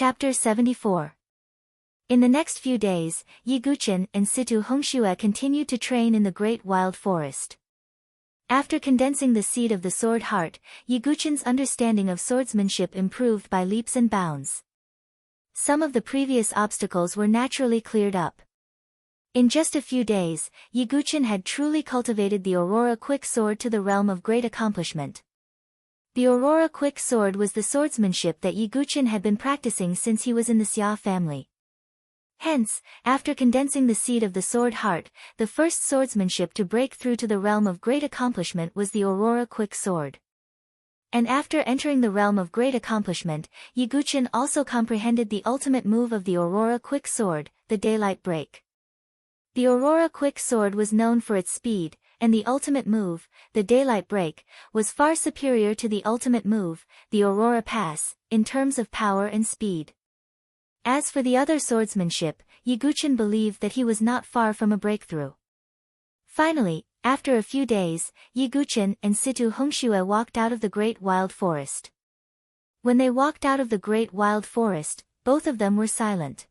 Chapter 74. In the next few days, Yiguchen and Situ Hongxue continued to train in the great wild forest. After condensing the seed of the sword heart, Yiguchen's understanding of swordsmanship improved by leaps and bounds. Some of the previous obstacles were naturally cleared up. In just a few days, Yiguchen had truly cultivated the Aurora Quick Sword to the realm of great accomplishment. The Aurora Quick Sword was the swordsmanship that Yiguchen had been practicing since he was in the Xia family. Hence, after condensing the seed of the sword heart, the first swordsmanship to break through to the realm of great accomplishment was the Aurora Quick Sword. And after entering the realm of great accomplishment, Yiguchen also comprehended the ultimate move of the Aurora Quick Sword, the Daylight Break. The Aurora Quick Sword was known for its speed, and the ultimate move, the Daylight Break, was far superior to the ultimate move, the Aurora Pass, in terms of power and speed. As for the other swordsmanship, Yiguchen believed that he was not far from a breakthrough. Finally, after a few days, Yiguchen and Situ Hongxue walked out of the great wild forest. When they walked out of the great wild forest, both of them were silent.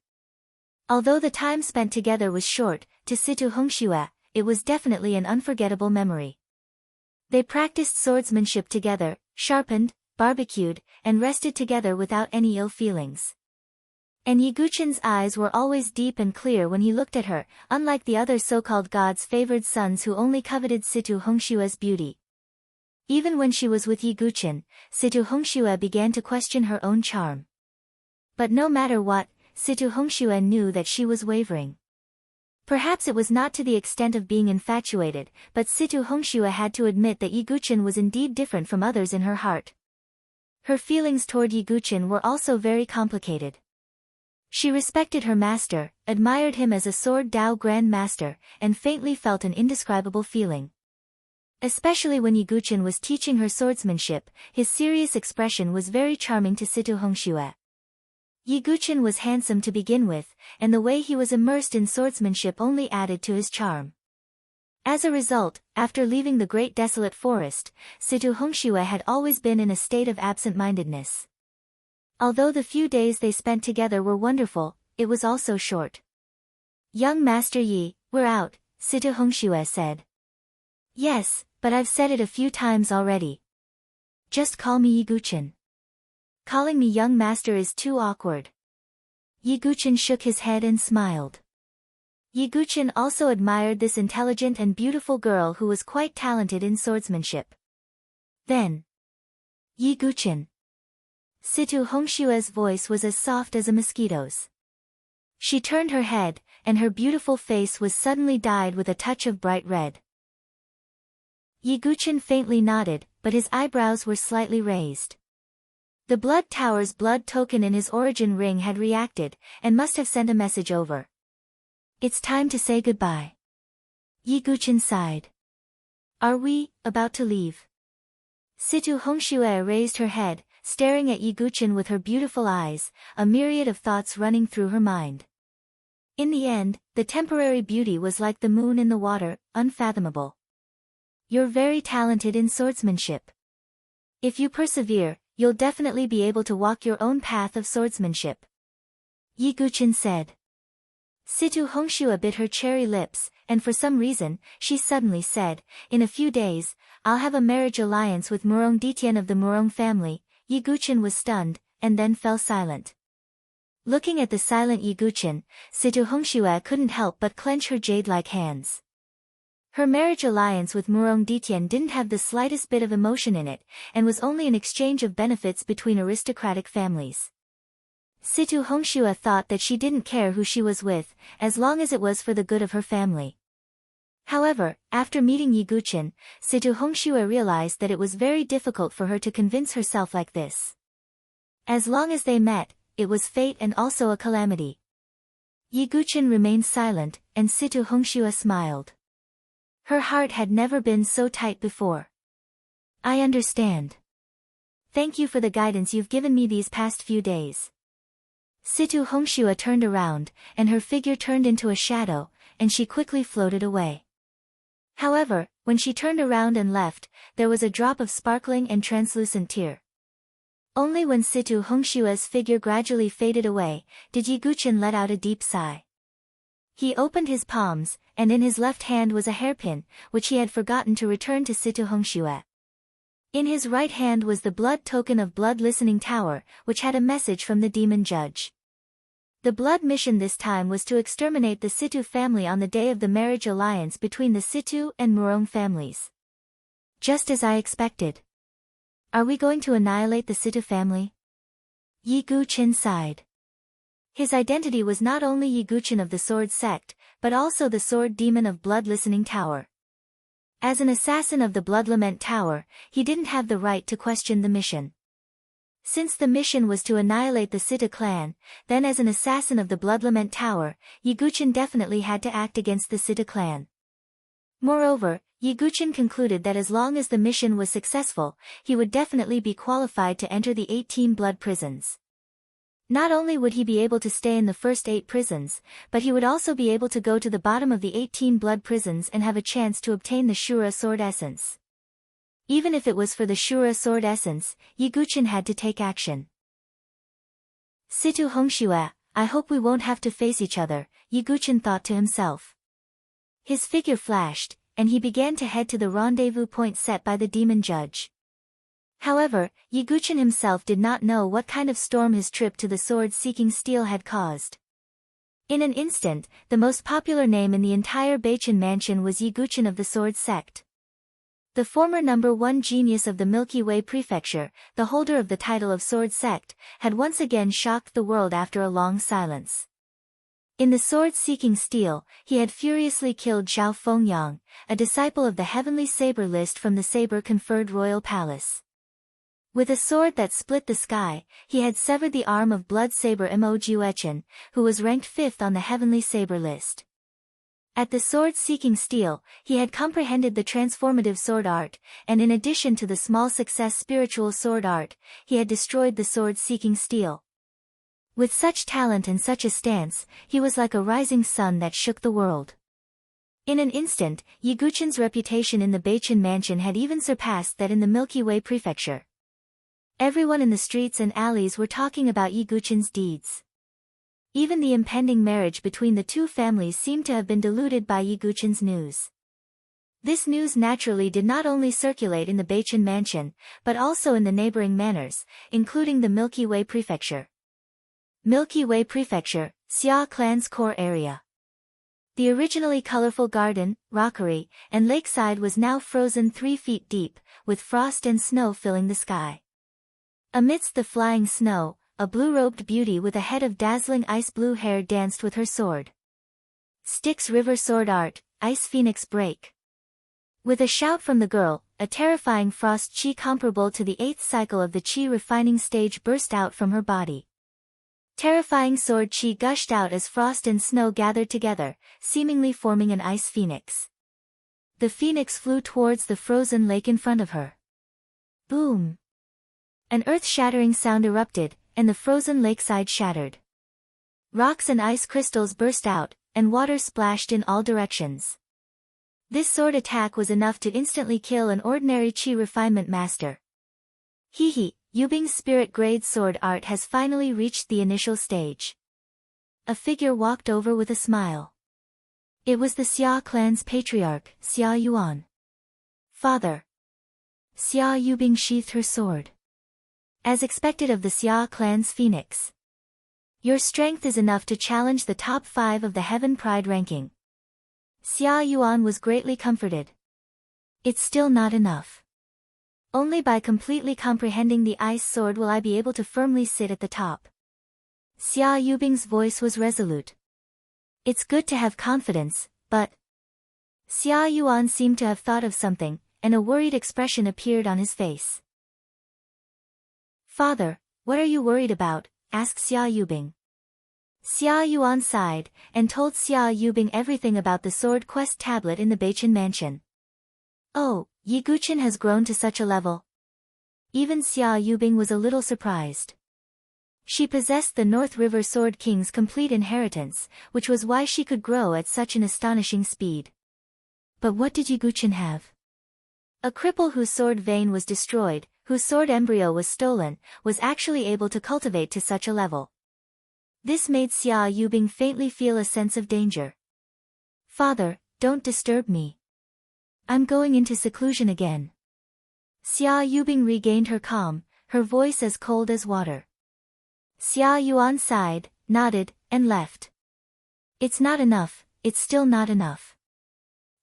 Although the time spent together was short, to Situ Hongxue, it was definitely an unforgettable memory. They practiced swordsmanship together, sharpened, barbecued, and rested together without any ill feelings. And Yiguchen's eyes were always deep and clear when he looked at her, unlike the other so-called gods' favored sons who only coveted Situ Hongxue's beauty. Even when she was with Yiguchen, Situ Hongxue began to question her own charm. But no matter what, Situ Hongxue knew that she was wavering. Perhaps it was not to the extent of being infatuated, but Situ Hongxue had to admit that Yiguchen was indeed different from others in her heart. Her feelings toward Yiguchen were also very complicated. She respected her master, admired him as a sword Dao Grand Master, and faintly felt an indescribable feeling. Especially when Yiguchen was teaching her swordsmanship, his serious expression was very charming to Situ Hongxue. Yiguchen was handsome to begin with, and the way he was immersed in swordsmanship only added to his charm. As a result, after leaving the great desolate forest, Situ Hongxue had always been in a state of absent-mindedness. Although the few days they spent together were wonderful, it was also short. "Young Master Yi, we're out," Situ Hongxue said. "Yes, but I've said it a few times already. Just call me Yiguchen. Calling me young master is too awkward." Yiguchen shook his head and smiled. Yiguchen also admired this intelligent and beautiful girl who was quite talented in swordsmanship. Then, "Yiguchen." Situ Hongxue's voice was as soft as a mosquito's. She turned her head, and her beautiful face was suddenly dyed with a touch of bright red. Yiguchen faintly nodded, but his eyebrows were slightly raised. The Blood Tower's blood token in his origin ring had reacted, and must have sent a message over. "It's time to say goodbye." Yiguchen sighed. "Are we about to leave?" Situ Hongxue raised her head, staring at Yiguchen with her beautiful eyes, a myriad of thoughts running through her mind. In the end, the temporary beauty was like the moon in the water, unfathomable. "You're very talented in swordsmanship. If you persevere, you'll definitely be able to walk your own path of swordsmanship," Yiguchen said. Situ Hongxue bit her cherry lips, and for some reason, she suddenly said, "In a few days, I'll have a marriage alliance with Murong Ditian of the Murong family." Yiguchen was stunned, and then fell silent. Looking at the silent Yiguchen, Situ Hongxue couldn't help but clench her jade-like hands. Her marriage alliance with Murong Ditian didn't have the slightest bit of emotion in it, and was only an exchange of benefits between aristocratic families. Situ Hongxue thought that she didn't care who she was with, as long as it was for the good of her family. However, after meeting Yiguchen, Situ Hongxue realized that it was very difficult for her to convince herself like this. As long as they met, it was fate and also a calamity. Yiguchen remained silent, and Situ Hongxue smiled. Her heart had never been so tight before. "I understand. Thank you for the guidance you've given me these past few days." Situ Hongxue turned around, and her figure turned into a shadow, and she quickly floated away. However, when she turned around and left, there was a drop of sparkling and translucent tear. Only when Situ Hongshua's figure gradually faded away, did Yi Guqin let out a deep sigh. He opened his palms, and in his left hand was a hairpin, which he had forgotten to return to Situ Hongxue. In his right hand was the blood token of Blood Listening Tower, which had a message from the demon judge. The blood mission this time was to exterminate the Situ family on the day of the marriage alliance between the Situ and Murong families. Just as I expected. Are we going to annihilate the Situ family? Yi Guqin sighed. His identity was not only Yi Guqin of the Sword Sect, but also the Sword Demon of Blood Listening Tower. As an assassin of the Blood Lament Tower, he didn't have the right to question the mission. Since the mission was to annihilate the Situ clan, then as an assassin of the Blood Lament Tower, Yi Guqin definitely had to act against the Situ clan. Moreover, Yi Guqin concluded that as long as the mission was successful, he would definitely be qualified to enter the 18 blood prisons. Not only would he be able to stay in the first 8 prisons, but he would also be able to go to the bottom of the 18 blood prisons and have a chance to obtain the Shura Sword Essence. Even if it was for the Shura Sword Essence, Yi Guqin had to take action. Situ Hongxue, I hope we won't have to face each other, Yi Guqin thought to himself. His figure flashed, and he began to head to the rendezvous point set by the demon judge. However, Yi Guqin himself did not know what kind of storm his trip to the sword-seeking steel had caused. In an instant, the most popular name in the entire Beichen mansion was Yi Guqin of the Sword Sect. The former #1 genius of the Milky Way Prefecture, the holder of the title of Sword Sect, had once again shocked the world after a long silence. In the sword-seeking steel, he had furiously killed Zhao Fengyang, a disciple of the Heavenly Saber list from the Saber-conferred royal palace. With a sword that split the sky, he had severed the arm of Blood Saber Mo Juechen, who was ranked 5th on the Heavenly Saber list. At the sword-seeking steel, he had comprehended the transformative sword art, and in addition to the small success spiritual sword art, he had destroyed the sword-seeking steel. With such talent and such a stance, he was like a rising sun that shook the world. In an instant, Yi Guqin's reputation in the Beichen mansion had even surpassed that in the Milky Way Prefecture. Everyone in the streets and alleys were talking about Yi Guqin's deeds. Even the impending marriage between the two families seemed to have been diluted by Yi Guqin's news. This news naturally did not only circulate in the Beichen mansion, but also in the neighboring manors, including the Milky Way Prefecture. Milky Way Prefecture, Xia Clan's core area. The originally colorful garden, rockery, and lakeside was now frozen 3 feet deep, with frost and snow filling the sky. Amidst the flying snow, a blue-robed beauty with a head of dazzling ice-blue hair danced with her sword. Styx River Sword Art, Ice Phoenix Break. With a shout from the girl, a terrifying frost chi comparable to the 8th cycle of the chi refining stage burst out from her body. Terrifying sword chi gushed out as frost and snow gathered together, seemingly forming an ice phoenix. The phoenix flew towards the frozen lake in front of her. Boom! An earth-shattering sound erupted, and the frozen lakeside shattered. Rocks and ice crystals burst out, and water splashed in all directions. This sword attack was enough to instantly kill an ordinary chi refinement master. Hehe, Yubing's spirit grade sword art has finally reached the initial stage. A figure walked over with a smile. It was the Xia clan's patriarch, Xia Yuan. Father. Xia Yubing sheathed her sword. As expected of the Xia clan's phoenix. Your strength is enough to challenge the top 5 of the Heaven Pride ranking. Xia Yuan was greatly comforted. It's still not enough. Only by completely comprehending the ice sword will I be able to firmly sit at the top. Xia Yubing's voice was resolute. It's good to have confidence, but... Xia Yuan seemed to have thought of something, and a worried expression appeared on his face. Father, what are you worried about? Asked Xia Yubing. Xia Yuan sighed, and told Xia Yubing everything about the Sword Quest tablet in the Beichen mansion. Oh, Yi Guqin has grown to such a level. Even Xia Yubing was a little surprised. She possessed the North River Sword King's complete inheritance, which was why she could grow at such an astonishing speed. But what did Yi Guqin have? A cripple whose sword vein was destroyed, whose sword embryo was stolen, was actually able to cultivate to such a level. This made Xia Yubing faintly feel a sense of danger. "Father, don't disturb me. I'm going into seclusion again." Xia Yubing regained her calm, her voice as cold as water. Xia Yuan sighed, nodded, and left. "It's not enough, it's still not enough.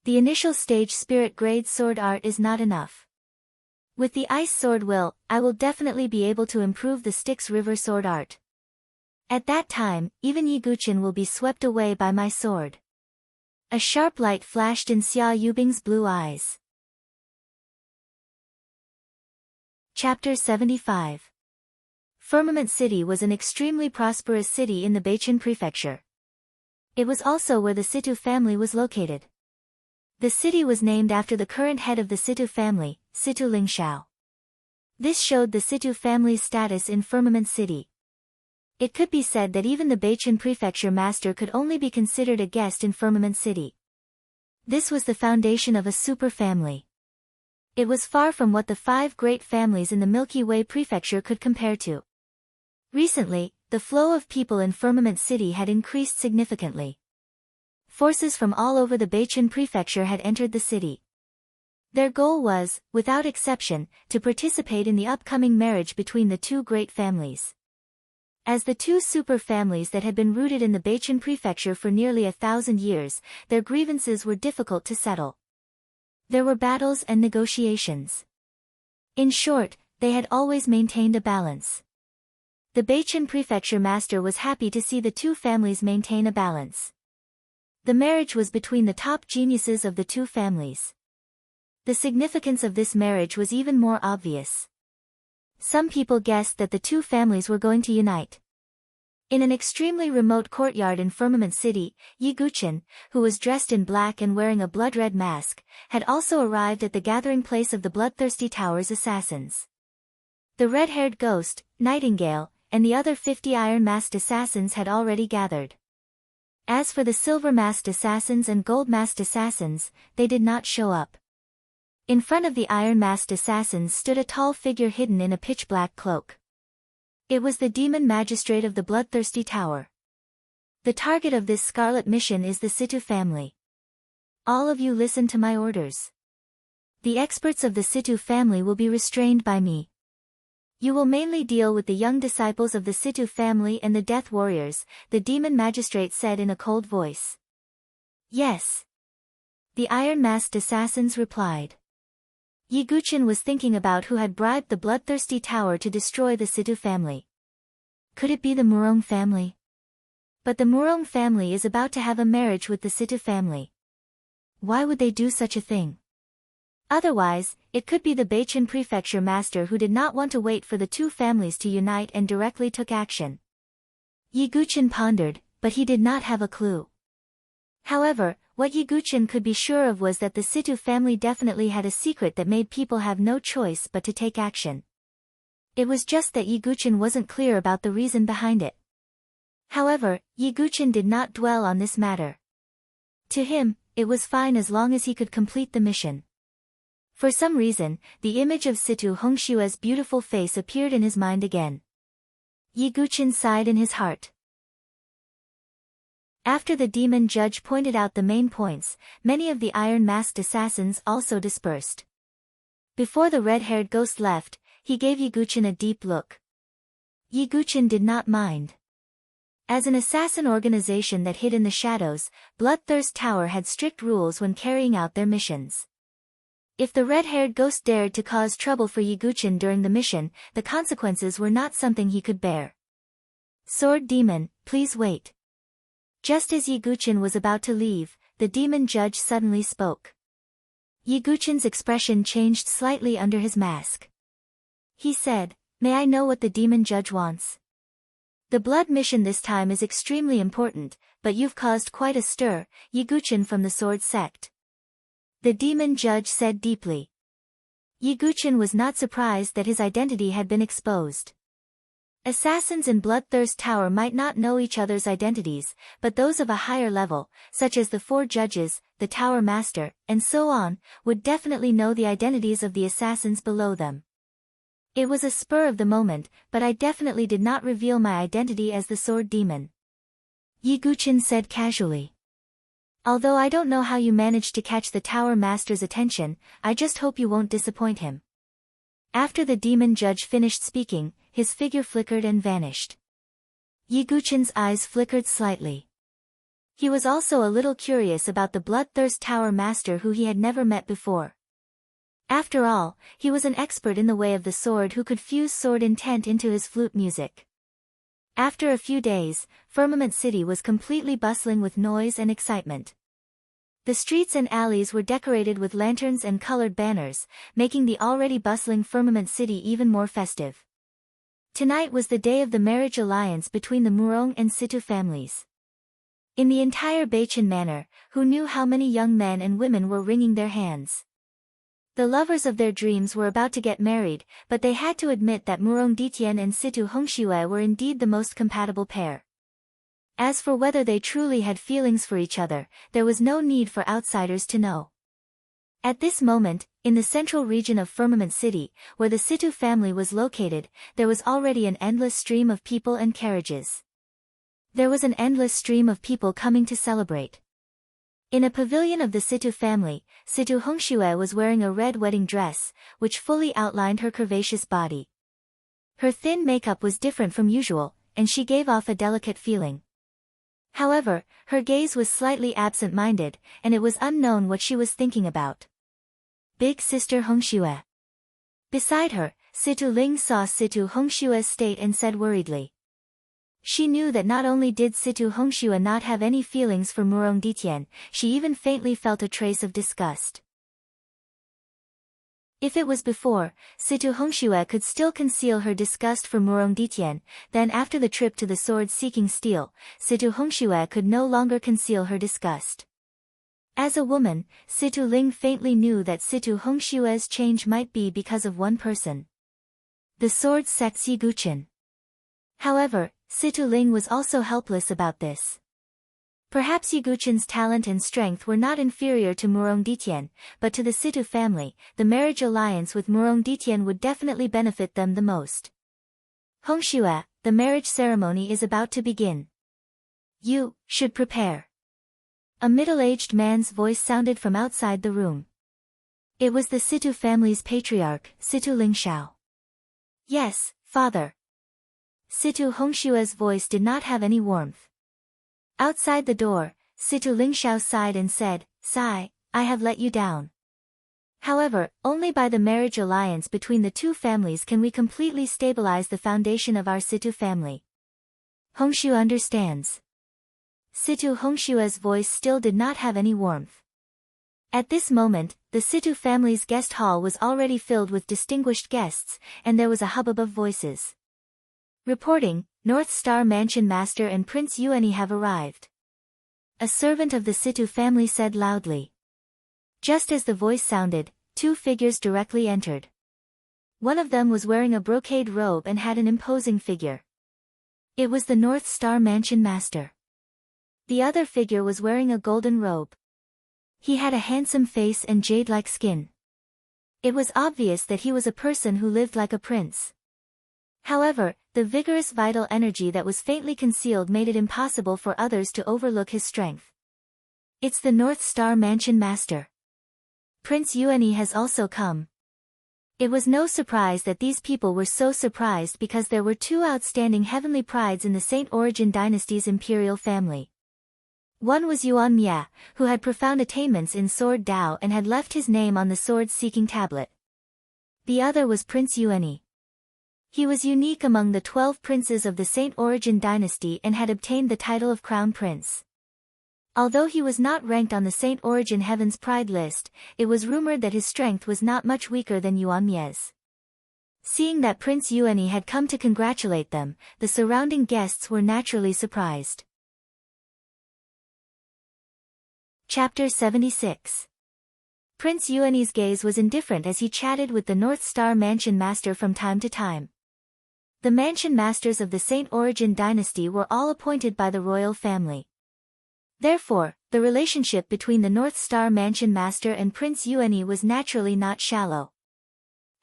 The initial stage spirit grade sword art is not enough. With the ice sword I will definitely be able to improve the Styx River sword art. At that time, even Yi Guqin will be swept away by my sword." A sharp light flashed in Xia Yubing's blue eyes. Chapter 75. Firmament City was an extremely prosperous city in the Beiqin Prefecture. It was also where the Situ family was located. The city was named after the current head of the Situ family, Situ Lingshao. This showed the Situ family's status in Firmament City. It could be said that even the Beiqin Prefecture master could only be considered a guest in Firmament City. This was the foundation of a super family. It was far from what the 5 great families in the Milky Way Prefecture could compare to. Recently, the flow of people in Firmament City had increased significantly. Forces from all over the Beiqin Prefecture had entered the city. Their goal was, without exception, to participate in the upcoming marriage between the 2 great families. As the 2 super families that had been rooted in the Beiqin Prefecture for nearly 1,000 years, their grievances were difficult to settle. There were battles and negotiations. In short, they had always maintained a balance. The Beiqin Prefecture master was happy to see the 2 families maintain a balance. The marriage was between the top geniuses of the 2 families. The significance of this marriage was even more obvious. Some people guessed that the 2 families were going to unite. In an extremely remote courtyard in Firmament City, Yi Guqin, who was dressed in black and wearing a blood-red mask, had also arrived at the gathering place of the Bloodthirsty Tower's assassins. The red-haired ghost, Nightingale, and the other 50 iron-masked assassins had already gathered. As for the silver-masked assassins and gold-masked assassins, they did not show up. In front of the iron-masked assassins stood a tall figure hidden in a pitch-black cloak. It was the demon magistrate of the Bloodthirsty Tower. "The target of this scarlet mission is the Situ family. All of you listen to my orders. The experts of the Situ family will be restrained by me. You will mainly deal with the young disciples of the Situ family and the Death Warriors," the demon magistrate said in a cold voice. "Yes." The iron-masked assassins replied. Yi Guqin was thinking about who had bribed the Bloodthirsty Tower to destroy the Situ family. Could it be the Murong family? But the Murong family is about to have a marriage with the Situ family. Why would they do such a thing? Otherwise, it could be the Beiqin Prefecture master who did not want to wait for the 2 families to unite and directly took action. Yi Guqin pondered, but he did not have a clue. However, what Yi Guqin could be sure of was that the Situ family definitely had a secret that made people have no choice but to take action. It was just that Yi Guqin wasn't clear about the reason behind it. However, Yi Guqin did not dwell on this matter. To him, it was fine as long as he could complete the mission. For some reason, the image of Situ Hongshue's beautiful face appeared in his mind again. Yi Guqin sighed in his heart. After the demon judge pointed out the main points, many of the iron-masked assassins also dispersed. Before the red-haired ghost left, he gave Yi Guqin a deep look. Yi Guqin did not mind. As an assassin organization that hid in the shadows, Bloodthirst Tower had strict rules when carrying out their missions. If the red-haired ghost dared to cause trouble for Yi Guqin during the mission, the consequences were not something he could bear. "Sword Demon, please wait." Just as Yi Guqin was about to leave, the demon judge suddenly spoke. Yi Guqin's expression changed slightly under his mask. He said, "May I know what the demon judge wants? The blood mission this time is extremely important, but you've caused quite a stir, Yi Guqin from the sword sect." The demon judge said deeply. Yi Guqin was not surprised that his identity had been exposed. Assassins in Bloodthirst Tower might not know each other's identities, but those of a higher level, such as the 4 judges, the Tower Master, and so on, would definitely know the identities of the assassins below them. It was a spur of the moment, but I definitely did not reveal my identity as the sword demon. Yi Guqin said casually. Although I don't know how you managed to catch the Tower Master's attention, I just hope you won't disappoint him. After the demon judge finished speaking, his figure flickered and vanished. Yi Guqin's eyes flickered slightly. He was also a little curious about the bloodthirst Tower Master who he had never met before. After all, he was an expert in the way of the sword who could fuse sword intent into his flute music. After a few days, Firmament City was completely bustling with noise and excitement. The streets and alleys were decorated with lanterns and colored banners, making the already bustling Firmament City even more festive. Tonight was the day of the marriage alliance between the Murong and Situ families. In the entire Beichin Manor, who knew how many young men and women were wringing their hands? The lovers of their dreams were about to get married, but they had to admit that Murong Ditian and Situ Hongxue were indeed the most compatible pair. As for whether they truly had feelings for each other, there was no need for outsiders to know. At this moment, in the central region of Firmament City, where the Situ family was located, there was already an endless stream of people and carriages. There was an endless stream of people coming to celebrate. In a pavilion of the Situ family, Situ Hongxue was wearing a red wedding dress, which fully outlined her curvaceous body. Her thin makeup was different from usual, and she gave off a delicate feeling. However, her gaze was slightly absent-minded, and it was unknown what she was thinking about. Big Sister Hongxue. Beside her, Situ Ling saw Situ Hongshue's state and said worriedly. She knew that not only did Situ Hongxue not have any feelings for Murong Ditian, she even faintly felt a trace of disgust. If it was before, Situ Hongxue could still conceal her disgust for Murong Ditian, then after the trip to the sword-seeking steel, Situ Hongxue could no longer conceal her disgust. As a woman, Situ Ling faintly knew that Situ Hongshue's change might be because of one person. The sword sect's Yi Guqin. However, Situ Ling was also helpless about this. Perhaps Yi Guqin's talent and strength were not inferior to Murong Ditian, but to the Situ family, the marriage alliance with Murong Ditian would definitely benefit them the most. Hongxue, the marriage ceremony is about to begin. You should prepare. A middle-aged man's voice sounded from outside the room. It was the Situ family's patriarch, Situ Lingshao. Yes, father. Situ Hongshue's voice did not have any warmth. Outside the door, Situ Lingshao sighed and said, "Sigh, I have let you down. However, only by the marriage alliance between the two families can we completely stabilize the foundation of our Situ family. Hongxue understands." Situ Hongshue's voice still did not have any warmth. At this moment, the Situ family's guest hall was already filled with distinguished guests, and there was a hubbub of voices. Reporting, North Star Mansion Master and Prince Yuani have arrived. A servant of the Situ family said loudly. Just as the voice sounded, two figures directly entered. One of them was wearing a brocade robe and had an imposing figure. It was the North Star Mansion Master. The other figure was wearing a golden robe. He had a handsome face and jade-like skin. It was obvious that he was a person who lived like a prince. However, the vigorous vital energy that was faintly concealed made it impossible for others to overlook his strength. It's the North Star Mansion Master. Prince Yuani has also come. It was no surprise that these people were so surprised because there were two outstanding heavenly prides in the Saint Origin dynasty's imperial family. One was Yuan Mia, who had profound attainments in Sword Dao and had left his name on the sword-seeking tablet. The other was Prince Yuani. He was unique among the 12 princes of the Saint Origin dynasty and had obtained the title of Crown Prince. Although he was not ranked on the Saint Origin Heaven's Pride list, it was rumored that his strength was not much weaker than Yuan Mie's. Seeing that Prince Yuani had come to congratulate them, the surrounding guests were naturally surprised. Chapter 76. Prince Yuani's gaze was indifferent as he chatted with the North Star Mansion Master from time to time. The Mansion Masters of the Saint Origin dynasty were all appointed by the royal family. Therefore, the relationship between the North Star Mansion Master and Prince Yuani was naturally not shallow.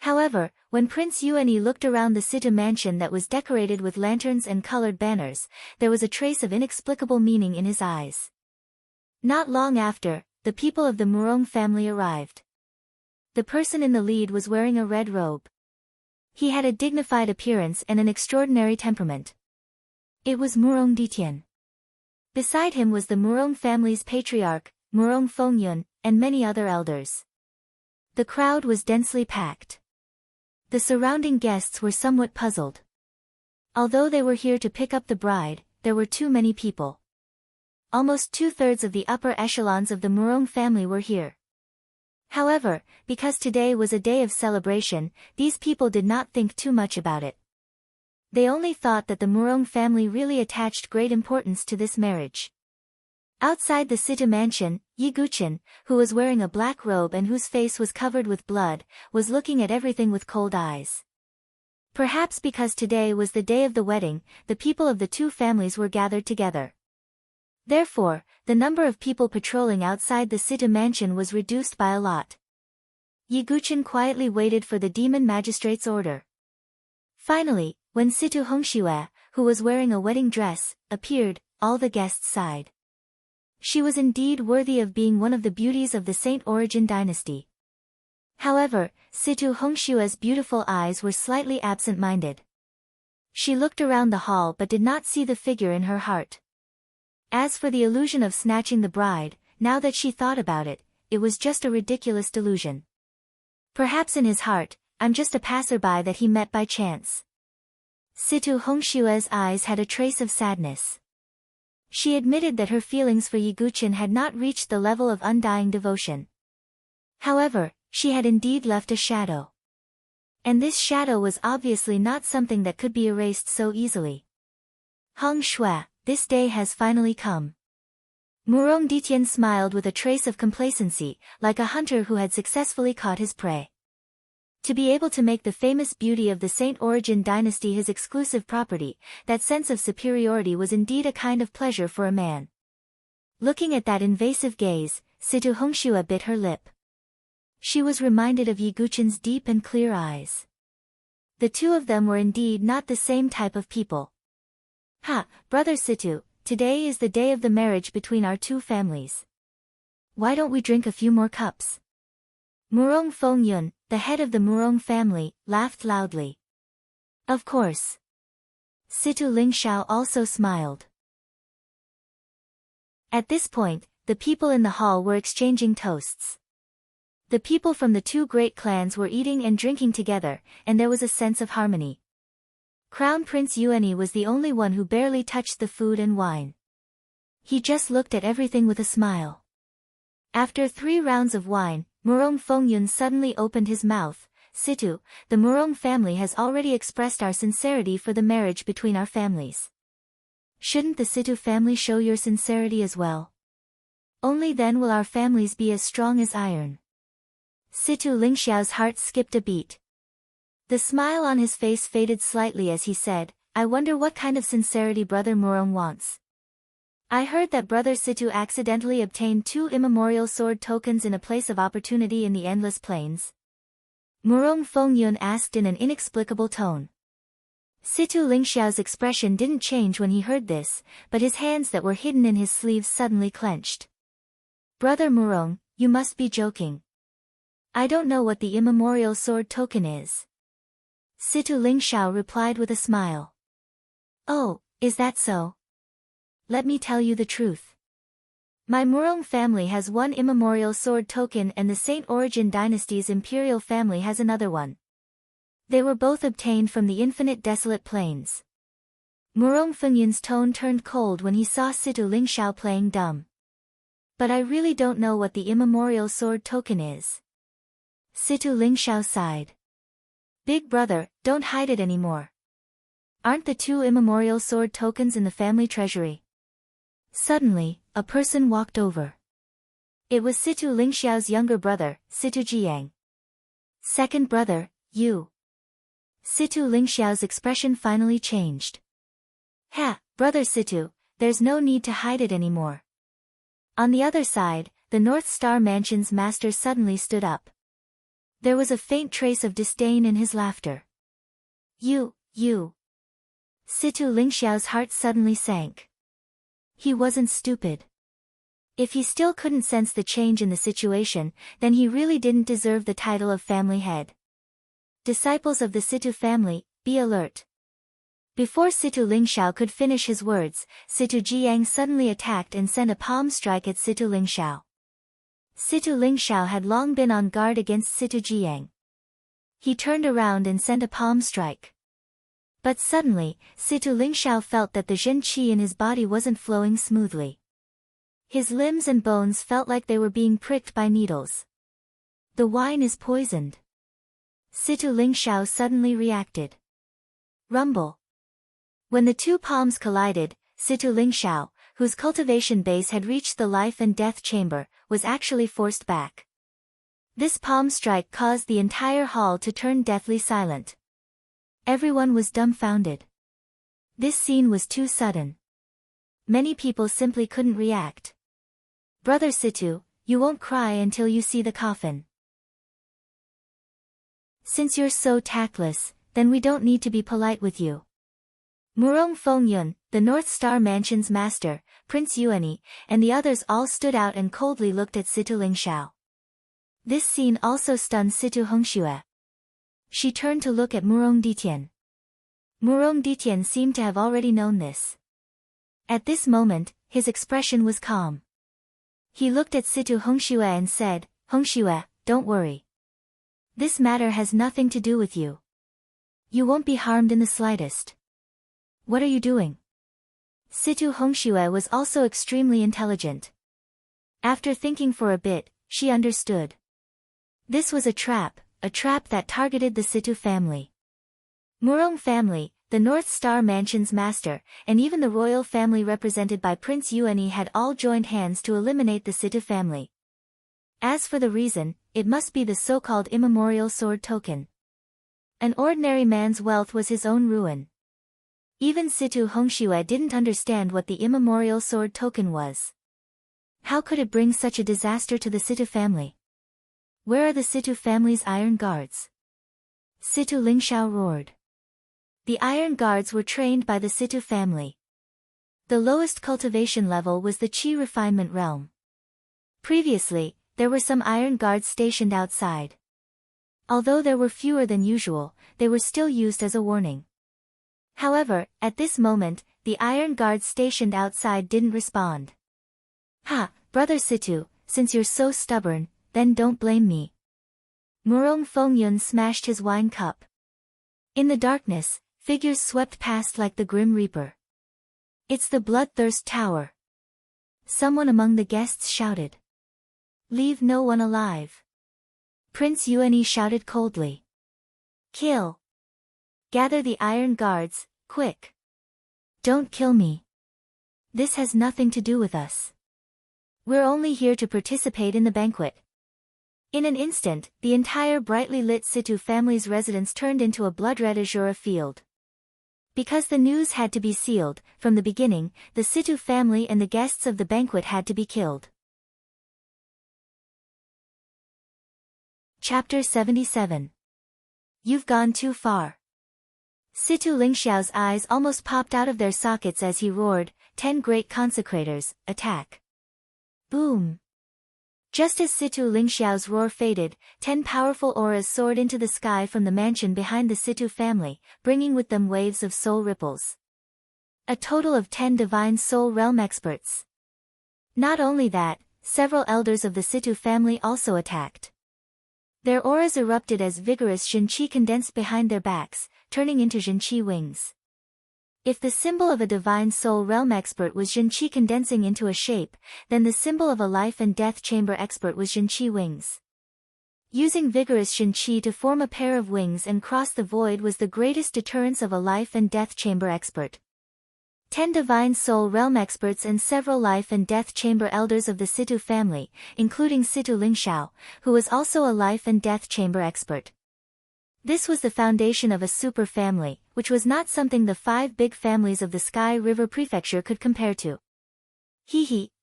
However, when Prince Yuani looked around the Situ mansion that was decorated with lanterns and colored banners, there was a trace of inexplicable meaning in his eyes. Not long after, the people of the Murong family arrived. The person in the lead was wearing a red robe. He had a dignified appearance and an extraordinary temperament. It was Murong Ditian. Beside him was the Murong family's patriarch, Murong Fengyun, and many other elders. The crowd was densely packed. The surrounding guests were somewhat puzzled. Although they were here to pick up the bride, there were too many people. Almost 2/3 of the upper echelons of the Murong family were here. However, because today was a day of celebration, these people did not think too much about it. They only thought that the Murong family really attached great importance to this marriage. Outside the Situ mansion, Yi Guqin, who was wearing a black robe and whose face was covered with blood, was looking at everything with cold eyes. Perhaps because today was the day of the wedding, the people of the two families were gathered together. Therefore, the number of people patrolling outside the Situ mansion was reduced by a lot. Yi Guqin quietly waited for the demon magistrate's order. Finally, when Situ Hongxue, who was wearing a wedding dress, appeared, all the guests sighed. She was indeed worthy of being one of the beauties of the Saint Origin dynasty. However, Situ Hongshua's beautiful eyes were slightly absent-minded. She looked around the hall but did not see the figure in her heart. As for the illusion of snatching the bride, now that she thought about it, it was just a ridiculous delusion. Perhaps in his heart, I'm just a passerby that he met by chance. Situ Hongshua's eyes had a trace of sadness. She admitted that her feelings for Yi Guqin had not reached the level of undying devotion. However, she had indeed left a shadow. And this shadow was obviously not something that could be erased so easily. Hong Shui, this day has finally come. Murong Ditian smiled with a trace of complacency, like a hunter who had successfully caught his prey. To be able to make the famous beauty of the Saint Origin dynasty his exclusive property, that sense of superiority was indeed a kind of pleasure for a man. Looking at that invasive gaze, Situ Hongxue bit her lip. She was reminded of Yi Guqin's deep and clear eyes. The two of them were indeed not the same type of people. Ha, brother Situ, today is the day of the marriage between our two families. Why don't we drink a few more cups? Murong Fengyun, the head of the Murong family, laughed loudly. Of course. Situ Lingxiao also smiled. At this point, the people in the hall were exchanging toasts. The people from the two great clans were eating and drinking together, and there was a sense of harmony. Crown Prince Yuani was the only one who barely touched the food and wine. He just looked at everything with a smile. After 3 rounds of wine, Murong Fengyun suddenly opened his mouth. Situ, the Murong family has already expressed our sincerity for the marriage between our families. Shouldn't the Situ family show your sincerity as well? Only then will our families be as strong as iron. Situ Lingxiao's heart skipped a beat. The smile on his face faded slightly as he said, I wonder what kind of sincerity Brother Murong wants. I heard that Brother Situ accidentally obtained 2 immemorial sword tokens in a place of opportunity in the Endless Plains. Murong Fengyun asked in an inexplicable tone. Situ Lingxiao's expression didn't change when he heard this, but his hands that were hidden in his sleeves suddenly clenched. Brother Murong, you must be joking. I don't know what the immemorial sword token is. Situ Lingxiao replied with a smile. Oh, is that so? Let me tell you the truth. My Murong family has 1 immemorial sword token and the Saint Origin dynasty's imperial family has another one. They were both obtained from the infinite desolate plains. Murong Fengyun's tone turned cold when he saw Situ Lingxiao playing dumb. But I really don't know what the immemorial sword token is. Situ Lingxiao sighed. Big brother, don't hide it anymore. Aren't the 2 immemorial sword tokens in the family treasury? Suddenly, a person walked over. It was Situ Lingxiao's younger brother, Situ Jiang. Second brother, you. Situ Lingxiao's expression finally changed. Ha, brother Situ, there's no need to hide it anymore. On the other side, the North Star Mansion's master suddenly stood up. There was a faint trace of disdain in his laughter. You. Situ Lingxiao's heart suddenly sank. He wasn't stupid. If he still couldn't sense the change in the situation, then he really didn't deserve the title of family head. Disciples of the Situ family, be alert. Before Situ Lingxiao could finish his words, Situ Jiang suddenly attacked and sent a palm strike at Situ Lingxiao. Situ Lingxiao had long been on guard against Situ Jiang. He turned around and sent a palm strike. But suddenly, Situ Lingxiao felt that the Zhen qi in his body wasn't flowing smoothly. His limbs and bones felt like they were being pricked by needles. The wine is poisoned. Situ Lingxiao suddenly reacted. Rumble. When the two palms collided, Situ Lingxiao, whose cultivation base had reached the life and death chamber, was actually forced back. This palm strike caused the entire hall to turn deathly silent. Everyone was dumbfounded. This scene was too sudden. Many people simply couldn't react. Brother Situ, you won't cry until you see the coffin. Since you're so tactless, then we don't need to be polite with you. Murong Fengyun, the North Star Mansion's master, Prince Yuanyi, and the others all stood out and coldly looked at Situ Lingxiao. This scene also stunned Situ Hongxue. She turned to look at Murong Ditian. Murong Ditian seemed to have already known this. At this moment, his expression was calm. He looked at Situ Hongxue and said, Hongxue, don't worry. This matter has nothing to do with you. You won't be harmed in the slightest. What are you doing? Situ Hongxue was also extremely intelligent. After thinking for a bit, she understood. This was a trap that targeted the Situ family. Murong family, the North Star Mansion's master, and even the royal family represented by Prince Yuanyi had all joined hands to eliminate the Situ family. As for the reason, it must be the so-called immemorial sword token. An ordinary man's wealth was his own ruin. Even Situ Hongxue didn't understand what the immemorial sword token was. How could it bring such a disaster to the Situ family? Where are the Situ family's iron guards? Situ Lingxiao roared. The iron guards were trained by the Situ family. The lowest cultivation level was the Qi refinement realm. Previously, there were some iron guards stationed outside. Although there were fewer than usual, they were still used as a warning. However, at this moment, the iron guards stationed outside didn't respond. Ha, Brother Situ, since you're so stubborn, then don't blame me. Murong Fengyun smashed his wine cup. In the darkness, figures swept past like the Grim Reaper. It's the Bloodthirst Tower. Someone among the guests shouted. Leave no one alive. Prince Yuanyi shouted coldly. Kill. Gather the iron guards, quick. Don't kill me. This has nothing to do with us. We're only here to participate in the banquet. In an instant, the entire brightly lit Situ family's residence turned into a blood-red azure field. Because the news had to be sealed, from the beginning, the Situ family and the guests of the banquet had to be killed. Chapter 77. You've gone too far. Situ Lingxiao's eyes almost popped out of their sockets as he roared, 10 great consecrators, attack. Boom. Just as Situ Lingxiao's roar faded, 10 powerful auras soared into the sky from the mansion behind the Situ family, bringing with them waves of soul ripples. A total of 10 divine soul realm experts. Not only that, several elders of the Situ family also attacked. Their auras erupted as vigorous Zhenqi condensed behind their backs, turning into Zhenqi wings. If the symbol of a divine soul realm expert was Zhenqi condensing into a shape, then the symbol of a life and death chamber expert was Zhenqi wings. Using vigorous Zhenqi to form a pair of wings and cross the void was the greatest deterrence of a life and death chamber expert. 10 divine soul realm experts and several life and death chamber elders of the Situ family, including Situ Lingxiao, who was also a life and death chamber expert. This was the foundation of a super family, which was not something the 5 big families of the Sky River Prefecture could compare to.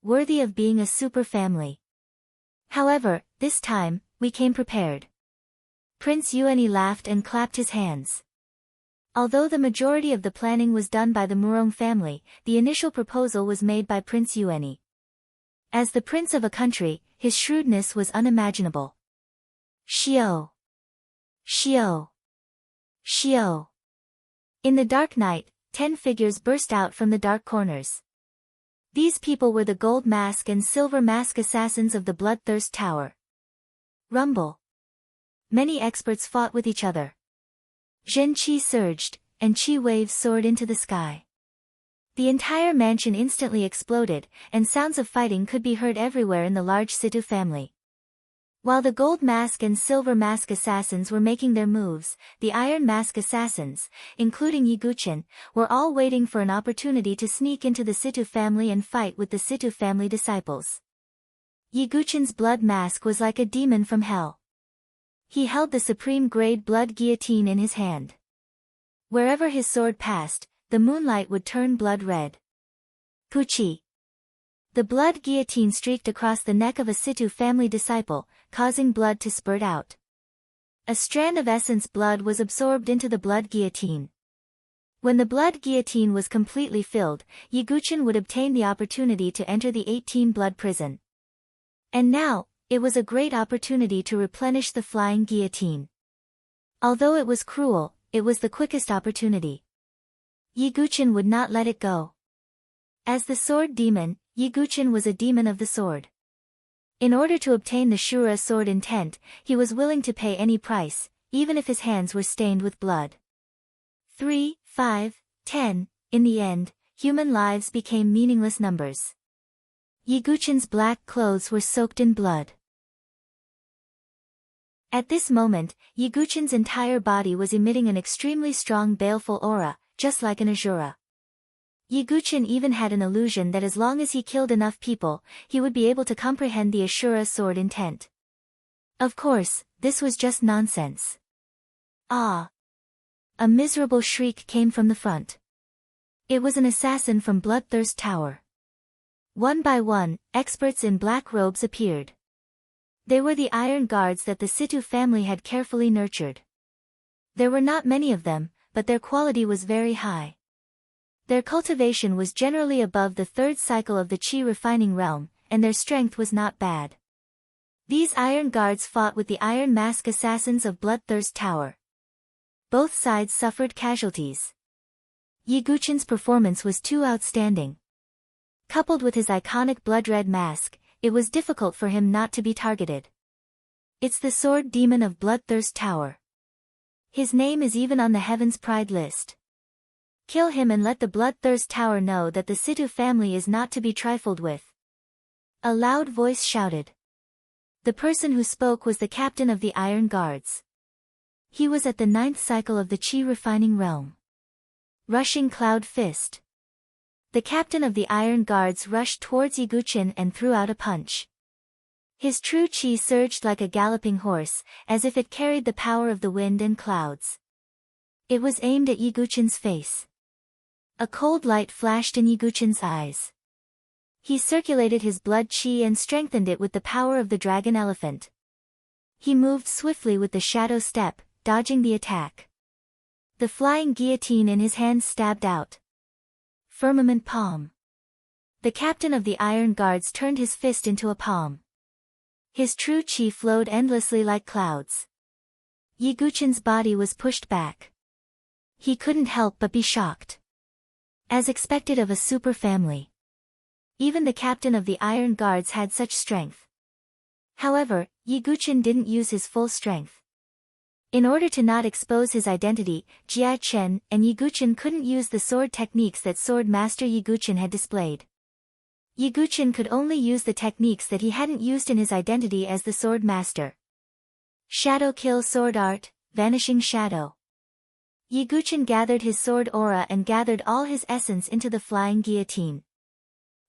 Worthy of being a super family. However, this time, we came prepared. Prince Yuani laughed and clapped his hands. Although the majority of the planning was done by the Murong family, the initial proposal was made by Prince Yuani. As the prince of a country, his shrewdness was unimaginable. Xiao! Xiao! Xiao! In the dark night, 10 figures burst out from the dark corners. These people were the Gold Mask and Silver Mask assassins of the Bloodthirst Tower. Rumble. Many experts fought with each other. Zhen Qi surged, and Qi waves soared into the sky. The entire mansion instantly exploded, and sounds of fighting could be heard everywhere in the large Situ family. While the Gold Mask and Silver Mask assassins were making their moves, the Iron Mask assassins, including Yiguchen, were all waiting for an opportunity to sneak into the Situ family and fight with the Situ family disciples. Yiguchen's blood mask was like a demon from hell. He held the supreme grade blood guillotine in his hand. Wherever his sword passed, the moonlight would turn blood red. Puchi. The blood guillotine streaked across the neck of a Situ family disciple, causing blood to spurt out. A strand of essence blood was absorbed into the blood guillotine. When the blood guillotine was completely filled, Yiguchen would obtain the opportunity to enter the 18 blood prison. And now, it was a great opportunity to replenish the flying guillotine. Although it was cruel, it was the quickest opportunity. Yiguchen would not let it go. As the sword demon, Yiguchen was a demon of the sword. In order to obtain the Shura sword intent, he was willing to pay any price, even if his hands were stained with blood. 3, 5, 10, in the end, human lives became meaningless numbers. Yiguchen's black clothes were soaked in blood. At this moment, Yiguchen's entire body was emitting an extremely strong baleful aura, just like an Azura. Yiguchen even had an illusion that as long as he killed enough people, he would be able to comprehend the Ashura sword intent. Of course, this was just nonsense. Ah! A miserable shriek came from the front. It was an assassin from Bloodthirst Tower. One by one, experts in black robes appeared. They were the iron guards that the Situ family had carefully nurtured. There were not many of them, but their quality was very high. Their cultivation was generally above the 3rd cycle of the Qi refining realm, and their strength was not bad. These iron guards fought with the Iron Mask assassins of Bloodthirst Tower. Both sides suffered casualties. Yiguchen's performance was too outstanding. Coupled with his iconic blood-red mask, it was difficult for him not to be targeted. It's the sword demon of Bloodthirst Tower. His name is even on the Heaven's Pride list. Kill him and let the Bloodthirst Tower know that the Situ family is not to be trifled with. A loud voice shouted. The person who spoke was the captain of the Iron Guards. He was at the 9th cycle of the Qi refining realm. Rushing Cloud Fist. The captain of the Iron Guards rushed towards Yiguchen and threw out a punch. His true Qi surged like a galloping horse, as if it carried the power of the wind and clouds. It was aimed at Yiguchen's face. A cold light flashed in Yiguchen's eyes. He circulated his blood Qi and strengthened it with the power of the dragon elephant. He moved swiftly with the shadow step, dodging the attack. The flying guillotine in his hand stabbed out. Firmament palm. The captain of the Iron Guards turned his fist into a palm. His true Qi flowed endlessly like clouds. Yiguchen's body was pushed back. He couldn't help but be shocked. As expected of a super family. Even the captain of the Iron Guards had such strength. However, Yiguchen didn't use his full strength. In order to not expose his identity, Jia Chen and Yiguchen couldn't use the sword techniques that Sword Master Yiguchen had displayed. Yiguchen could only use the techniques that he hadn't used in his identity as the Sword Master. Shadow Kill Sword Art, Vanishing Shadow. Yiguchen gathered his sword aura and gathered all his essence into the flying guillotine.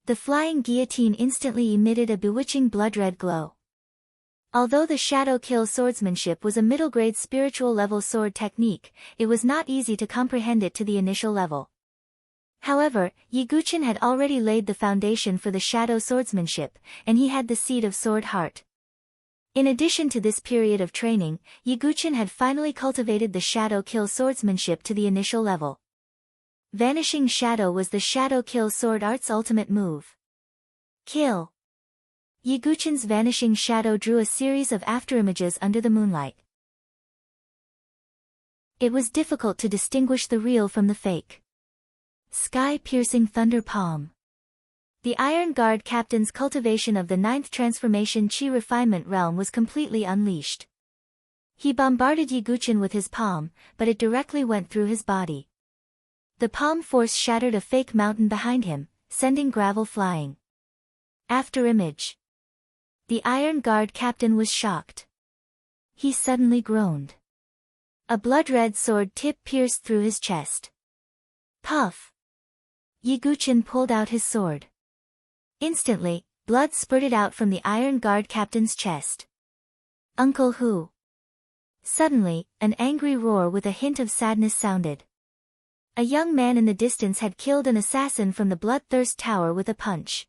The flying guillotine instantly emitted a bewitching blood-red glow. Although the Shadow Kill swordsmanship was a middle-grade spiritual level sword technique, it was not easy to comprehend it to the initial level. However, Yiguchen had already laid the foundation for the Shadow swordsmanship, and he had the seed of Sword Heart. In addition to this period of training, Yiguchin had finally cultivated the shadow kill swordsmanship to the initial level. Vanishing Shadow was the shadow kill sword art's ultimate move. Kill. Yiguchin's Vanishing Shadow drew a series of afterimages under the moonlight. It was difficult to distinguish the real from the fake. Sky-piercing thunder palm. The Iron Guard captain's cultivation of the 9th transformation chi refinement realm was completely unleashed. He bombarded Yiguchin with his palm, but it directly went through his body. The palm force shattered a fake mountain behind him, sending gravel flying. After image. The Iron Guard captain was shocked. He suddenly groaned. A blood-red sword tip pierced through his chest. Puff! Yiguchin pulled out his sword. Instantly, blood spurted out from the Iron Guard captain's chest. Uncle Hu. Suddenly, an angry roar with a hint of sadness sounded. A young man in the distance had killed an assassin from the Bloodthirst Tower with a punch.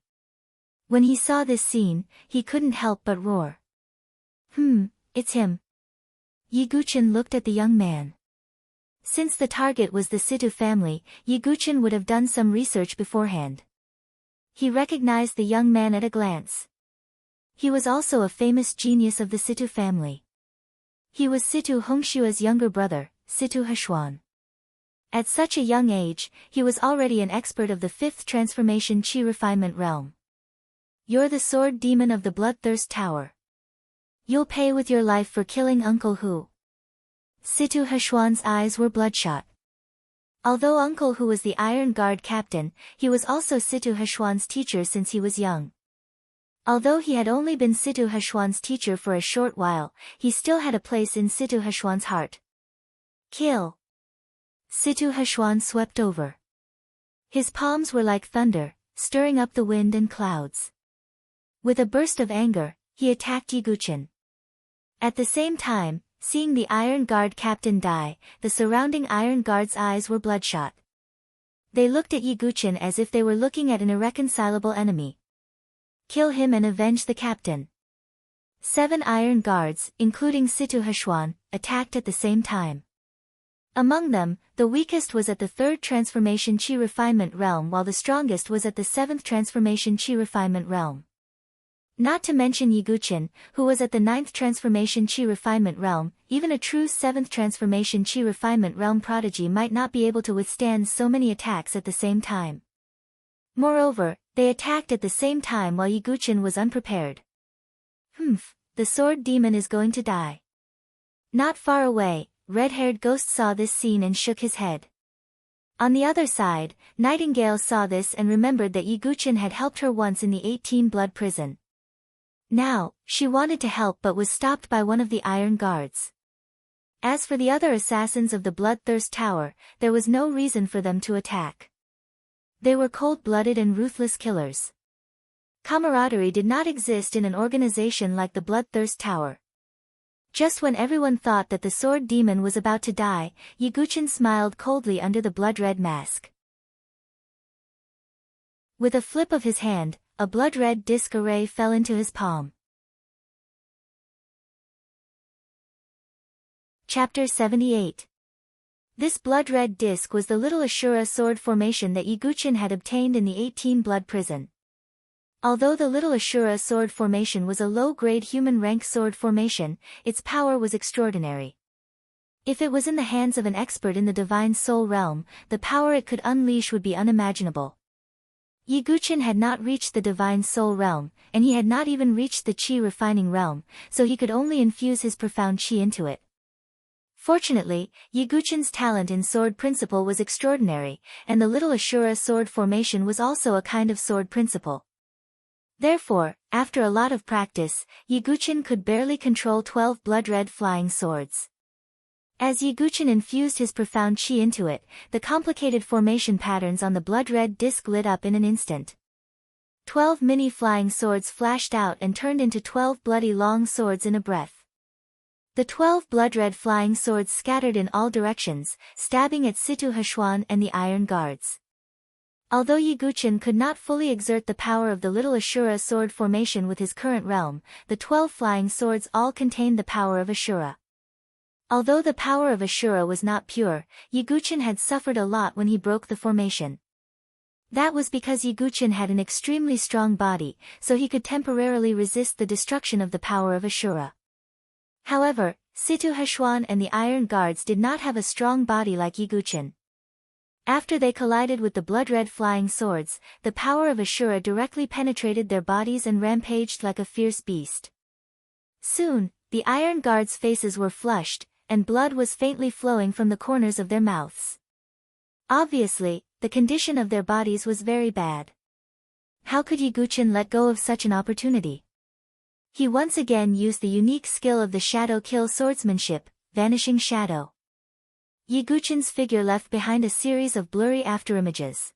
When he saw this scene, he couldn't help but roar. It's him. Yiguchin looked at the young man. Since the target was the Situ family, Yiguchin would have done some research beforehand. He recognized the young man at a glance. He was also a famous genius of the Situ family. He was Situ Hongshua's younger brother, Situ Hechuan. At such a young age, he was already an expert of the 5th transformation chi refinement realm. You're the sword demon of the Bloodthirst Tower. You'll pay with your life for killing Uncle Hu. Situ Hechuan's eyes were bloodshot. Although Uncle Hu was the Iron Guard captain, he was also Situ Hechuan's teacher since he was young. Although he had only been Situ Hechuan's teacher for a short while, he still had a place in Situ Hechuan's heart. Kill. Situ Hechuan swept over. His palms were like thunder, stirring up the wind and clouds. With a burst of anger, he attacked Yiguchin. At the same time, seeing the Iron Guard captain die, the surrounding Iron Guard's eyes were bloodshot. They looked at Yiguchin as if they were looking at an irreconcilable enemy. Kill him and avenge the captain. 7 Iron Guards, including Situ Hechuan, attacked at the same time. Among them, the weakest was at the 3rd transformation chi refinement realm while the strongest was at the 7th transformation chi refinement realm. Not to mention Yiguchin, who was at the 9th transformation chi refinement realm. Even a true 7th transformation chi refinement realm prodigy might not be able to withstand so many attacks at the same time. Moreover, they attacked at the same time while Yiguchin was unprepared. The sword demon is going to die. Not far away, red-haired Ghost saw this scene and shook his head. On the other side, Nightingale saw this and remembered that Yiguchin had helped her once in the 18 Blood prison. Now, she wanted to help but was stopped by one of the Iron Guards. As for the other assassins of the Bloodthirst Tower, there was no reason for them to attack. They were cold-blooded and ruthless killers. Camaraderie did not exist in an organization like the Bloodthirst Tower. Just when everyone thought that the sword demon was about to die, Yiguchin smiled coldly under the blood-red mask. With a flip of his hand, a blood-red disc array fell into his palm. Chapter 78. This blood-red disc was the little Ashura sword formation that Yiguchin had obtained in the 18 Blood prison. Although the little Ashura sword formation was a low-grade human rank sword formation, its power was extraordinary. If it was in the hands of an expert in the Divine Soul realm, the power it could unleash would be unimaginable. Yiguchin had not reached the Divine Soul realm, and he had not even reached the Qi refining realm, so he could only infuse his profound Qi into it. Fortunately, Yiguchin's talent in sword principle was extraordinary, and the little Ashura sword formation was also a kind of sword principle. Therefore, after a lot of practice, Yiguchin could barely control 12 blood-red flying swords. As Yiguchin infused his profound Qi into it, the complicated formation patterns on the blood-red disc lit up in an instant. 12 mini flying swords flashed out and turned into 12 bloody long swords in a breath. The 12 blood-red flying swords scattered in all directions, stabbing at Situ Hechuan and the Iron Guards. Although Yiguchen could not fully exert the power of the little Ashura sword formation with his current realm, the 12 flying swords all contained the power of Ashura. Although the power of Ashura was not pure, Yiguchen had suffered a lot when he broke the formation. That was because Yiguchen had an extremely strong body, so he could temporarily resist the destruction of the power of Ashura. However, Situ Hshuan and the Iron Guards did not have a strong body like Yiguchen. After they collided with the blood-red flying swords, the power of Ashura directly penetrated their bodies and rampaged like a fierce beast. Soon, the Iron Guards' faces were flushed, and blood was faintly flowing from the corners of their mouths. Obviously, the condition of their bodies was very bad. How could Yiguchen let go of such an opportunity? He once again used the unique skill of the Shadow Kill swordsmanship, Vanishing Shadow. Yiguchen's figure left behind a series of blurry afterimages.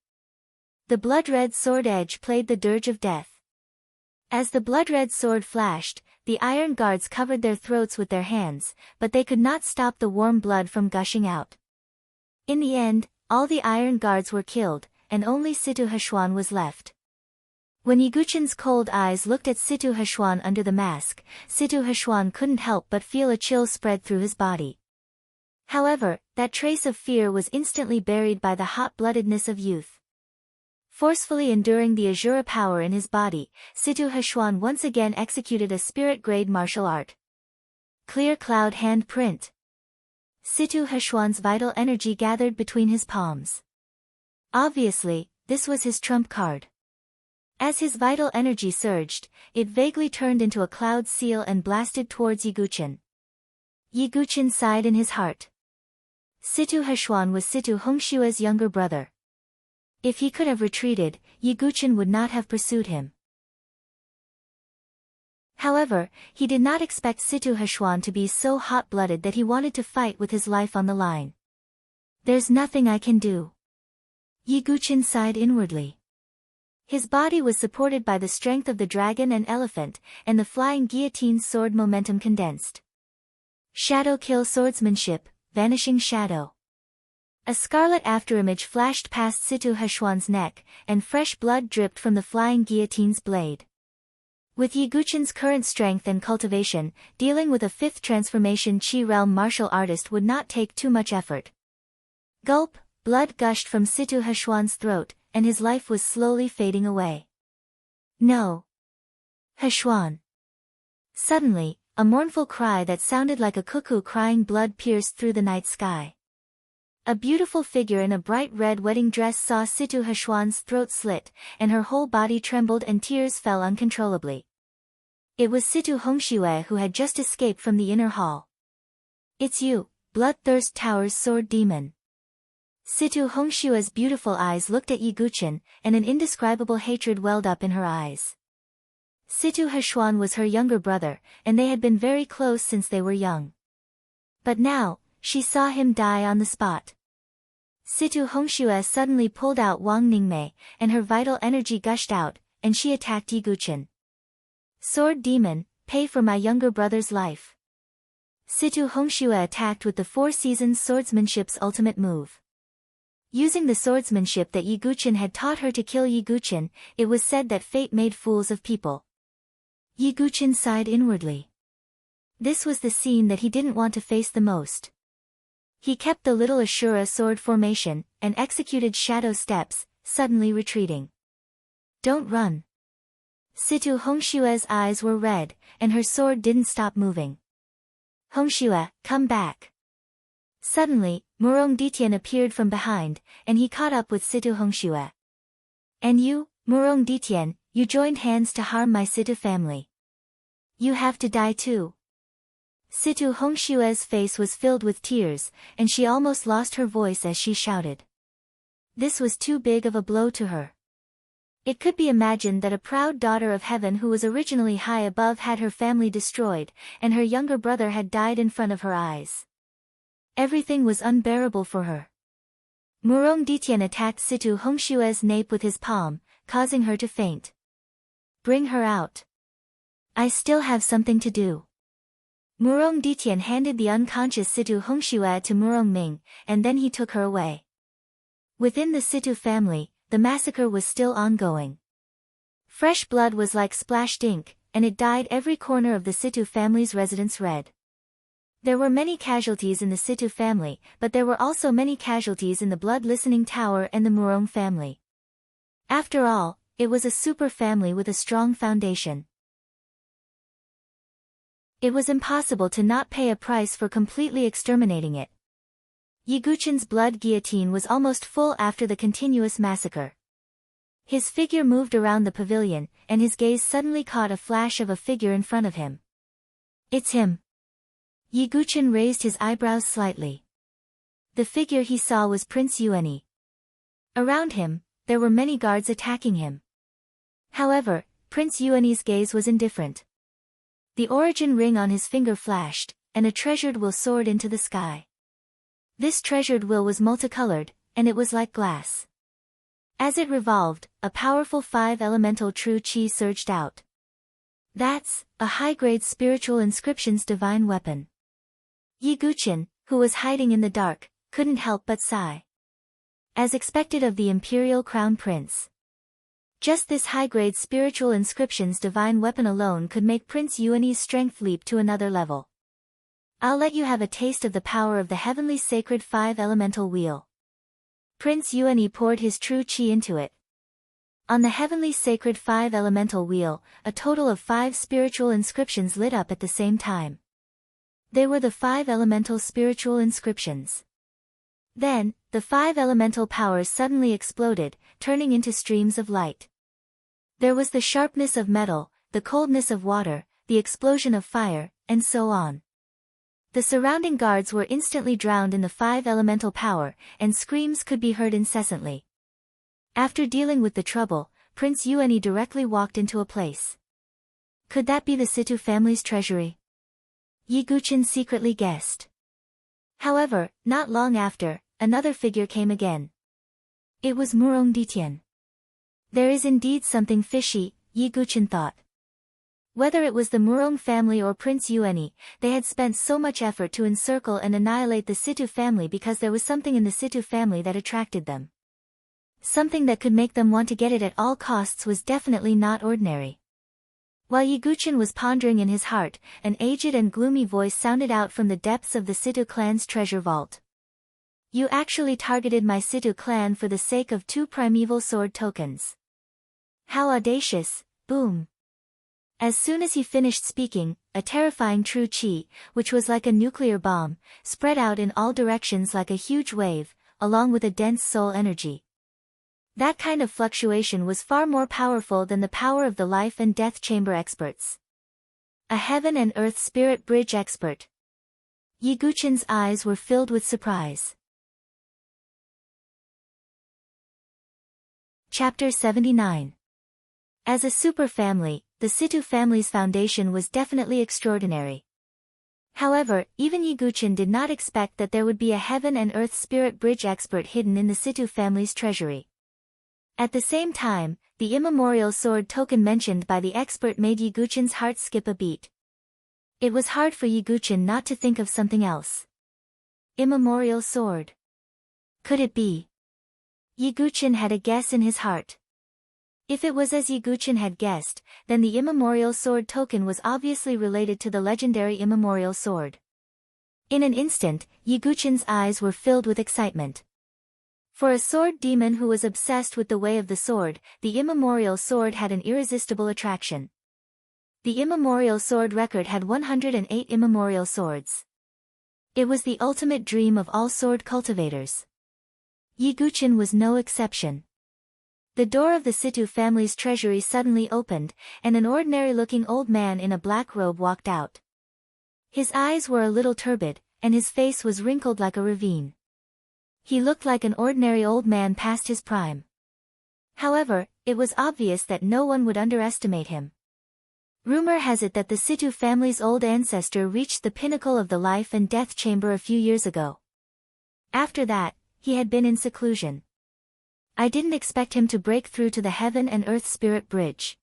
The blood-red sword edge played the dirge of death. As the blood-red sword flashed, the Iron Guards covered their throats with their hands, but they could not stop the warm blood from gushing out. In the end, all the Iron Guards were killed, and only Situ Hshuan was left. When Yiguchen's cold eyes looked at Situ Hshuan under the mask, Situ Hshuan couldn't help but feel a chill spread through his body. However, that trace of fear was instantly buried by the hot-bloodedness of youth. Forcefully enduring the Ashura power in his body, Situ Hshuan once again executed a spirit-grade martial art. Clear Cloud Hand Print. Situ Hshuan's vital energy gathered between his palms. Obviously, this was his trump card. As his vital energy surged, it vaguely turned into a cloud seal and blasted towards Yiguchen. Yiguchen sighed in his heart. Situ Hshuan was Situ Hongshua's younger brother. If he could have retreated, Yiguchen would not have pursued him. However, he did not expect Situ Hshuan to be so hot-blooded that he wanted to fight with his life on the line. There's nothing I can do. Yiguchen sighed inwardly. His body was supported by the strength of the dragon and elephant, and the flying guillotine sword momentum condensed. Shadow Kill swordsmanship, Vanishing Shadow. A scarlet afterimage flashed past Situ Hshuan's neck, and fresh blood dripped from the flying guillotine's blade. With Yiguchen's current strength and cultivation, dealing with a 5th transformation Qi realm martial artist would not take too much effort. Gulp, blood gushed from Situ Hshuan's throat, and his life was slowly fading away. No. Hshuan. Suddenly, a mournful cry that sounded like a cuckoo crying blood pierced through the night sky. A beautiful figure in a bright red wedding dress saw Situ Hshuan's throat slit, and her whole body trembled and tears fell uncontrollably. It was Situ Hongxue who had just escaped from the inner hall. It's you, Bloodthirst Tower's sword demon. Situ Hongshua's beautiful eyes looked at Yiguchen, and an indescribable hatred welled up in her eyes. Situ Hshuan was her younger brother, and they had been very close since they were young. But now, she saw him die on the spot. Situ Hongxue suddenly pulled out Wang Ningmei, and her vital energy gushed out, and she attacked Yiguchen. Sword demon, pay for my younger brother's life. Situ Hongxue attacked with the Four Seasons swordsmanship's ultimate move. Using the swordsmanship that Yiguchen had taught her to kill Yiguchen, it was said that fate made fools of people. Yiguchen sighed inwardly. This was the scene that he didn't want to face the most. He kept the little Ashura sword formation, and executed shadow steps, suddenly retreating. Don't run. Situ Hongshue's eyes were red, and her sword didn't stop moving. Hongxue, come back. Suddenly, Murong Ditian appeared from behind, and he caught up with Situ Hongxue. And you, Murong Ditian, you joined hands to harm my Situ family. You have to die too. Situ Hongshue's face was filled with tears, and she almost lost her voice as she shouted. This was too big of a blow to her. It could be imagined that a proud daughter of heaven who was originally high above had her family destroyed, and her younger brother had died in front of her eyes. Everything was unbearable for her. Murong Ditian attacked Situ Hongshue's nape with his palm, causing her to faint. Bring her out. I still have something to do. Murong Ditian handed the unconscious Situ Hongxue to Murong Ming, and then he took her away. Within the Situ family, the massacre was still ongoing. Fresh blood was like splashed ink, and it dyed every corner of the Situ family's residence red. There were many casualties in the Situ family, but there were also many casualties in the blood-listening tower and the Murong family. After all, it was a super family with a strong foundation. It was impossible to not pay a price for completely exterminating it. Yiguchen's blood guillotine was almost full after the continuous massacre. His figure moved around the pavilion, and his gaze suddenly caught a flash of a figure in front of him. It's him. Yiguchen raised his eyebrows slightly. The figure he saw was Prince Yueni. Around him, there were many guards attacking him. However, Prince Yueni's gaze was indifferent. The origin ring on his finger flashed, and a treasured will soared into the sky. This treasured will was multicolored, and it was like glass. As it revolved, a powerful 5-elemental true chi surged out. That's a high-grade spiritual inscription's divine weapon. Yiguchen, who was hiding in the dark, couldn't help but sigh. As expected of the imperial crown prince. Just this high-grade spiritual inscription's divine weapon alone could make Prince Yueni's strength leap to another level. I'll let you have a taste of the power of the heavenly sacred 5-elemental wheel. Prince Yueni poured his true chi into it. On the heavenly sacred 5-elemental wheel, a total of 5 spiritual inscriptions lit up at the same time. They were the 5-elemental spiritual inscriptions. Then, the 5 elemental powers suddenly exploded, turning into streams of light. There was the sharpness of metal, the coldness of water, the explosion of fire, and so on. The surrounding guards were instantly drowned in the 5 elemental power, and screams could be heard incessantly. After dealing with the trouble, Prince Yueni directly walked into a place. Could that be the Situ family's treasury? Yiguchen secretly guessed. However, not long after, another figure came again. It was Murong Ditian. There is indeed something fishy, Yiguchen thought. Whether it was the Murong family or Prince Yueni, they had spent so much effort to encircle and annihilate the Situ family because there was something in the Situ family that attracted them. Something that could make them want to get it at all costs was definitely not ordinary. While Yiguchen was pondering in his heart, an aged and gloomy voice sounded out from the depths of the Situ clan's treasure vault. You actually targeted my Situ clan for the sake of 2 primeval sword tokens. How audacious, boom. As soon as he finished speaking, a terrifying true chi, which was like a nuclear bomb, spread out in all directions like a huge wave, along with a dense soul energy. That kind of fluctuation was far more powerful than the power of the life and death chamber experts. A heaven and earth spirit bridge expert. Yiguchen's eyes were filled with surprise. Chapter 79. As a super family, the Situ family's foundation was definitely extraordinary. However, even Yiguchen did not expect that there would be a heaven and earth spirit bridge expert hidden in the Situ family's treasury. At the same time, the immemorial sword token mentioned by the expert made Yiguchen's heart skip a beat. It was hard for Yiguchen not to think of something else. Immemorial sword. Could it be? Yiguchen had a guess in his heart. If it was as Yiguchen had guessed, then the immemorial sword token was obviously related to the legendary immemorial sword. In an instant, Yiguchen's eyes were filled with excitement. For a sword demon who was obsessed with the way of the sword, the immemorial sword had an irresistible attraction. The immemorial sword record had 108 immemorial swords. It was the ultimate dream of all sword cultivators. Yiguchen was no exception. The door of the Situ family's treasury suddenly opened, and an ordinary-looking old man in a black robe walked out. His eyes were a little turbid, and his face was wrinkled like a ravine. He looked like an ordinary old man past his prime. However, it was obvious that no one would underestimate him. Rumor has it that the Situ family's old ancestor reached the pinnacle of the life and death chamber a few years ago. After that, he had been in seclusion. I didn't expect him to break through to the heaven and earth spirit bridge.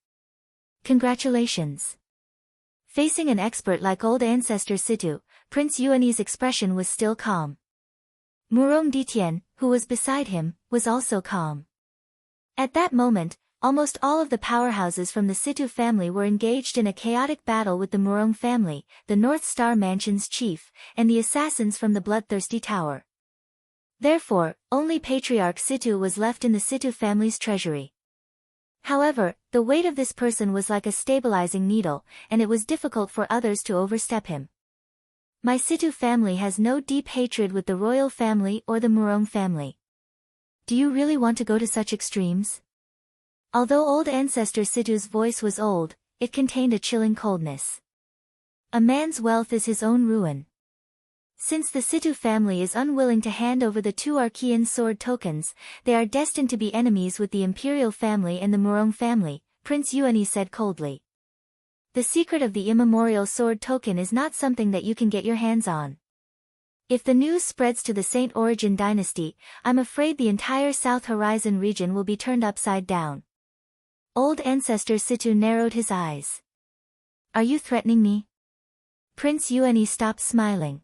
Congratulations. Facing an expert like old ancestor Situ, Prince Yuani's expression was still calm. Murong Ditian, who was beside him, was also calm. At that moment, almost all of the powerhouses from the Situ family were engaged in a chaotic battle with the Murong family, the North Star Mansion's chief, and the assassins from the Bloodthirsty Tower. Therefore, only Patriarch Situ was left in the Situ family's treasury. However, the weight of this person was like a stabilizing needle, and it was difficult for others to overstep him. My Situ family has no deep hatred with the royal family or the Murong family. Do you really want to go to such extremes? Although old ancestor Situ's voice was old, it contained a chilling coldness. A man's wealth is his own ruin. Since the Situ family is unwilling to hand over the 2 Archean sword tokens, they are destined to be enemies with the Imperial family and the Murong family, Prince Yuani said coldly. The secret of the immemorial sword token is not something that you can get your hands on. If the news spreads to the Saint Origin dynasty, I'm afraid the entire South Horizon region will be turned upside down. Old ancestor Situ narrowed his eyes. Are you threatening me? Prince Yuani stopped smiling.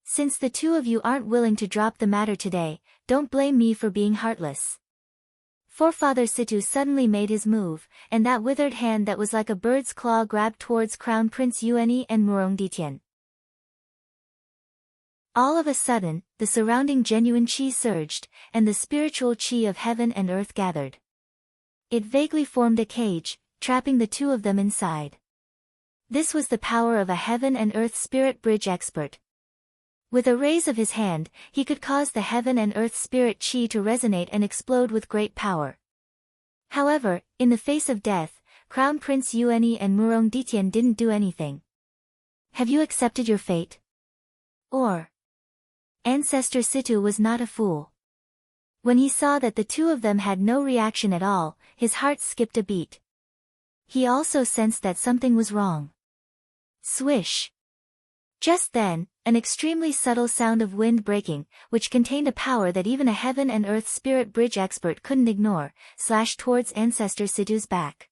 Since the 2 of you aren't willing to drop the matter today, don't blame me for being heartless. Forefather Situ suddenly made his move, and that withered hand that was like a bird's claw grabbed towards Crown Prince Yuani and Murong Ditian. All of a sudden, the surrounding genuine chi surged, and the spiritual chi of heaven and earth gathered. It vaguely formed a cage, trapping the 2 of them inside. This was the power of a heaven and earth spirit bridge expert. With a raise of his hand, he could cause the heaven and earth spirit chi to resonate and explode with great power. However, in the face of death, Crown Prince Yuani and Murong Ditian didn't do anything. Have you accepted your fate? Or? Ancestor Situ was not a fool. When he saw that the 2 of them had no reaction at all, his heart skipped a beat. He also sensed that something was wrong. Swish! Just then, an extremely subtle sound of wind breaking, which contained a power that even a heaven and earth spirit bridge expert couldn't ignore, slashed towards Ancestor Situ's back.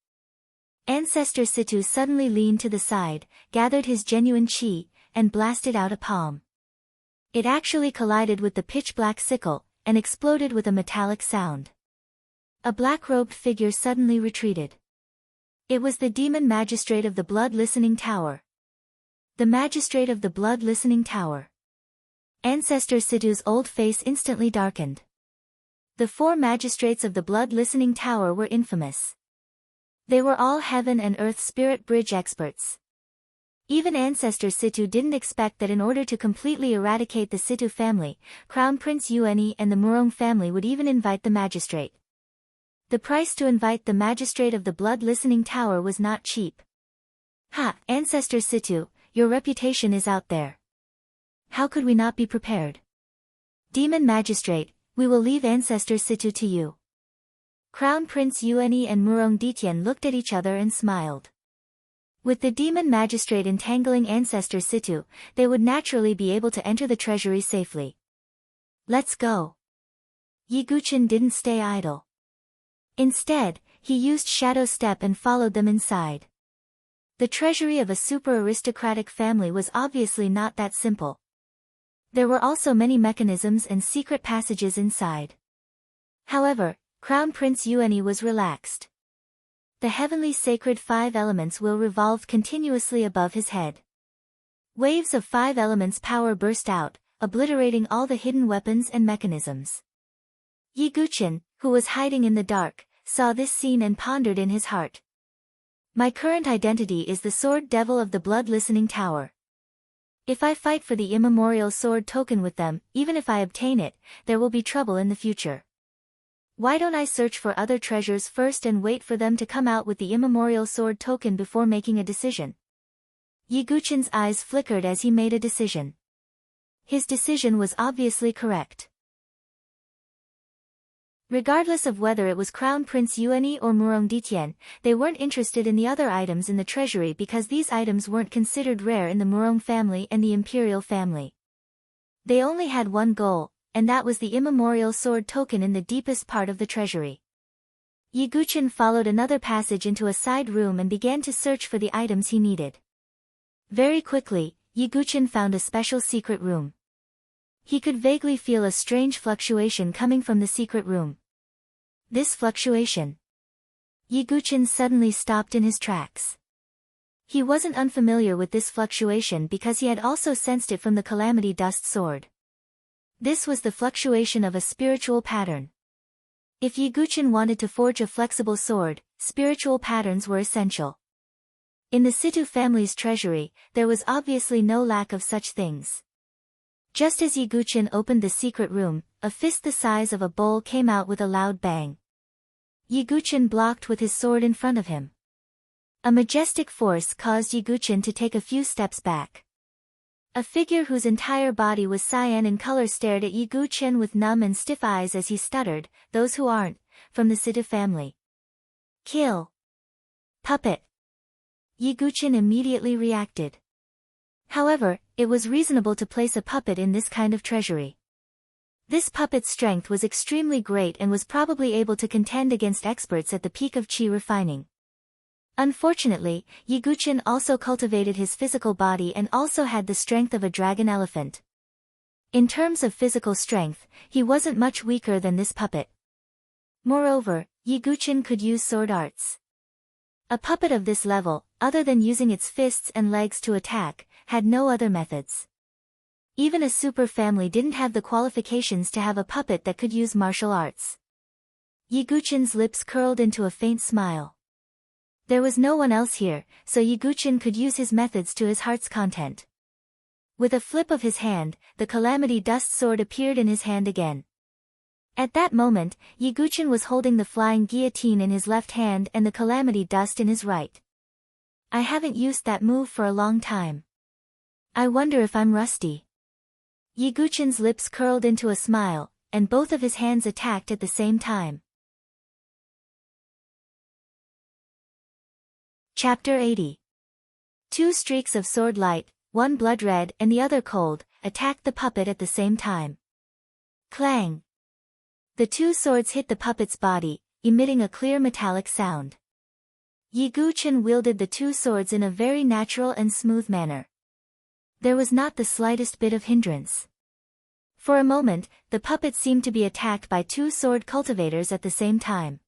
Ancestor Situ suddenly leaned to the side, gathered his genuine chi, and blasted out a palm. It actually collided with the pitch-black sickle, and exploded with a metallic sound. A black-robed figure suddenly retreated. It was the demon magistrate of the blood-listening tower. The magistrate of the blood-listening tower. Ancestor Situ's old face instantly darkened. The 4 magistrates of the blood-listening tower were infamous. They were all heaven and earth spirit bridge experts. Even Ancestor Situ didn't expect that in order to completely eradicate the Situ family, Crown Prince Yuani and the Murong family would even invite the magistrate. The price to invite the magistrate of the blood-listening tower was not cheap. Ha, Ancestor Situ, your reputation is out there. How could we not be prepared? Demon Magistrate, we will leave Ancestor Situ to you. Crown Prince Yuani and Murong Ditian looked at each other and smiled. With the Demon Magistrate entangling Ancestor Situ, they would naturally be able to enter the treasury safely. Let's go. Yi Guqin didn't stay idle. Instead, he used Shadow Step and followed them inside. The treasury of a super-aristocratic family was obviously not that simple. There were also many mechanisms and secret passages inside. However, Crown Prince Yuani was relaxed. The heavenly sacred 5 elements will revolve continuously above his head. Waves of 5 elements power burst out, obliterating all the hidden weapons and mechanisms. Yi Guqin, who was hiding in the dark, saw this scene and pondered in his heart. My current identity is the Sword Devil of the Blood-Listening Tower. If I fight for the immemorial sword token with them, even if I obtain it, there will be trouble in the future. Why don't I search for other treasures first and wait for them to come out with the immemorial sword token before making a decision? Yi Guqin's eyes flickered as he made a decision. His decision was obviously correct. Regardless of whether it was Crown Prince Yuani or Murong Ditian, they weren't interested in the other items in the treasury because these items weren't considered rare in the Murong family and the Imperial family. They only had one goal, and that was the immemorial sword token in the deepest part of the treasury. Yi Guqin followed another passage into a side room and began to search for the items he needed. Very quickly, Yi Guqin found a special secret room. He could vaguely feel a strange fluctuation coming from the secret room. This fluctuation. Yiguchen suddenly stopped in his tracks. He wasn't unfamiliar with this fluctuation because he had also sensed it from the Calamity Dust Sword. This was the fluctuation of a spiritual pattern. If Yiguchen wanted to forge a flexible sword, spiritual patterns were essential. In the Situ family's treasury, there was obviously no lack of such things. Just as Yiguchen opened the secret room, a fist the size of a bowl came out with a loud bang. Yiguchen blocked with his sword in front of him. A majestic force caused Yiguchen to take a few steps back. A figure whose entire body was cyan in color stared at Yiguchen with numb and stiff eyes as he stuttered, "Those who aren't from the Situ family. Kill." Puppet. Yiguchen immediately reacted. However, it was reasonable to place a puppet in this kind of treasury. This puppet's strength was extremely great and was probably able to contend against experts at the peak of chi refining. Unfortunately, Yiguchen also cultivated his physical body and also had the strength of a dragon elephant. In terms of physical strength, he wasn't much weaker than this puppet. Moreover, Yiguchen could use sword arts. A puppet of this level, other than using its fists and legs to attack, had no other methods. Even a super family didn't have the qualifications to have a puppet that could use martial arts. Yiguchen's lips curled into a faint smile. There was no one else here, so Yiguchen could use his methods to his heart's content. With a flip of his hand, the Calamity Dust Sword appeared in his hand again. At that moment, Yiguchen was holding the flying guillotine in his left hand and the Calamity Dust in his right. "I haven't used that move for a long time. I wonder if I'm rusty." Yiguchen's lips curled into a smile, and both of his hands attacked at the same time. Chapter 80. Two streaks of sword light, one blood red and the other cold, attacked the puppet at the same time. Clang! The two swords hit the puppet's body, emitting a clear metallic sound. Yiguchen wielded the two swords in a very natural and smooth manner. There was not the slightest bit of hindrance. For a moment, the puppet seemed to be attacked by two sword cultivators at the same time.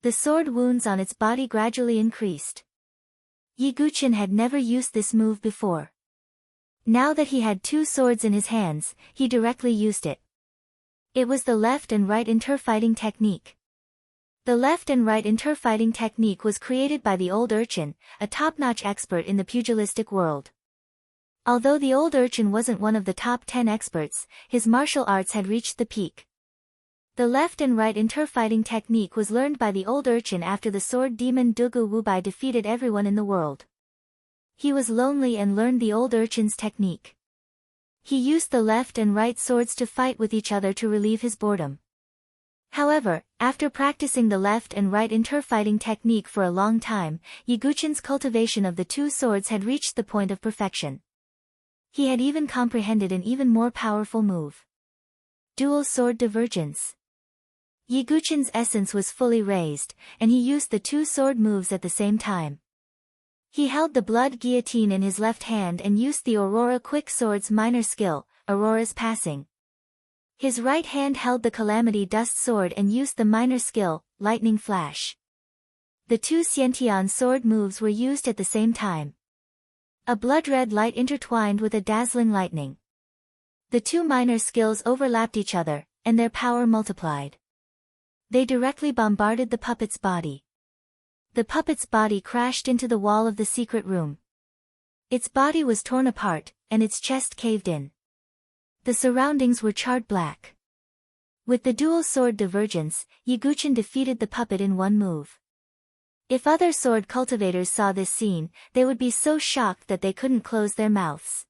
The sword wounds on its body gradually increased. Yiguchen had never used this move before. Now that he had two swords in his hands, he directly used it. It was the left and right interfighting technique. The left and right interfighting technique was created by the old urchin, a top-notch expert in the pugilistic world. Although the old urchin wasn't one of the top 10 experts, his martial arts had reached the peak. The left and right interfighting technique was learned by the old urchin after the sword demon Dugu Wubai defeated everyone in the world. He was lonely and learned the old urchin's technique. He used the left and right swords to fight with each other to relieve his boredom. However, after practicing the left and right interfighting technique for a long time, Yiguchen's cultivation of the two swords had reached the point of perfection. He had even comprehended an even more powerful move. Dual sword divergence. Yiguchen's essence was fully raised, and he used the two sword moves at the same time. He held the blood guillotine in his left hand and used the Aurora Quick Sword's minor skill, Aurora's Passing. His right hand held the Calamity Dust Sword and used the minor skill, Lightning Flash. The two Xiantian sword moves were used at the same time. A blood-red light intertwined with a dazzling lightning. The two minor skills overlapped each other, and their power multiplied. They directly bombarded the puppet's body. The puppet's body crashed into the wall of the secret room. Its body was torn apart, and its chest caved in. The surroundings were charred black. With the dual sword divergence, Yiguchen defeated the puppet in one move. If other sword cultivators saw this scene, they would be so shocked that they couldn't close their mouths.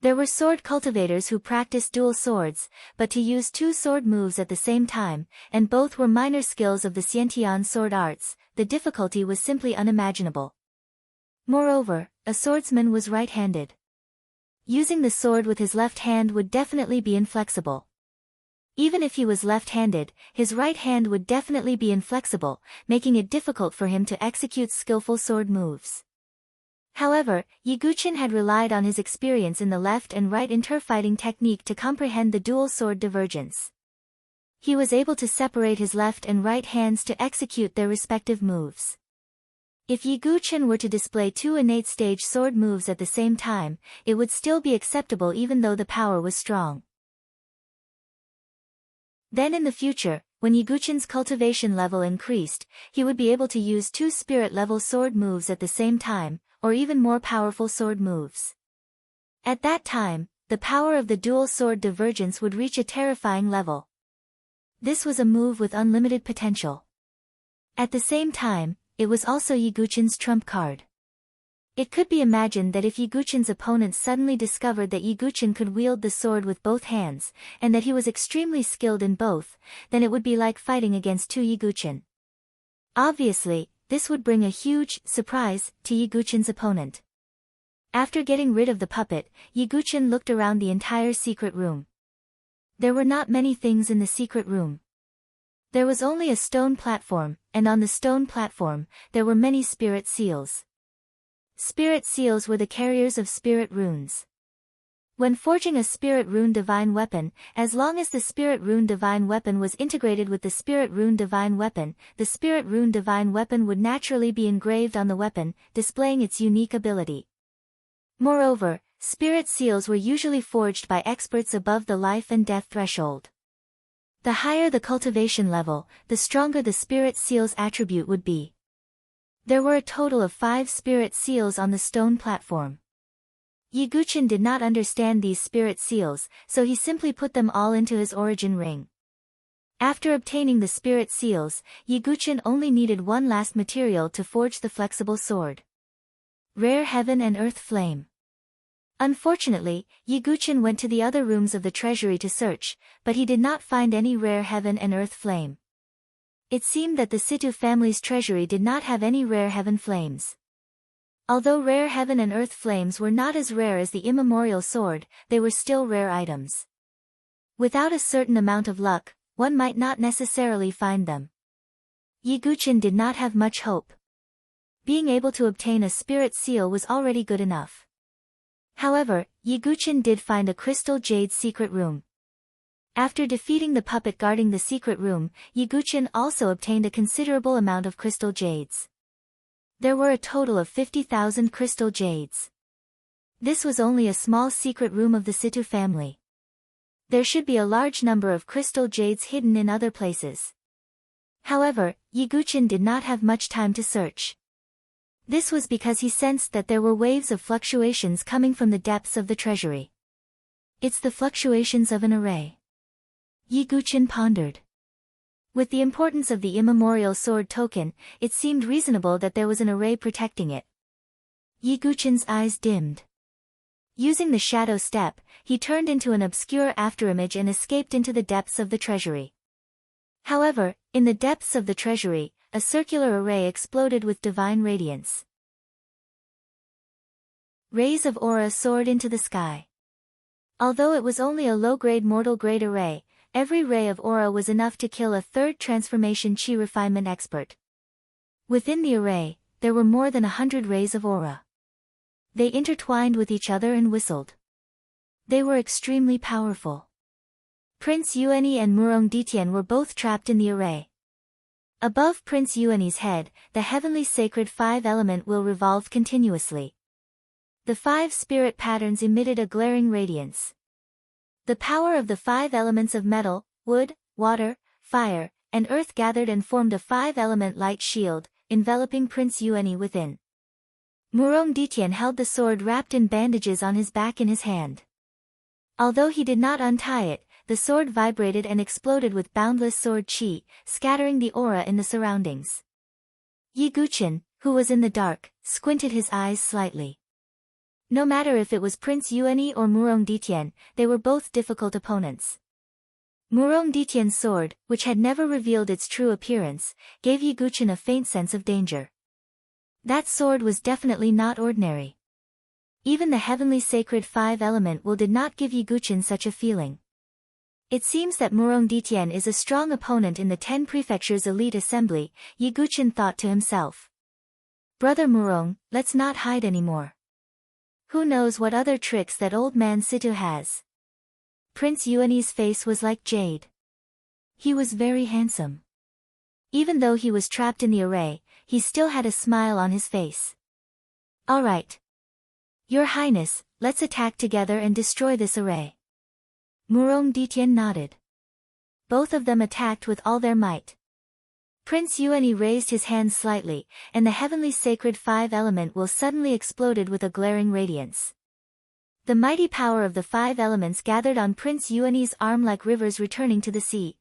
There were sword cultivators who practiced dual swords, but to use two sword moves at the same time, and both were minor skills of the Xiantian sword arts, the difficulty was simply unimaginable. Moreover, a swordsman was right-handed. Using the sword with his left hand would definitely be inflexible. Even if he was left-handed, his right hand would definitely be inflexible, making it difficult for him to execute skillful sword moves. However, Yiguchen had relied on his experience in the left and right interfighting technique to comprehend the dual sword divergence. He was able to separate his left and right hands to execute their respective moves. If Yi Guchen were to display two innate stage sword moves at the same time, it would still be acceptable even though the power was strong. Then in the future, when Yi Guchen's cultivation level increased, he would be able to use two spirit-level sword moves at the same time, or even more powerful sword moves. At that time, the power of the dual sword divergence would reach a terrifying level. This was a move with unlimited potential. At the same time, it was also Yi Guchen's trump card. It could be imagined that if Yi Guchen's opponents suddenly discovered that Yi Guchen could wield the sword with both hands, and that he was extremely skilled in both, then it would be like fighting against two Yi Guchen. Obviously, this would bring a huge surprise to Yi Guchen's opponent. After getting rid of the puppet, Yi Guchen looked around the entire secret room. There were not many things in the secret room. There was only a stone platform, and on the stone platform, there were many spirit seals. Spirit seals were the carriers of spirit runes. When forging a spirit rune divine weapon, as long as the spirit rune divine weapon was integrated with the spirit rune divine weapon, the spirit rune divine weapon would naturally be engraved on the weapon, displaying its unique ability. Moreover, spirit seals were usually forged by experts above the life and death threshold. The higher the cultivation level, the stronger the spirit seal's attribute would be. There were a total of 5 spirit seals on the stone platform. Yi Guchen did not understand these spirit seals, so he simply put them all into his origin ring. After obtaining the spirit seals, Yi Guchen only needed one last material to forge the flexible sword. Rare Heaven and Earth Flame. Unfortunately, Yi Guchen went to the other rooms of the treasury to search, but he did not find any rare heaven and earth flame. It seemed that the Situ family's treasury did not have any rare heaven flames. Although rare heaven and earth flames were not as rare as the immemorial sword, they were still rare items. Without a certain amount of luck, one might not necessarily find them. Yi Guchen did not have much hope. Being able to obtain a spirit seal was already good enough. However, Yi Guchen did find a crystal jade secret room. After defeating the puppet guarding the secret room, Yi Guchen also obtained a considerable amount of crystal jades. There were a total of 50,000 crystal jades. This was only a small secret room of the Situ family. There should be a large number of crystal jades hidden in other places. However, Yi Guchen did not have much time to search. This was because he sensed that there were waves of fluctuations coming from the depths of the treasury. It's the fluctuations of an array. Yi Guchen pondered. With the importance of the immemorial sword token, it seemed reasonable that there was an array protecting it. Yi Guchen's eyes dimmed. Using the shadow step, he turned into an obscure afterimage and escaped into the depths of the treasury. However, in the depths of the treasury, a circular array exploded with divine radiance. Rays of aura soared into the sky. Although it was only a low-grade mortal-grade array, every ray of aura was enough to kill a third transformation chi refinement expert. Within the array, there were more than 100 rays of aura. They intertwined with each other and whistled. They were extremely powerful. Prince Yuani and Murong Ditian were both trapped in the array. Above Prince Yuani's head, the heavenly sacred 5-element will revolved continuously. The 5 spirit patterns emitted a glaring radiance. The power of the 5 elements of metal, wood, water, fire, and earth gathered and formed a 5-element light shield, enveloping Prince Yuani within. Murong Ditian held the sword wrapped in bandages on his back in his hand. Although he did not untie it, the sword vibrated and exploded with boundless sword chi, scattering the aura in the surroundings. Yi Guchen, who was in the dark, squinted his eyes slightly. No matter if it was Prince Yuani or Murong Ditian, they were both difficult opponents. Murong Ditian's sword, which had never revealed its true appearance, gave Yi Guchen a faint sense of danger. That sword was definitely not ordinary. Even the heavenly sacred 5-element will did not give Yi Guchen such a feeling. It seems that Murong Ditian is a strong opponent in the 10 prefectures elite assembly, Yi Guchen thought to himself. Brother Murong, let's not hide anymore. Who knows what other tricks that old man Situ has? Prince Yuani's face was like jade. He was very handsome. Even though he was trapped in the array, he still had a smile on his face. All right. Your Highness, let's attack together and destroy this array. Murong Ditien nodded. Both of them attacked with all their might. Prince Yuani raised his hands slightly, and the heavenly sacred five element will suddenly exploded with a glaring radiance. The mighty power of the five elements gathered on Prince Yuani's arm like rivers returning to the sea.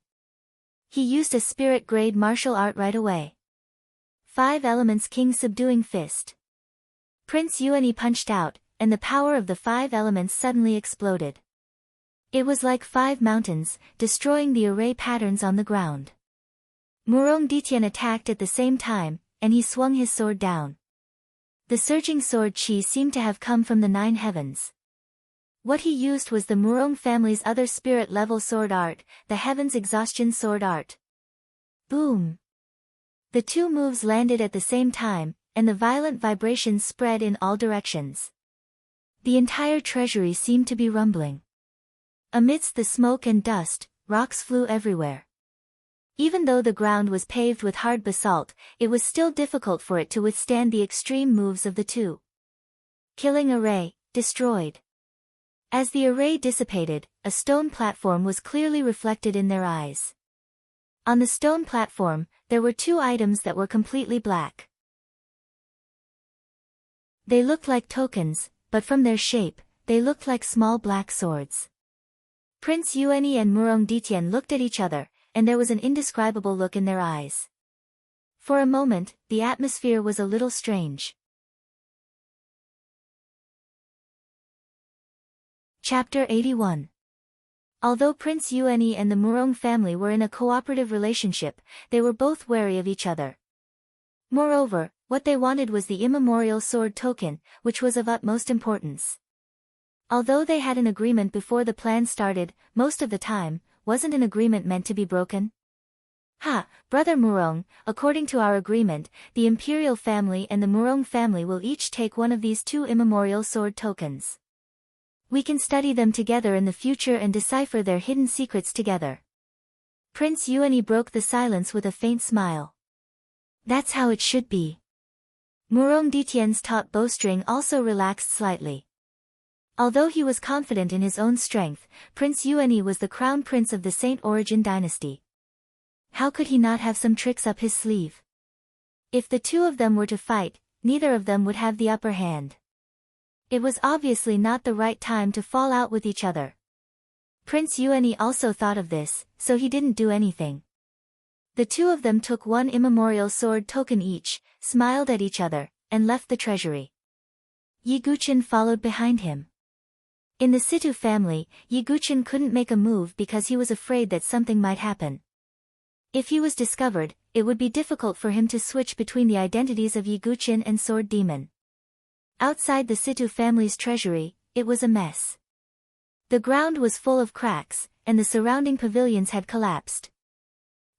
He used a spirit-grade martial art right away. Five elements king subduing fist. Prince Yuani punched out, and the power of the five elements suddenly exploded. It was like 5 mountains, destroying the array patterns on the ground. Murong Ditien attacked at the same time, and he swung his sword down. The surging sword chi seemed to have come from the 9 heavens. What he used was the Murong family's other spirit-level sword art, the Heaven's Exhaustion sword art. Boom! The 2 moves landed at the same time, and the violent vibrations spread in all directions. The entire treasury seemed to be rumbling. Amidst the smoke and dust, rocks flew everywhere. Even though the ground was paved with hard basalt, it was still difficult for it to withstand the extreme moves of the 2. Killing array, destroyed. As the array dissipated, a stone platform was clearly reflected in their eyes. On the stone platform, there were 2 items that were completely black. They looked like tokens, but from their shape, they looked like small black swords. Prince Yuani and Murong Ditien looked at each other, and there was an indescribable look in their eyes. For a moment, the atmosphere was a little strange. Chapter 81. Although Prince Yuani and the Murong family were in a cooperative relationship, they were both wary of each other. Moreover, what they wanted was the immemorial sword token, which was of utmost importance. Although they had an agreement before the plan started, most of the time, wasn't an agreement meant to be broken? Ha, Brother Murong, according to our agreement, the Imperial family and the Murong family will each take one of these 2 immemorial sword tokens. We can study them together in the future and decipher their hidden secrets together. Prince Yuani broke the silence with a faint smile. That's how it should be. Murong Ditien's taut bowstring also relaxed slightly. Although he was confident in his own strength, Prince Yuani was the crown prince of the Saint Origin dynasty. How could he not have some tricks up his sleeve? If the 2 of them were to fight, neither of them would have the upper hand. It was obviously not the right time to fall out with each other. Prince Yuani also thought of this, so he didn't do anything. The 2 of them took 1 immemorial sword token each, smiled at each other, and left the treasury. Yi Guqin followed behind him. In the Situ family, Yi Guqin couldn't make a move because he was afraid that something might happen. If he was discovered, it would be difficult for him to switch between the identities of Yi Guqin and Sword Demon. Outside the Situ family's treasury, it was a mess. The ground was full of cracks, and the surrounding pavilions had collapsed.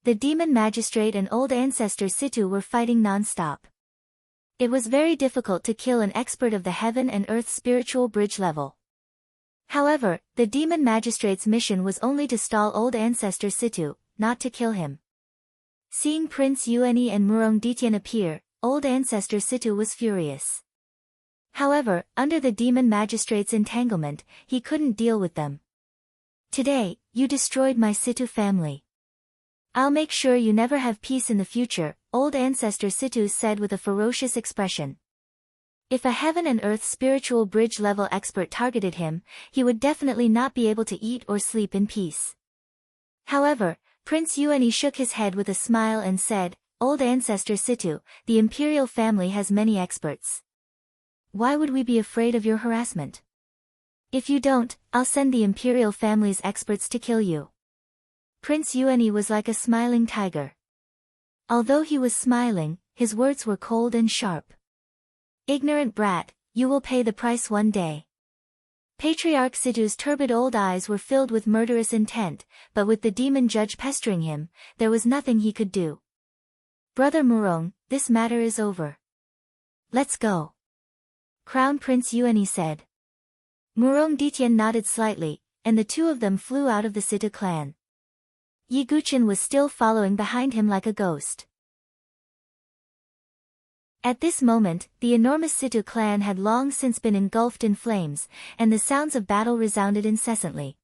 The demon magistrate and old ancestor Situ were fighting non-stop. It was very difficult to kill an expert of the heaven and earth spiritual bridge level. However, the demon magistrate's mission was only to stall old ancestor Situ, not to kill him. Seeing Prince Yuani and Murong Ditien appear, old ancestor Situ was furious. However, under the demon magistrate's entanglement, he couldn't deal with them. Today, you destroyed my Situ family. I'll make sure you never have peace in the future, old ancestor Situ said with a ferocious expression. If a heaven and earth spiritual bridge level expert targeted him, he would definitely not be able to eat or sleep in peace. However, Prince Yuani shook his head with a smile and said, Old ancestor Situ, the imperial family has many experts. Why would we be afraid of your harassment? If you don't, I'll send the imperial family's experts to kill you. Prince Yuani was like a smiling tiger. Although he was smiling, his words were cold and sharp. Ignorant brat, you will pay the price one day. Patriarch Situ's turbid old eyes were filled with murderous intent, but with the demon judge pestering him, there was nothing he could do. Brother Murong, this matter is over. Let's go. Crown Prince Yuani said. Murong Ditien nodded slightly, and the 2 of them flew out of the Situ clan. Yiguchin was still following behind him like a ghost. At this moment, the enormous Situ clan had long since been engulfed in flames, and the sounds of battle resounded incessantly.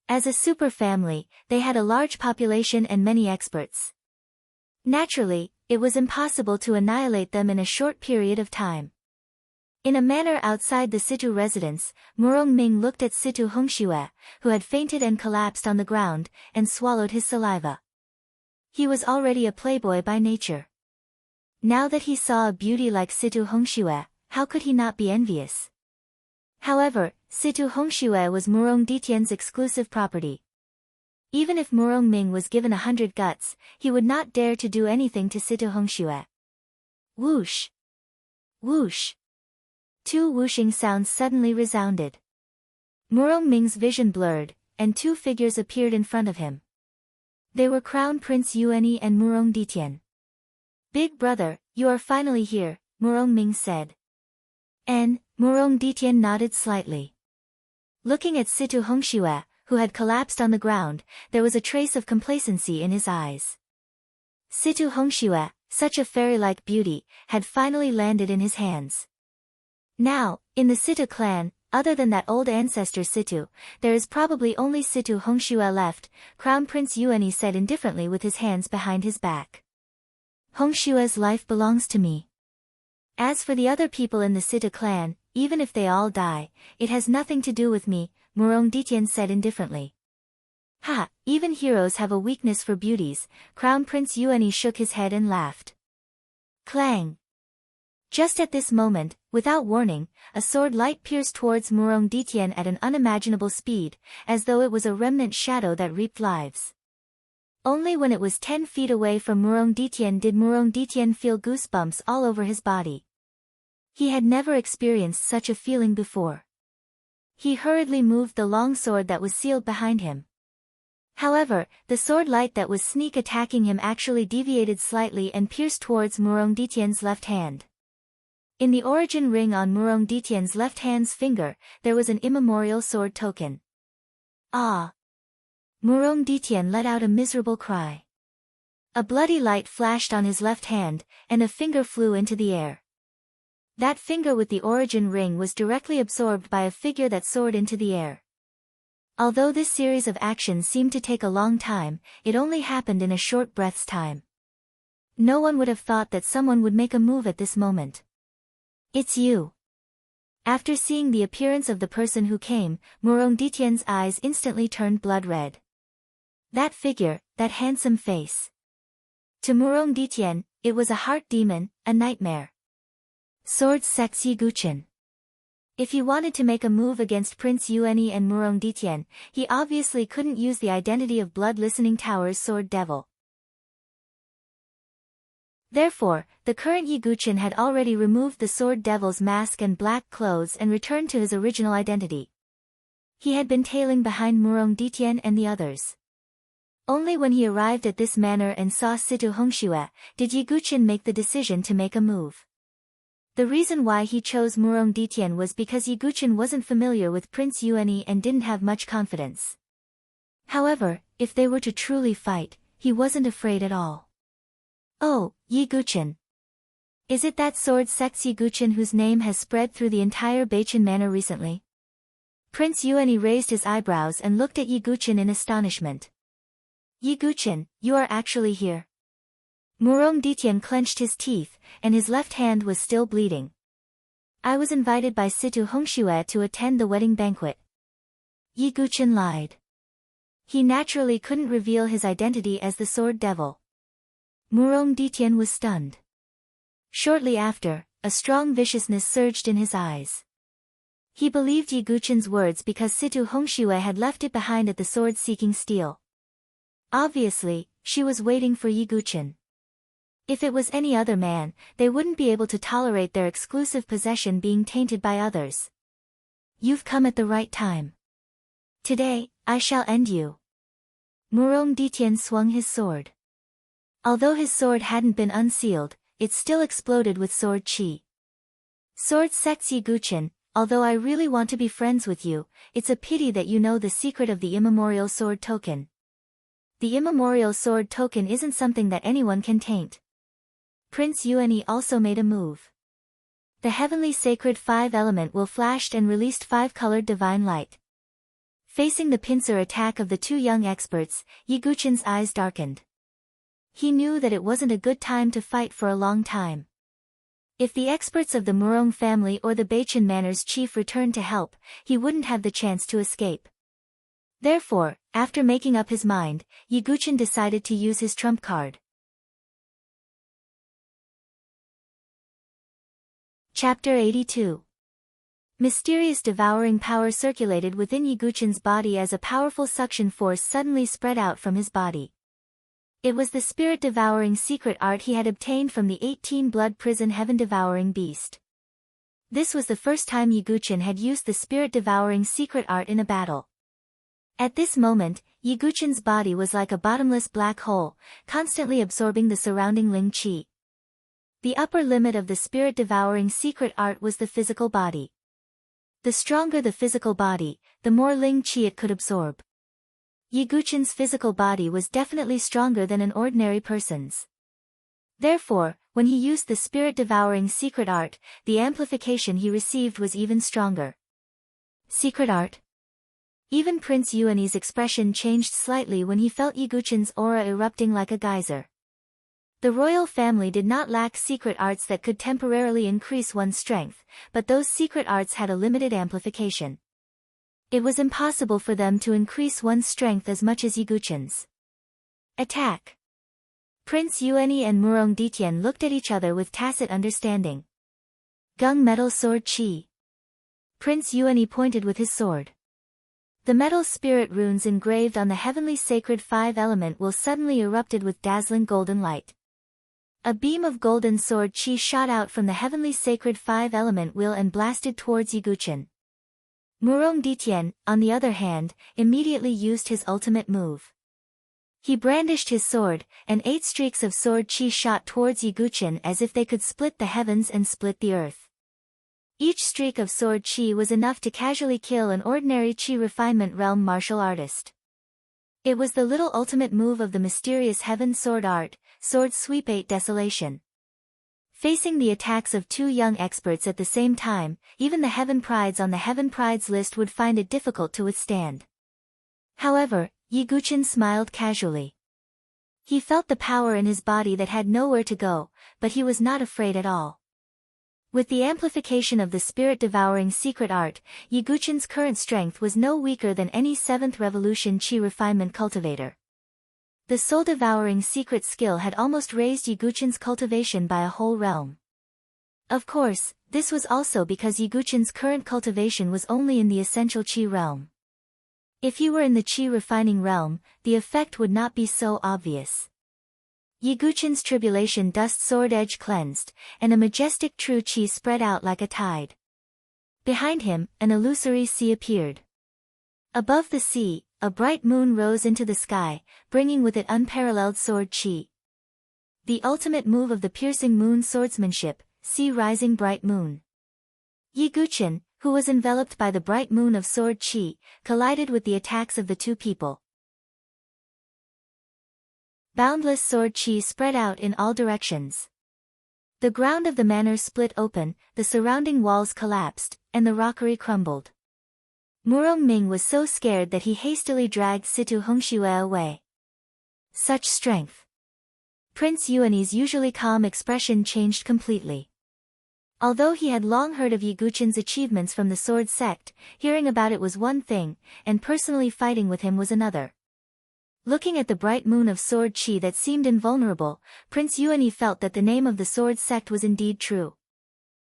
As a super family, they had a large population and many experts. Naturally, it was impossible to annihilate them in a short period of time. In a manner outside the Situ residence, Murong Ming looked at Situ Hongxue, who had fainted and collapsed on the ground, and swallowed his saliva. He was already a playboy by nature. Now that he saw a beauty like Situ Hongxue, how could he not be envious? However, Situ Hongxue was Murong Ditian's exclusive property. Even if Murong Ming was given 100 guts, he would not dare to do anything to Situ Hongxue. Whoosh! Whoosh! Two whooshing sounds suddenly resounded. Murong Ming's vision blurred, and two figures appeared in front of him. They were Crown Prince Yuani and Murong Ditian. "Big brother, you are finally here," Murong Ming said. Murong Ditian nodded slightly. Looking at Situ Hongxue, who had collapsed on the ground, there was a trace of complacency in his eyes. Situ Hongxue, such a fairy-like beauty, had finally landed in his hands. Now, in the Situ clan, other than that old ancestor Situ, there is probably only Situ Hongxue left, Crown Prince Yuani said indifferently with his hands behind his back. "Hongshue's life belongs to me. As for the other people in the Situ clan, even if they all die, it has nothing to do with me," Murong Ditian said indifferently. "Ha, even heroes have a weakness for beauties," Crown Prince Yuani shook his head and laughed. Clang! Just at this moment, without warning, a sword light pierced towards Murong Ditian at an unimaginable speed, as though it was a remnant shadow that reaped lives. Only when it was 10 feet away from Murong Ditian did Murong Ditian feel goosebumps all over his body. He had never experienced such a feeling before. He hurriedly moved the long sword that was sealed behind him. However, the sword light that was sneak attacking him actually deviated slightly and pierced towards Murong Ditian's left hand. In the origin ring on Murong Ditian's left hand's finger, there was an immemorial sword token. Ah! Murong Ditian let out a miserable cry. A bloody light flashed on his left hand, and a finger flew into the air. That finger with the origin ring was directly absorbed by a figure that soared into the air. Although this series of actions seemed to take a long time, it only happened in a short breath's time. No one would have thought that someone would make a move at this moment. "It's you." After seeing the appearance of the person who came, Murong Ditian's eyes instantly turned blood red. That figure, that handsome face. To Murong Ditian, it was a heart demon, a nightmare. Sword Sex Yiguchin. If he wanted to make a move against Prince Yuani and Murong Ditian, he obviously couldn't use the identity of Blood Listening Tower's Sword Devil. Therefore, the current Yiguchin had already removed the Sword Devil's mask and black clothes and returned to his original identity. He had been tailing behind Murong Ditian and the others. Only when he arrived at this manor and saw Situ Hongxue, did Yiguchin make the decision to make a move. The reason why he chose Murong Ditian was because Yiguchin wasn't familiar with Prince Yuani and didn't have much confidence. However, if they were to truly fight, he wasn't afraid at all. "Oh, Yiguchin. Is it that sword sex Yiguchin whose name has spread through the entire Beichin manor recently?" Prince Yuani raised his eyebrows and looked at Yiguchin in astonishment. "Yiguchin, you are actually here." Murong Ditian clenched his teeth, and his left hand was still bleeding. "I was invited by Situ Hongxue to attend the wedding banquet." Yiguchin lied. He naturally couldn't reveal his identity as the Sword Devil. Murong Ditian was stunned. Shortly after, a strong viciousness surged in his eyes. He believed Yiguchin's words because Situ Hongxue had left it behind at the sword-seeking steel. Obviously, she was waiting for Yiguchin. If it was any other man, they wouldn't be able to tolerate their exclusive possession being tainted by others. "You've come at the right time. Today, I shall end you." Murong Ditian swung his sword. Although his sword hadn't been unsealed, it still exploded with sword chi. "Sword Sex Yiguchin, although I really want to be friends with you, it's a pity that you know the secret of the immemorial sword token." the immemorial sword token isn't something that anyone can taint. Prince Yuani also made a move. The heavenly sacred 5 element will flashed and released 5-colored divine light. Facing the pincer attack of the 2 young experts, Yiguchen's eyes darkened. He knew that it wasn't a good time to fight for a long time. If the experts of the Murong family or the Beichen Manor's chief returned to help, he wouldn't have the chance to escape. Therefore, after making up his mind, Yiguchen decided to use his trump card. Chapter 82. Mysterious devouring power circulated within Yiguchen's body as a powerful suction force suddenly spread out from his body. It was the spirit-devouring secret art he had obtained from the 18-blood prison heaven-devouring beast. This was the first time Yiguchen had used the spirit-devouring secret art in a battle. At this moment, Yiguchen's body was like a bottomless black hole, constantly absorbing the surrounding Ling Qi. The upper limit of the spirit-devouring secret art was the physical body. The stronger the physical body, the more Ling Qi it could absorb. Yiguchen's physical body was definitely stronger than an ordinary person's. Therefore, when he used the spirit-devouring secret art, the amplification he received was even stronger. Secret art? Even Prince Yuani's expression changed slightly when he felt Yiguchen's aura erupting like a geyser. The royal family did not lack secret arts that could temporarily increase one's strength, but those secret arts had a limited amplification. It was impossible for them to increase one's strength as much as Yiguchen's. Attack! Prince Yuani and Murong Ditian looked at each other with tacit understanding. Gung metal sword chi. Prince Yuani pointed with his sword. The metal spirit runes engraved on the heavenly sacred 5 element will suddenly erupted with dazzling golden light. A beam of golden sword chi shot out from the heavenly sacred 5 element wheel and blasted towards Yiguchen. Murong Ditian, on the other hand, immediately used his ultimate move. He brandished his sword, and 8 streaks of sword chi shot towards Yiguchen as if they could split the heavens and split the earth. Each streak of sword chi was enough to casually kill an ordinary chi refinement realm martial artist. It was the little ultimate move of the mysterious heaven sword art, Sword Sweep 8 Desolation. Facing the attacks of 2 young experts at the same time, even the Heaven Prides on the Heaven Prides list would find it difficult to withstand. However, Yiguchen smiled casually. He felt the power in his body that had nowhere to go, but he was not afraid at all. With the amplification of the spirit-devouring secret art, Yiguchen's current strength was no weaker than any 7th Revolution Chi refinement cultivator. The soul-devouring secret skill had almost raised Yiguchen's cultivation by a whole realm. Of course, this was also because Yiguchen's current cultivation was only in the essential Qi realm. If he were in the Qi refining realm, the effect would not be so obvious. Yiguchen's tribulation dust sword edge cleansed, and a majestic true Qi spread out like a tide. Behind him, an illusory sea appeared. Above the sea, a bright moon rose into the sky, bringing with it unparalleled sword chi. The ultimate move of the piercing moon swordsmanship, sea rising bright moon. Yiguchen, who was enveloped by the bright moon of sword chi, collided with the attacks of the 2 people. Boundless sword chi spread out in all directions. The ground of the manor split open, the surrounding walls collapsed, and the rockery crumbled. Murong Ming was so scared that he hastily dragged Situ Hongxue away. Such strength! Prince Yuani's usually calm expression changed completely. Although he had long heard of Yiguchen's achievements from the sword sect, hearing about it was one thing, and personally fighting with him was another. Looking at the bright moon of sword chi that seemed invulnerable, Prince Yuani felt that the name of the sword sect was indeed true.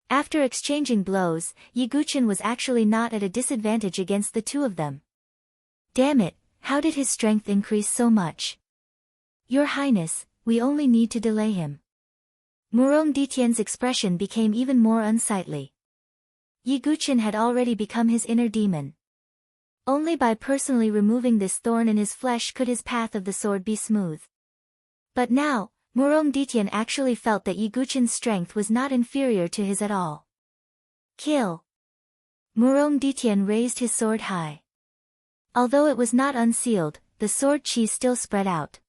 After exchanging blows, Yiguchen was actually not at a disadvantage against the 2 of them. Damn it, how did his strength increase so much? Your Highness, we only need to delay him. Murong Ditian's expression became even more unsightly. Yiguchen had already become his inner demon. Only by personally removing this thorn in his flesh could his path of the sword be smooth. But now, Murong Ditian actually felt that Yiguchen's strength was not inferior to his at all. Kill! Murong Ditian raised his sword high. Although it was not unsealed, the sword chi still spread out.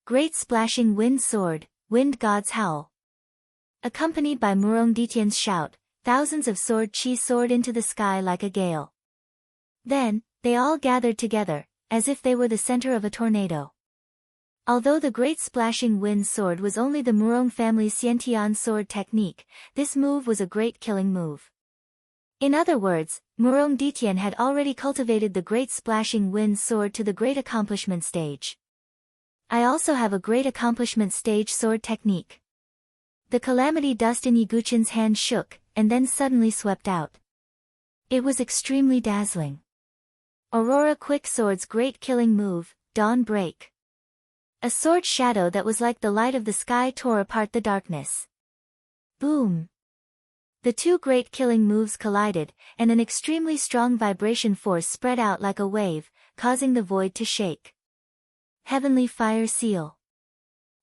Great splashing wind sword, wind god's howl. Accompanied by Murong Ditian's shout, thousands of sword chi soared into the sky like a gale. Then, they all gathered together, as if they were the center of a tornado. Although the great splashing wind sword was only the Murong family's Xiantian sword technique, this move was a great killing move. In other words, Murong Ditian had already cultivated the great splashing wind sword to the great accomplishment stage. I also have a great accomplishment stage sword technique. The calamity dust in Yiguchen's hand shook, and then suddenly swept out. It was extremely dazzling. Aurora Quick Sword's great killing move, Dawn Break. A sword shadow that was like the light of the sky tore apart the darkness. Boom! The two great killing moves collided, and an extremely strong vibration force spread out like a wave, causing the void to shake. Heavenly Fire Seal.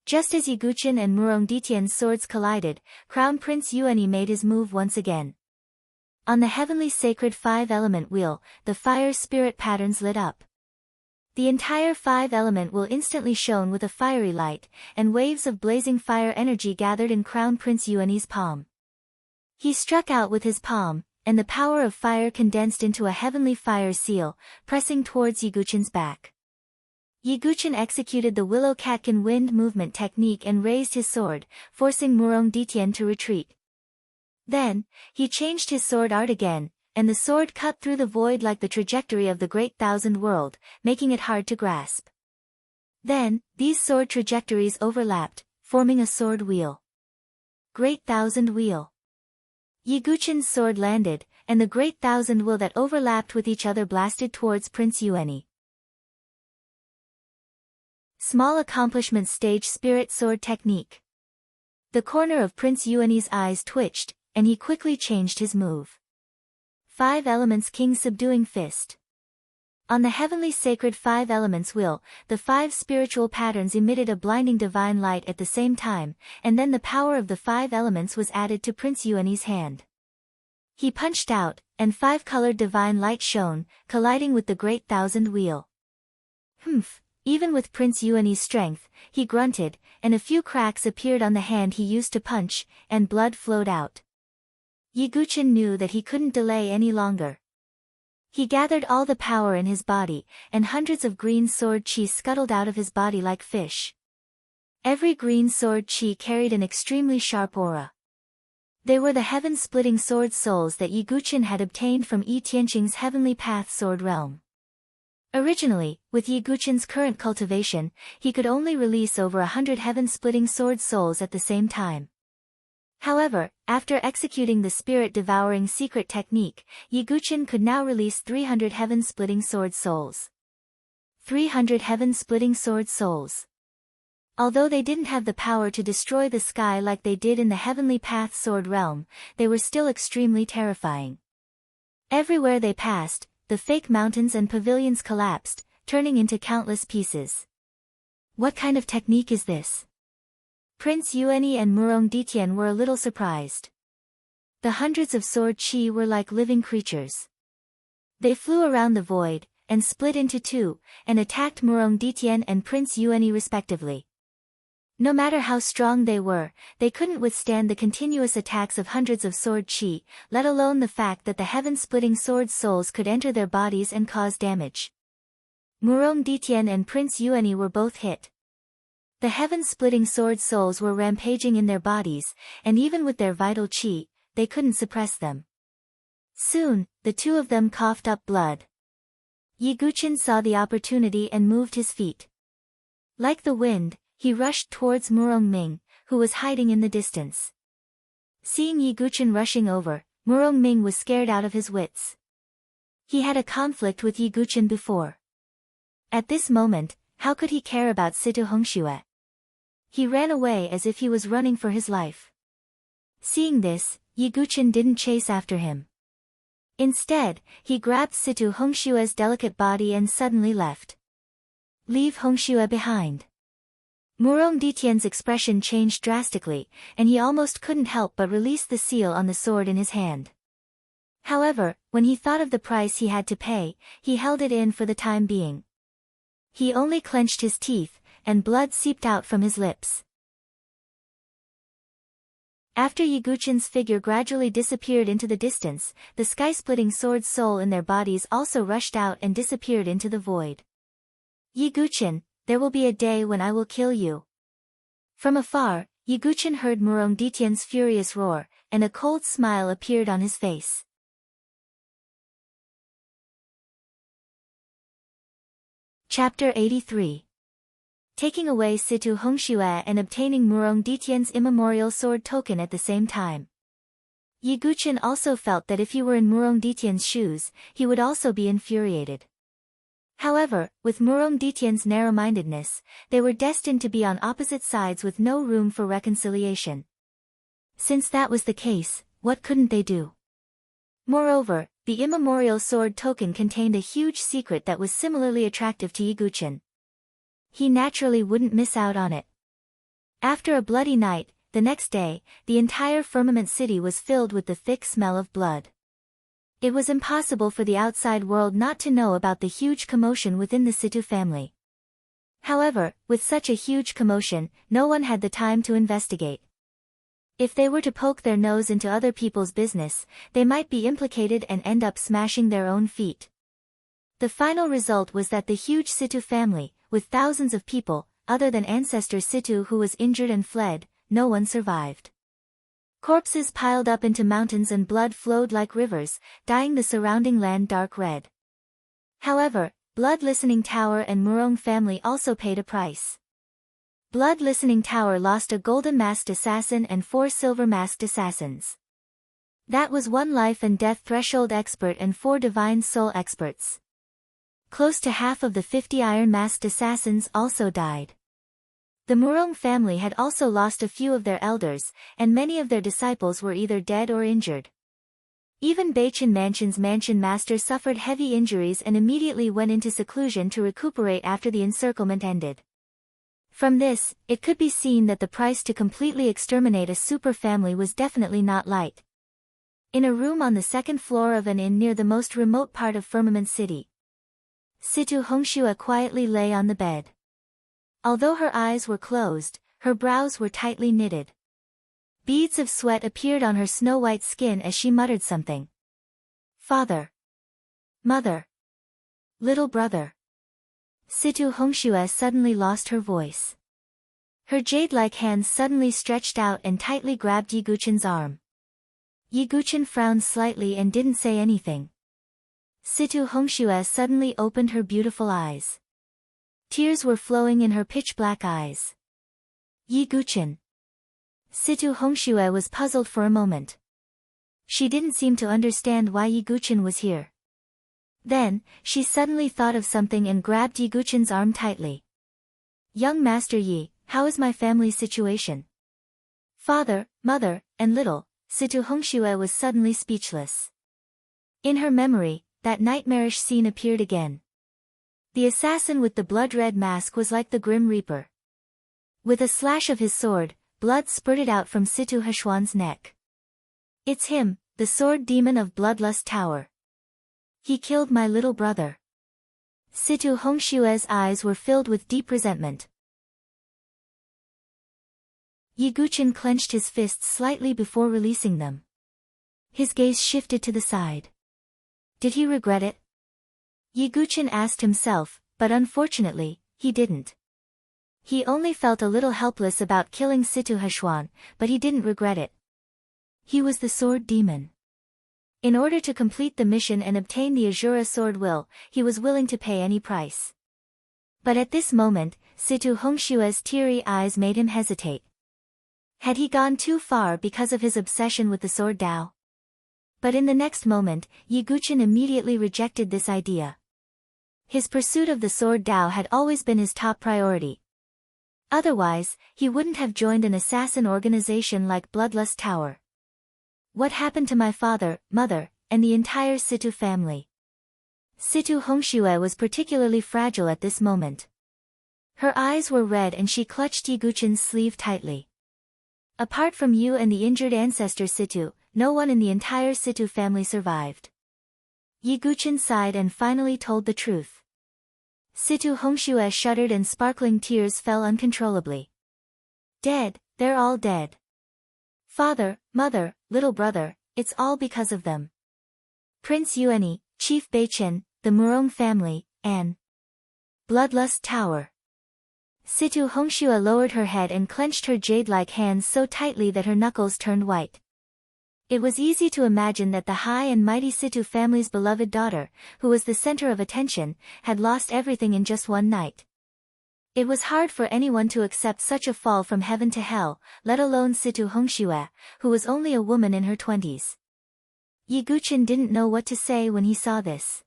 Just as Yiguchen and Murong Ditian's swords collided, Crown Prince Yuani made his move once again. On the heavenly sacred 5-element wheel, the fire spirit patterns lit up. The entire 5-element wheel instantly shone with a fiery light, and waves of blazing fire energy gathered in Crown Prince Yuani's palm. He struck out with his palm, and the power of fire condensed into a heavenly fire seal, pressing towards Yiguchen's back. Yiguchen executed the Willow Catkin wind movement technique and raised his sword, forcing Murong Ditian to retreat. Then, he changed his sword art again, and the sword cut through the void like the trajectory of the Great Thousand World, making it hard to grasp. Then, these sword trajectories overlapped, forming a sword wheel. Great Thousand Wheel. Yiguchen's sword landed, and the Great Thousand Wheel that overlapped with each other blasted towards Prince Yuani. Small accomplishment stage spirit sword technique. The corner of Prince Yuani's eyes twitched, and he quickly changed his move. 5 Elements King Subduing Fist. On the heavenly sacred 5 Elements wheel, the 5 spiritual patterns emitted a blinding divine light at the same time, and then the power of the 5 elements was added to Prince Yuani's hand. He punched out, and 5-colored divine light shone, colliding with the Great Thousand Wheel. Humph! Even with Prince Yuani's strength, he grunted, and a few cracks appeared on the hand he used to punch, and blood flowed out. Yiguchen knew that he couldn't delay any longer. He gathered all the power in his body, and hundreds of green sword chi scuttled out of his body like fish. Every green sword chi carried an extremely sharp aura. They were the heaven-splitting sword souls that Yiguchen had obtained from Yi Tianqing's heavenly path sword realm. Originally, with Yiguchen's current cultivation, he could only release over 100 heaven-splitting sword souls at the same time. However, after executing the spirit-devouring secret technique, Yiguchen could now release 300 heaven-splitting sword souls. 300 heaven-splitting sword souls. Although they didn't have the power to destroy the sky like they did in the heavenly path sword realm, they were still extremely terrifying. Everywhere they passed, the fake mountains and pavilions collapsed, turning into countless pieces. What kind of technique is this? Prince Yuani and Murong Ditian were a little surprised. The hundreds of sword chi were like living creatures. They flew around the void, and split into two, and attacked Murong Ditian and Prince Yuani respectively. No matter how strong they were, they couldn't withstand the continuous attacks of hundreds of sword chi, let alone the fact that the heaven-splitting sword souls could enter their bodies and cause damage. Murong Ditian and Prince Yuani were both hit. The heaven-splitting sword souls were rampaging in their bodies, and even with their vital chi, they couldn't suppress them. Soon, the two of them coughed up blood. Yiguchen saw the opportunity and moved his feet. Like the wind, he rushed towards Murong Ming, who was hiding in the distance. Seeing Yiguchen rushing over, Murong Ming was scared out of his wits. He had a conflict with Yiguchen before. At this moment, how could he care about Situ Hongxue? He ran away as if he was running for his life. Seeing this, Yiguchen didn't chase after him. Instead, he grabbed Situ Hongshue's delicate body and suddenly left. Leave Hongxue behind. Murong Ditian's expression changed drastically, and he almost couldn't help but release the seal on the sword in his hand. However, when he thought of the price he had to pay, he held it in for the time being. He only clenched his teeth, and blood seeped out from his lips. After Yiguchin's figure gradually disappeared into the distance, the sky-splitting sword's soul in their bodies also rushed out and disappeared into the void. Yiguchin, there will be a day when I will kill you. From afar, Yiguchin heard Murongditian's furious roar, and a cold smile appeared on his face. Chapter 83. Taking away Situ Hongxue and obtaining Murongditian's immemorial sword token at the same time. Yiguchin also felt that if he were in Murongditian's shoes, he would also be infuriated. However, with Murongditian's narrow-mindedness, they were destined to be on opposite sides with no room for reconciliation. Since that was the case, what couldn't they do? Moreover, the immemorial sword token contained a huge secret that was similarly attractive to Yiguchin. He naturally wouldn't miss out on it. After a bloody night, the next day, the entire firmament city was filled with the thick smell of blood. It was impossible for the outside world not to know about the huge commotion within the Situ family. However, with such a huge commotion, no one had the time to investigate. If they were to poke their nose into other people's business, they might be implicated and end up smashing their own feet. The final result was that the huge Situ family, with thousands of people, other than ancestor Situ who was injured and fled, no one survived. Corpses piled up into mountains and blood flowed like rivers, dyeing the surrounding land dark red. However, Blood Listening Tower and Murong family also paid a price. Blood Listening Tower lost a golden masked assassin and 4 silver masked assassins. That was 1 life and death threshold expert and 4 divine soul experts. Close to half of the 50 iron masked assassins also died. The Murong family had also lost a few of their elders, and many of their disciples were either dead or injured. Even Beichen Mansion's mansion master suffered heavy injuries and immediately went into seclusion to recuperate after the encirclement ended. From this, it could be seen that the price to completely exterminate a super family was definitely not light. In a room on the 2nd floor of an inn near the most remote part of Firmament City, Situ Hongxue quietly lay on the bed. Although her eyes were closed, her brows were tightly knitted. Beads of sweat appeared on her snow-white skin as she muttered something. Father. Mother. Little brother. Situ Hongxue suddenly lost her voice. Her jade-like hands suddenly stretched out and tightly grabbed Yiguchin's arm. Yiguchin frowned slightly and didn't say anything. Situ Hongxue suddenly opened her beautiful eyes. Tears were flowing in her pitch-black eyes. Yiguchin. Situ Hongxue was puzzled for a moment. She didn't seem to understand why Yiguchin was here. Then, she suddenly thought of something and grabbed Yiguchin's arm tightly. Young Master Yi, how is my family's situation? Father, mother, and little, Situ Hongxue was suddenly speechless. In her memory, that nightmarish scene appeared again. The assassin with the blood-red mask was like the Grim Reaper. With a slash of his sword, blood spurted out from Situ Heshuan's neck. It's him, the sword demon of Bloodlust Tower. He killed my little brother. Situ Hongxue's eyes were filled with deep resentment. Yiguchin clenched his fists slightly before releasing them. His gaze shifted to the side. Did he regret it? Yiguchin asked himself, but unfortunately, he didn't. He only felt a little helpless about killing Situ Heshuan, but he didn't regret it. He was the sword demon. In order to complete the mission and obtain the Azura sword will, he was willing to pay any price. But at this moment, Situ Hongxue's teary eyes made him hesitate. Had he gone too far because of his obsession with the sword Dao? But in the next moment, Yiguchin immediately rejected this idea. His pursuit of the sword Dao had always been his top priority. Otherwise, he wouldn't have joined an assassin organization like Bloodlust Tower. What happened to my father, mother, and the entire Situ family? Situ Hongxue was particularly fragile at this moment. Her eyes were red and she clutched Yiguchin's sleeve tightly. Apart from you and the injured ancestor Situ, no one in the entire Situ family survived. Yiguchin sighed and finally told the truth. Situ Hongxue shuddered and sparkling tears fell uncontrollably. Dead, they're all dead. Father, mother, little brother, it's all because of them. Prince Yuani, Chief Beichen, the Murong family, and Bloodlust Tower. Situ Hongxue lowered her head and clenched her jade-like hands so tightly that her knuckles turned white. It was easy to imagine that the high and mighty Situ family's beloved daughter, who was the center of attention, had lost everything in just one night. It was hard for anyone to accept such a fall from heaven to hell, let alone Situ Hongxue, who was only a woman in her 20s. Yi Guqin didn't know what to say when he saw this.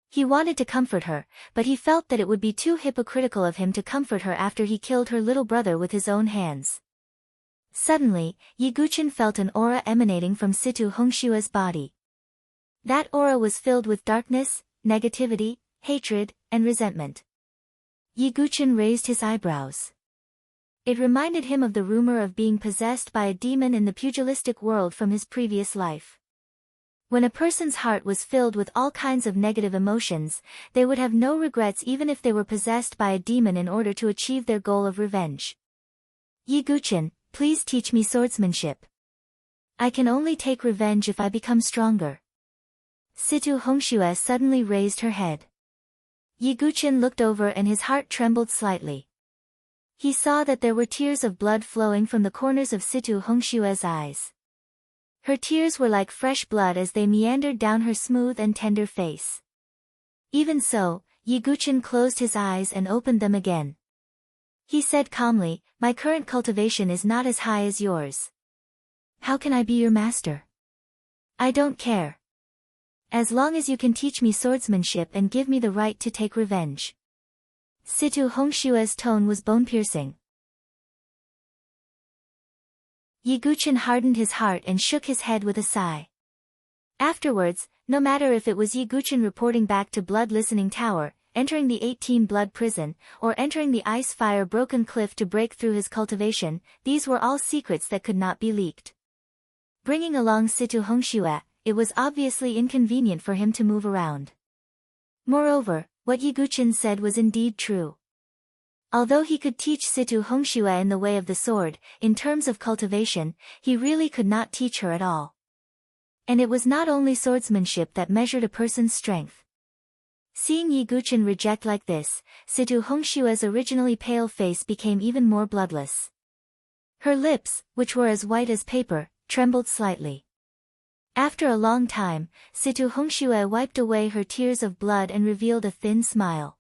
He wanted to comfort her, but he felt that it would be too hypocritical of him to comfort her after he killed her little brother with his own hands. Suddenly, Yi Guqin felt an aura emanating from Situ Hongshue's body. That aura was filled with darkness, negativity, hatred, and resentment. Yi Guqin raised his eyebrows. It reminded him of the rumor of being possessed by a demon in the pugilistic world from his previous life. When a person's heart was filled with all kinds of negative emotions, they would have no regrets even if they were possessed by a demon in order to achieve their goal of revenge. Yi Guqin, please teach me swordsmanship. I can only take revenge if I become stronger. Situ Hongxue suddenly raised her head. Yi Guqin looked over and his heart trembled slightly. He saw that there were tears of blood flowing from the corners of Situ Hongshue's eyes. Her tears were like fresh blood as they meandered down her smooth and tender face. Even so, Yi Guqin closed his eyes and opened them again. He said calmly, "My current cultivation is not as high as yours. How can I be your master? I don't care. As long as you can teach me swordsmanship and give me the right to take revenge." Situ Hongshue's tone was bone-piercing. Yi Guqin hardened his heart and shook his head with a sigh. Afterwards, no matter if it was Yi Guqin reporting back to Blood Listening Tower, entering the 18-blood prison, or entering the ice-fire broken cliff to break through his cultivation, these were all secrets that could not be leaked. Bringing along Situ Hongxue, it was obviously inconvenient for him to move around. Moreover, what Yi Guqin said was indeed true. Although he could teach Situ Hongxue in the way of the sword, in terms of cultivation, he really could not teach her at all. And it was not only swordsmanship that measured a person's strength. Seeing Yi Guqin reject like this, Situ Hongshue's originally pale face became even more bloodless. Her lips, which were as white as paper, trembled slightly. After a long time, Situ Hongxue wiped away her tears of blood and revealed a thin smile.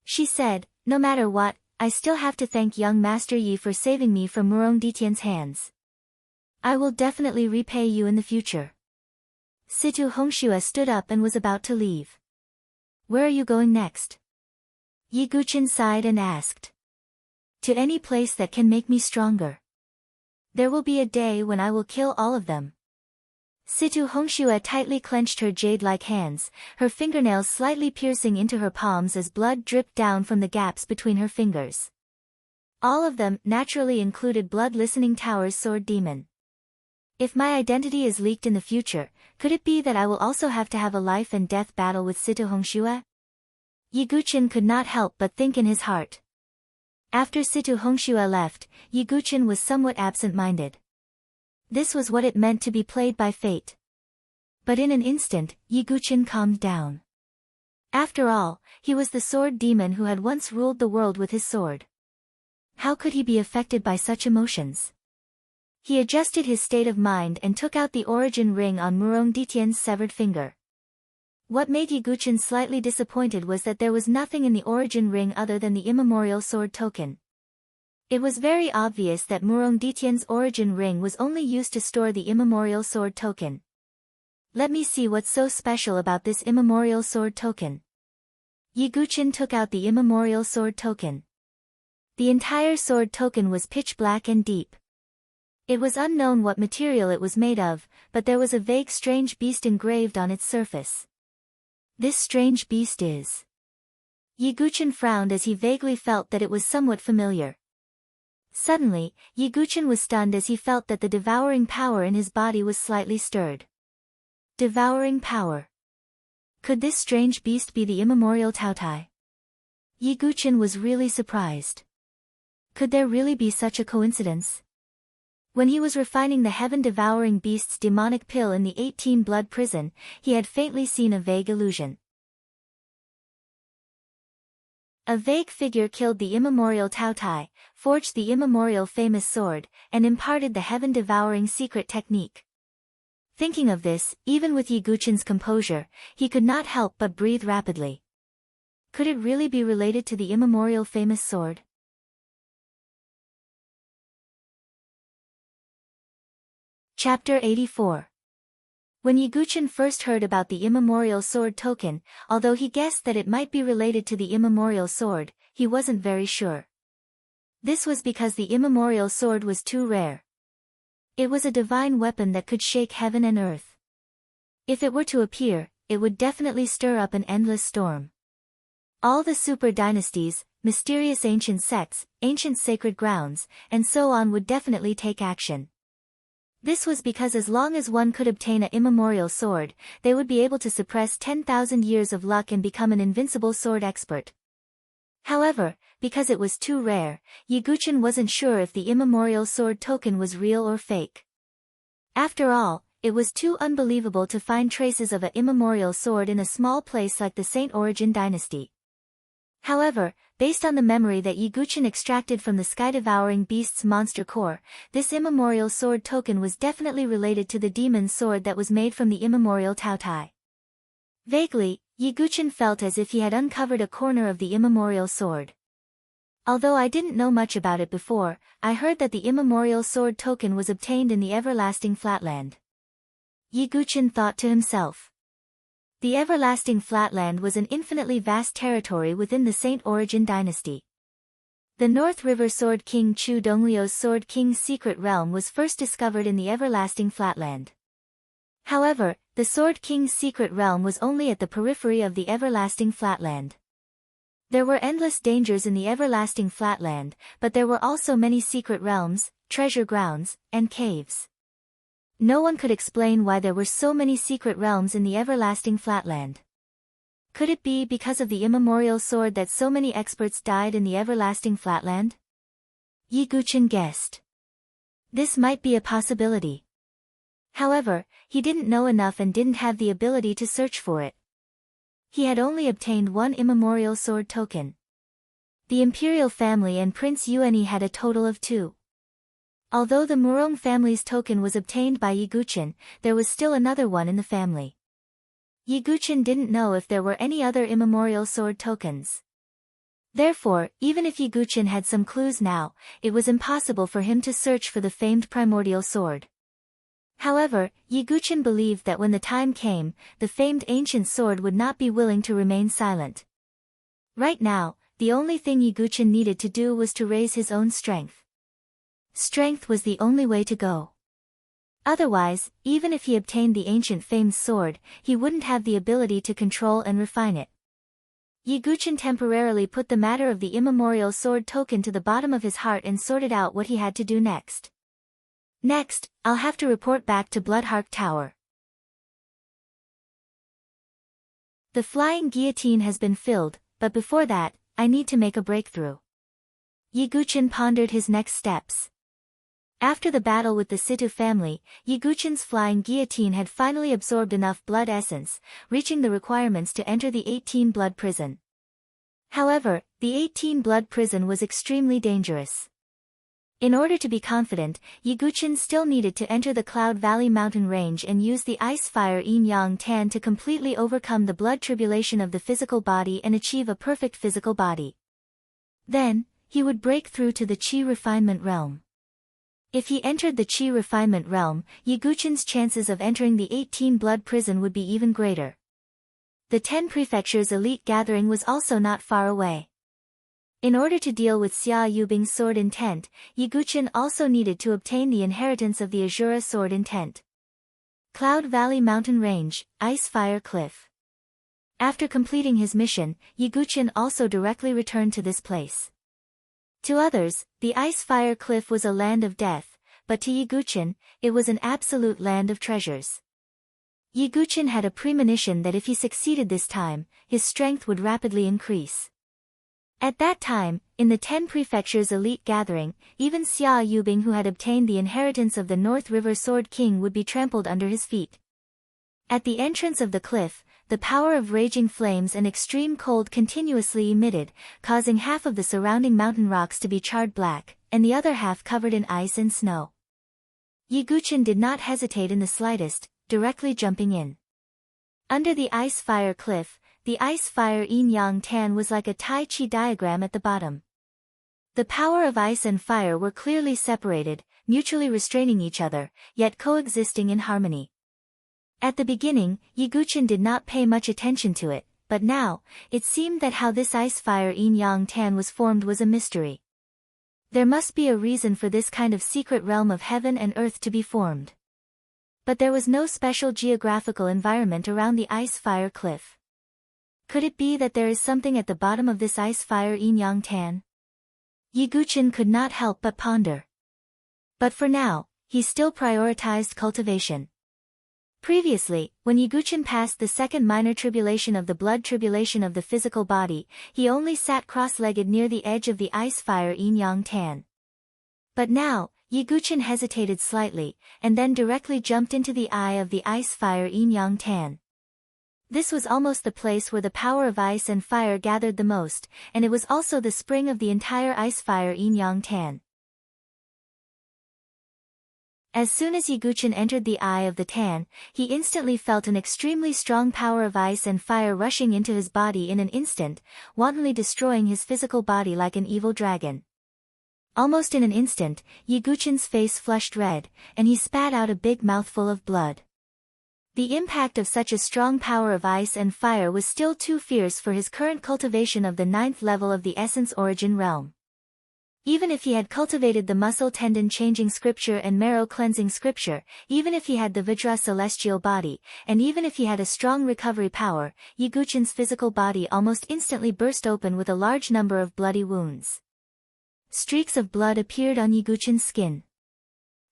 She said, "No matter what, I still have to thank young Master Yi for saving me from Murong Ditian's hands. I will definitely repay you in the future." Situ Hongxue stood up and was about to leave. "Where are you going next?" Yi Guqin sighed and asked. "To any place that can make me stronger. There will be a day when I will kill all of them." Situ Hongxue tightly clenched her jade-like hands, her fingernails slightly piercing into her palms as blood dripped down from the gaps between her fingers. All of them naturally included Blood Listening Tower's sword demon. If my identity is leaked in the future, could it be that I will also have to have a life and death battle with Situ Hongxue? Yi Guqin could not help but think in his heart. After Situ Hongxue left, Yi Guqin was somewhat absent-minded. This was what it meant to be played by fate. But in an instant, Yi Guqin calmed down. After all, he was the sword demon who had once ruled the world with his sword. How could he be affected by such emotions? He adjusted his state of mind and took out the origin ring on Murong Ditian's severed finger. What made Yi Guqin slightly disappointed was that there was nothing in the origin ring other than the immemorial sword token. It was very obvious that Murong Ditian's origin ring was only used to store the immemorial sword token. Let me see what's so special about this immemorial sword token. Yi Guqin took out the immemorial sword token. The entire sword token was pitch black and deep. It was unknown what material it was made of, but there was a vague strange beast engraved on its surface. This strange beast is... Yi Guqin frowned as he vaguely felt that it was somewhat familiar. Suddenly, Yi Guqin was stunned as he felt that the devouring power in his body was slightly stirred. Devouring power. Could this strange beast be the immemorial Taotai? Yiguchen was really surprised. Could there really be such a coincidence? When he was refining the heaven-devouring beast's demonic pill in the 18-blood prison, he had faintly seen a vague illusion. A vague figure killed the immemorial Taotai, forged the immemorial famous sword, and imparted the heaven-devouring secret technique. Thinking of this, even with Yiguchen's composure, he could not help but breathe rapidly. Could it really be related to the immemorial famous sword? Chapter 84. When Yiguchen first heard about the immemorial sword token, although he guessed that it might be related to the immemorial sword, he wasn't very sure. This was because the immemorial sword was too rare. It was a divine weapon that could shake heaven and earth. If it were to appear, it would definitely stir up an endless storm. All the super dynasties, mysterious ancient sects, ancient sacred grounds, and so on would definitely take action. This was because as long as one could obtain an immemorial sword, they would be able to suppress 10,000 years of luck and become an invincible sword expert. However, because it was too rare, Yiguchen wasn't sure if the immemorial sword token was real or fake. After all, it was too unbelievable to find traces of an immemorial sword in a small place like the Saint Origin dynasty. However, based on the memory that Yiguchen extracted from the sky-devouring beast's monster core, this immemorial sword token was definitely related to the demon's sword that was made from the immemorial Taotai. Vaguely, Yiguchen felt as if he had uncovered a corner of the immemorial sword. Although I didn't know much about it before, I heard that the immemorial sword token was obtained in the everlasting flatland. Yiguchen thought to himself. The everlasting flatland was an infinitely vast territory within the Saint Origin dynasty. The North River Sword King Chu Donglio's Sword King's secret realm was first discovered in the everlasting flatland. However, the Sword King's secret realm was only at the periphery of the everlasting flatland. There were endless dangers in the everlasting flatland, but there were also many secret realms, treasure grounds, and caves. No one could explain why there were so many secret realms in the everlasting flatland. Could it be because of the immemorial sword that so many experts died in the everlasting flatland? Yiguchen guessed. This might be a possibility. However, he didn't know enough and didn't have the ability to search for it. He had only obtained one immemorial sword token. The imperial family and Prince Yuanyi had a total of 2. Although the Murong family's token was obtained by Yiguchen, there was still another one in the family. Yiguchen didn't know if there were any other immemorial sword tokens. Therefore, even if Yiguchen had some clues now, it was impossible for him to search for the famed primordial sword. However, Yiguchen believed that when the time came, the famed ancient sword would not be willing to remain silent. Right now, the only thing Yiguchen needed to do was to raise his own strength. Strength was the only way to go. Otherwise, even if he obtained the ancient famed sword, he wouldn't have the ability to control and refine it. Yiguchen temporarily put the matter of the immemorial sword token to the bottom of his heart and sorted out what he had to do next. Next, I'll have to report back to Bloodhark Tower. The flying guillotine has been filled, but before that, I need to make a breakthrough. Yiguchen pondered his next steps. After the battle with the Situ family, Yiguchen's flying guillotine had finally absorbed enough blood essence, reaching the requirements to enter the 18-blood prison. However, the 18-blood prison was extremely dangerous. In order to be confident, Yiguchen still needed to enter the Cloud Valley mountain range and use the ice-fire yin-yang tan to completely overcome the blood tribulation of the physical body and achieve a perfect physical body. Then, he would break through to the Qi refinement realm. If he entered the Qi refinement realm, Yiguchen's chances of entering the 18-blood prison would be even greater. The 10 prefectures elite gathering was also not far away. In order to deal with Xia Yubing's sword intent, Yiguchen also needed to obtain the inheritance of the Azura sword intent. Cloud Valley Mountain Range, Ice Fire Cliff. After completing his mission, Yiguchen also directly returned to this place. To others, the Ice Fire Cliff was a land of death, but to Yiguchen, it was an absolute land of treasures. Yiguchen had a premonition that if he succeeded this time, his strength would rapidly increase. At that time, in the 10 prefectures elite gathering, even Xia Yubing, who had obtained the inheritance of the North River Sword King, would be trampled under his feet. At the entrance of the cliff, the power of raging flames and extreme cold continuously emitted, causing half of the surrounding mountain rocks to be charred black, and the other half covered in ice and snow. Ye Guqin did not hesitate in the slightest, directly jumping in. Under the ice-fire cliff, the ice-fire yin-yang tan was like a Tai Chi diagram at the bottom. The power of ice and fire were clearly separated, mutually restraining each other, yet coexisting in harmony. At the beginning, Ye Guqin did not pay much attention to it, but now, it seemed that how this ice-fire yin-yang tan was formed was a mystery. There must be a reason for this kind of secret realm of heaven and earth to be formed. But there was no special geographical environment around the ice-fire cliff. Could it be that there is something at the bottom of this ice-fire yin-yang tan? Ye Guqin could not help but ponder. But for now, he still prioritized cultivation. Previously, when Ye Guqin passed the second minor tribulation of the blood tribulation of the physical body, he only sat cross-legged near the edge of the ice-fire yin-yang tan. But now, Ye Guqin hesitated slightly, and then directly jumped into the eye of the ice-fire yin-yang tan. This was almost the place where the power of ice and fire gathered the most, and it was also the spring of the entire ice-fire yin-yang tan. As soon as Ye Guqin entered the eye of the tan, he instantly felt an extremely strong power of ice and fire rushing into his body in an instant, wantonly destroying his physical body like an evil dragon. Almost in an instant, Ye Guqin's face flushed red, and he spat out a big mouthful of blood. The impact of such a strong power of ice and fire was still too fierce for his current cultivation of the 9th level of the essence origin realm. Even if he had cultivated the muscle tendon changing scripture and marrow cleansing scripture, even if he had the Vajra celestial body, and even if he had a strong recovery power, Ye Guqin's physical body almost instantly burst open with a large number of bloody wounds. Streaks of blood appeared on Ye Guqin's skin.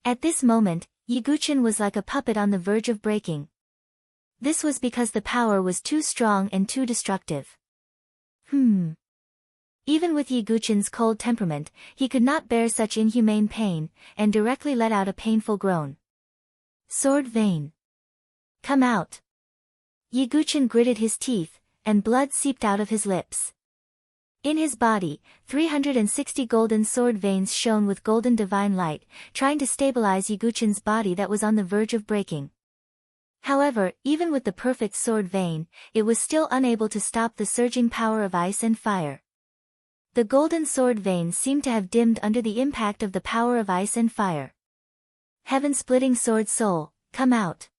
At this moment, Ye Guqin was like a puppet on the verge of breaking. This was because the power was too strong and too destructive. Even with Ye Guqin's cold temperament, he could not bear such inhumane pain, and directly let out a painful groan. Sword vein. Come out. Ye Guqin gritted his teeth, and blood seeped out of his lips. In his body, 360 golden sword veins shone with golden divine light, trying to stabilize Ye Guqin's body that was on the verge of breaking. However, even with the perfect sword vein, it was still unable to stop the surging power of ice and fire. The golden sword vein seemed to have dimmed under the impact of the power of ice and fire. Heaven-splitting sword soul, come out.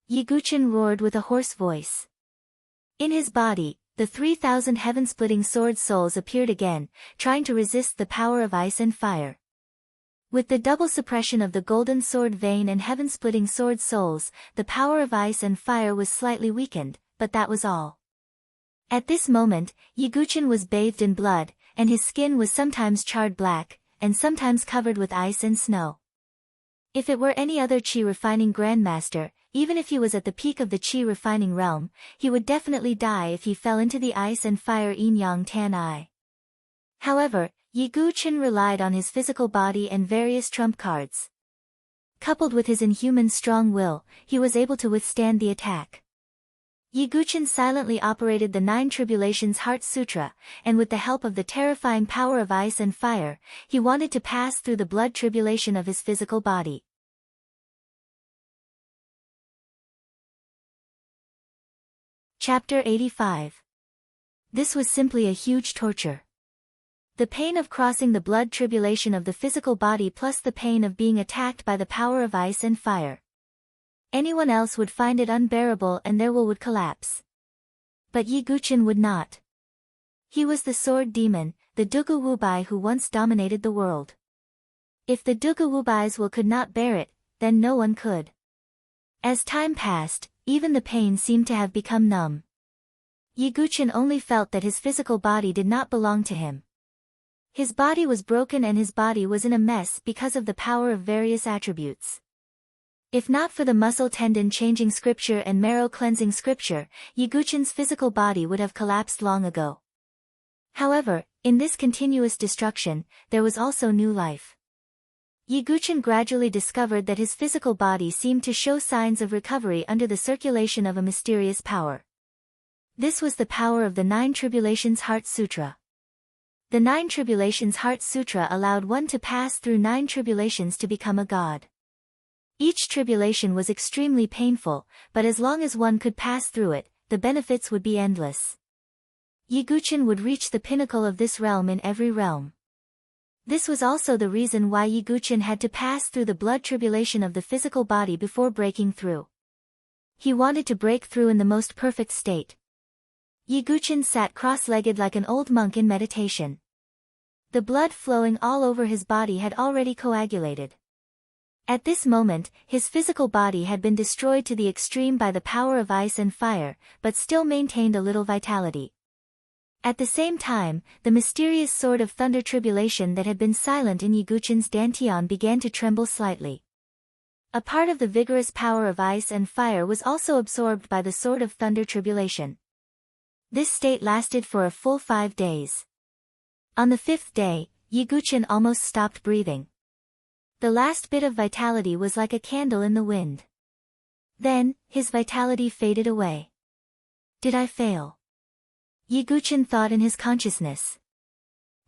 Ye Guqin roared with a hoarse voice. In his body, the 3,000 heaven-splitting sword souls appeared again, trying to resist the power of ice and fire. With the double suppression of the golden sword vein and heaven-splitting sword souls, the power of ice and fire was slightly weakened, but that was all. At this moment, Ye Guqin was bathed in blood, and his skin was sometimes charred black, and sometimes covered with ice and snow. If it were any other Qi refining grandmaster, even if he was at the peak of the Qi refining realm, he would definitely die if he fell into the ice and fire yin-yang tan eye. However, Ye Guqin relied on his physical body and various trump cards. Coupled with his inhuman strong will, he was able to withstand the attack. Ye Guqin silently operated the 9 Tribulations Heart Sutra, and with the help of the terrifying power of ice and fire, he wanted to pass through the blood tribulation of his physical body. Chapter 85. This was simply a huge torture. The pain of crossing the blood tribulation of the physical body plus the pain of being attacked by the power of ice and fire. Anyone else would find it unbearable and their will would collapse. But Ye Guqin would not. He was the sword demon, the Dugu Wubai who once dominated the world. If the Dugu Wubai's will could not bear it, then no one could. As time passed, even the pain seemed to have become numb. Ye Guqin only felt that his physical body did not belong to him. His body was broken and his body was in a mess because of the power of various attributes. If not for the muscle tendon changing scripture and marrow cleansing scripture, Ye Guqin's physical body would have collapsed long ago. However, in this continuous destruction, there was also new life. Yiguchen gradually discovered that his physical body seemed to show signs of recovery under the circulation of a mysterious power. This was the power of the Nine Tribulations Heart Sutra. The Nine Tribulations Heart Sutra allowed one to pass through 9 tribulations to become a god. Each tribulation was extremely painful, but as long as one could pass through it, the benefits would be endless. Yiguchen would reach the pinnacle of this realm in every realm. This was also the reason why Yiguchen had to pass through the blood tribulation of the physical body before breaking through. He wanted to break through in the most perfect state. Yiguchen sat cross-legged like an old monk in meditation. The blood flowing all over his body had already coagulated. At this moment, his physical body had been destroyed to the extreme by the power of ice and fire, but still maintained a little vitality. At the same time, the mysterious sword of thunder tribulation that had been silent in Yiguchen's dantian began to tremble slightly. A part of the vigorous power of ice and fire was also absorbed by the sword of thunder tribulation. This state lasted for a full 5 days. On the 5th day, Yiguchen almost stopped breathing. The last bit of vitality was like a candle in the wind. Then, his vitality faded away. Did I fail? Yiguchen thought in his consciousness.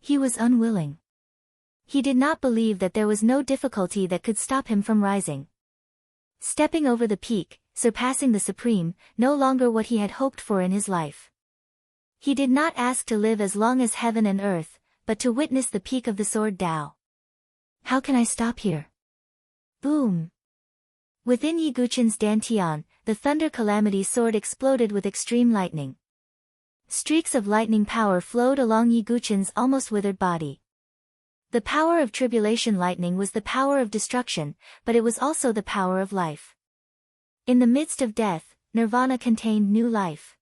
He was unwilling. He did not believe that there was no difficulty that could stop him from rising. Stepping over the peak, surpassing the supreme, no longer what he had hoped for in his life. He did not ask to live as long as heaven and earth, but to witness the peak of the sword Tao. How can I stop here? Boom! Within Yiguchen's dantian, the thunder calamity sword exploded with extreme lightning. Streaks of lightning power flowed along Yiguchen's almost withered body. The power of tribulation lightning was the power of destruction, but it was also the power of life. In the midst of death, nirvana contained new life.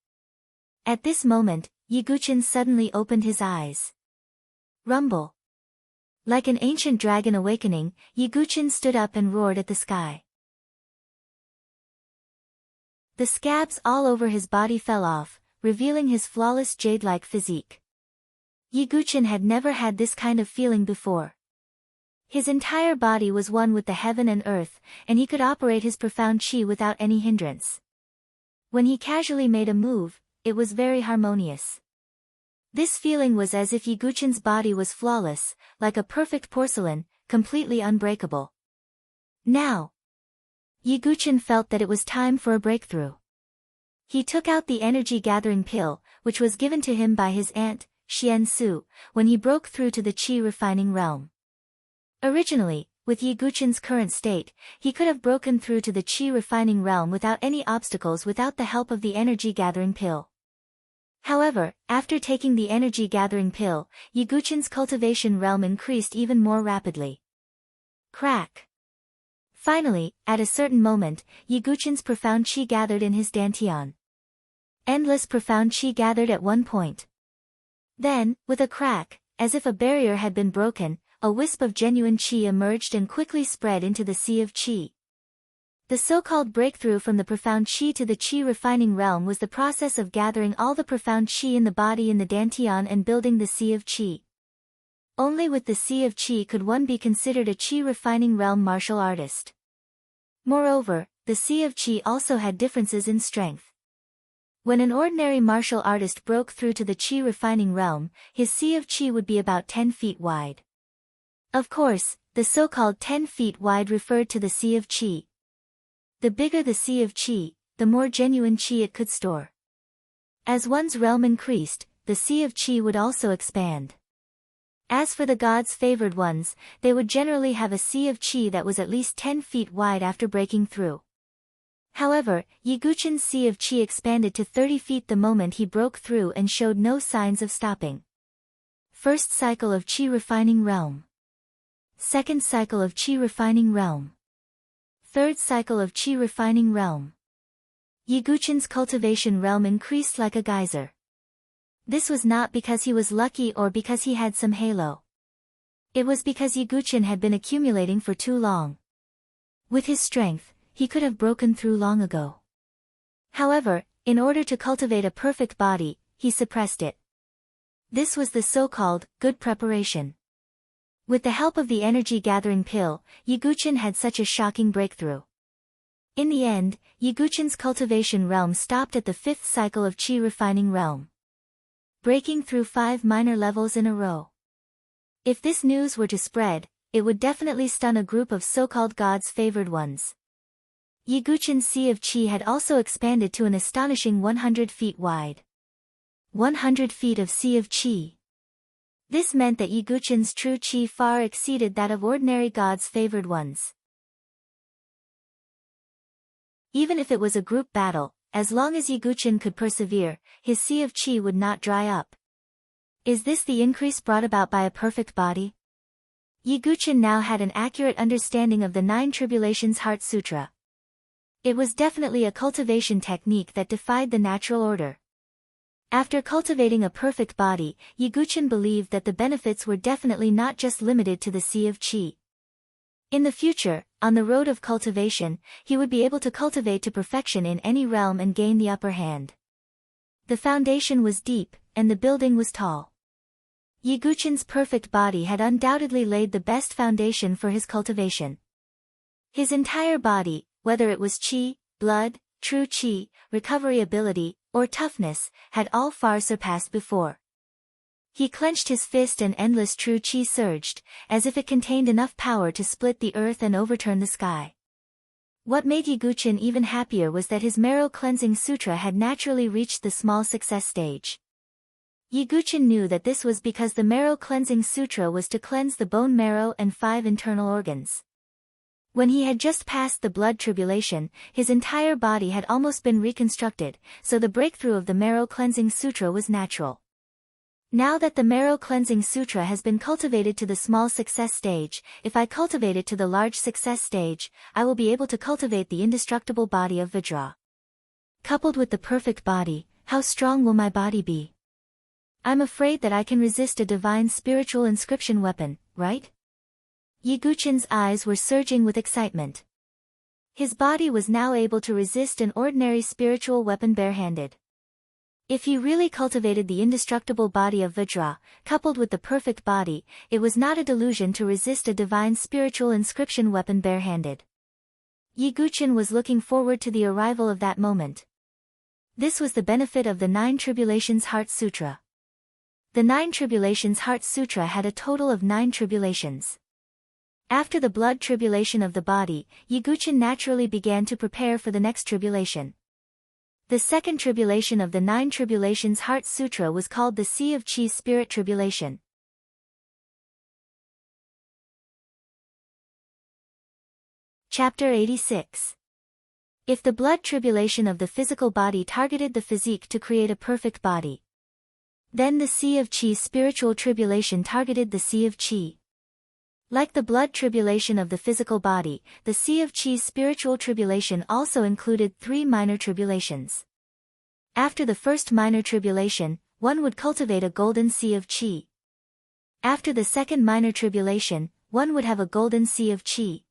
At this moment, Yiguchen suddenly opened his eyes. Rumble. Like an ancient dragon awakening, Yiguchen stood up and roared at the sky. The scabs all over his body fell off, revealing his flawless jade-like physique. Yiguchen had never had this kind of feeling before. His entire body was one with the heaven and earth, and he could operate his profound chi without any hindrance. When he casually made a move, it was very harmonious. This feeling was as if Yiguchen's body was flawless, like a perfect porcelain, completely unbreakable. Now, Yiguchen felt that it was time for a breakthrough. He took out the energy-gathering pill, which was given to him by his aunt, Xian Su, when he broke through to the qi-refining realm. Originally, with Yiguchen's current state, he could have broken through to the qi-refining realm without any obstacles without the help of the energy-gathering pill. However, after taking the energy-gathering pill, Yiguchen's cultivation realm increased even more rapidly. Crack! Finally, at a certain moment, Yiguchen's profound qi gathered in his dantian. Endless profound qi gathered at one point. Then, with a crack, as if a barrier had been broken, a wisp of genuine qi emerged and quickly spread into the sea of qi. The so-called breakthrough from the profound qi to the qi-refining realm was the process of gathering all the profound qi in the body in the dantian and building the sea of qi. Only with the sea of qi could one be considered a qi-refining realm martial artist. Moreover, the sea of qi also had differences in strength. When an ordinary martial artist broke through to the qi-refining realm, his sea of qi would be about 10 feet wide. Of course, the so-called 10 feet wide referred to the sea of qi. The bigger the sea of qi, the more genuine qi it could store. As one's realm increased, the sea of qi would also expand. As for the gods' favored ones, they would generally have a sea of qi that was at least 10 feet wide after breaking through. However, Yiguchen's sea of qi expanded to 30 feet the moment he broke through and showed no signs of stopping. First cycle of qi-refining realm. Second cycle of qi-refining realm. Third cycle of qi-refining realm. Yiguchen's cultivation realm increased like a geyser. This was not because he was lucky or because he had some halo. It was because Yiguchen had been accumulating for too long. With his strength, he could have broken through long ago. However, in order to cultivate a perfect body, he suppressed it. This was the so-called good preparation. With the help of the energy-gathering pill, Yiguchen had such a shocking breakthrough. In the end, Yiguchen's cultivation realm stopped at the 5th cycle of Qi refining realm, breaking through 5 minor levels in a row. If this news were to spread, it would definitely stun a group of so-called God's favored ones. Yiguchen's Sea of Qi had also expanded to an astonishing 100 feet wide. 100 feet of Sea of Qi. This meant that Yiguchen's true Qi far exceeded that of ordinary God's favored ones. Even if it was a group battle, as long as Yiguchen could persevere, his Sea of Qi would not dry up. Is this the increase brought about by a perfect body? Yiguchen now had an accurate understanding of the 9 Tribulations Heart Sutra. It was definitely a cultivation technique that defied the natural order. After cultivating a perfect body, Yiguchen believed that the benefits were definitely not just limited to the Sea of Qi. In the future, on the road of cultivation, he would be able to cultivate to perfection in any realm and gain the upper hand. The foundation was deep, and the building was tall. Yiguchen's perfect body had undoubtedly laid the best foundation for his cultivation. His entire body, whether it was Qi, blood, true Qi, recovery ability, or toughness, had all far surpassed before. He clenched his fist and endless true Qi surged, as if it contained enough power to split the earth and overturn the sky. What made Yiguchen even happier was that his marrow cleansing sutra had naturally reached the small success stage. Yiguchen knew that this was because the marrow cleansing sutra was to cleanse the bone marrow and 5 internal organs. When he had just passed the blood tribulation, his entire body had almost been reconstructed, so the breakthrough of the marrow cleansing sutra was natural. Now that the marrow cleansing sutra has been cultivated to the small success stage, if I cultivate it to the large success stage, I will be able to cultivate the indestructible body of Vajra. Coupled with the perfect body, how strong will my body be? I'm afraid that I can resist a divine spiritual inscription weapon, right? Yiguchen's eyes were surging with excitement. His body was now able to resist an ordinary spiritual weapon barehanded. If he really cultivated the indestructible body of Vajra, coupled with the perfect body, it was not a delusion to resist a divine spiritual inscription weapon barehanded. Yiguchen was looking forward to the arrival of that moment. This was the benefit of the 9 Tribulations Heart Sutra. The 9 Tribulations Heart Sutra had a total of 9 tribulations. After the blood tribulation of the body, Yiguchen naturally began to prepare for the next tribulation. The second tribulation of the 9 Tribulations Heart Sutra was called the Sea of Qi Spirit Tribulation. Chapter 86. If the blood tribulation of the physical body targeted the physique to create a perfect body, then the Sea of Qi Spiritual Tribulation targeted the Sea of Qi. Like the blood tribulation of the physical body, the Sea of Qi Spiritual Tribulation also included 3 minor tribulations. After the first minor tribulation, one would cultivate a golden Sea of Qi. After the second minor tribulation, one would have a golden Sea of Qi.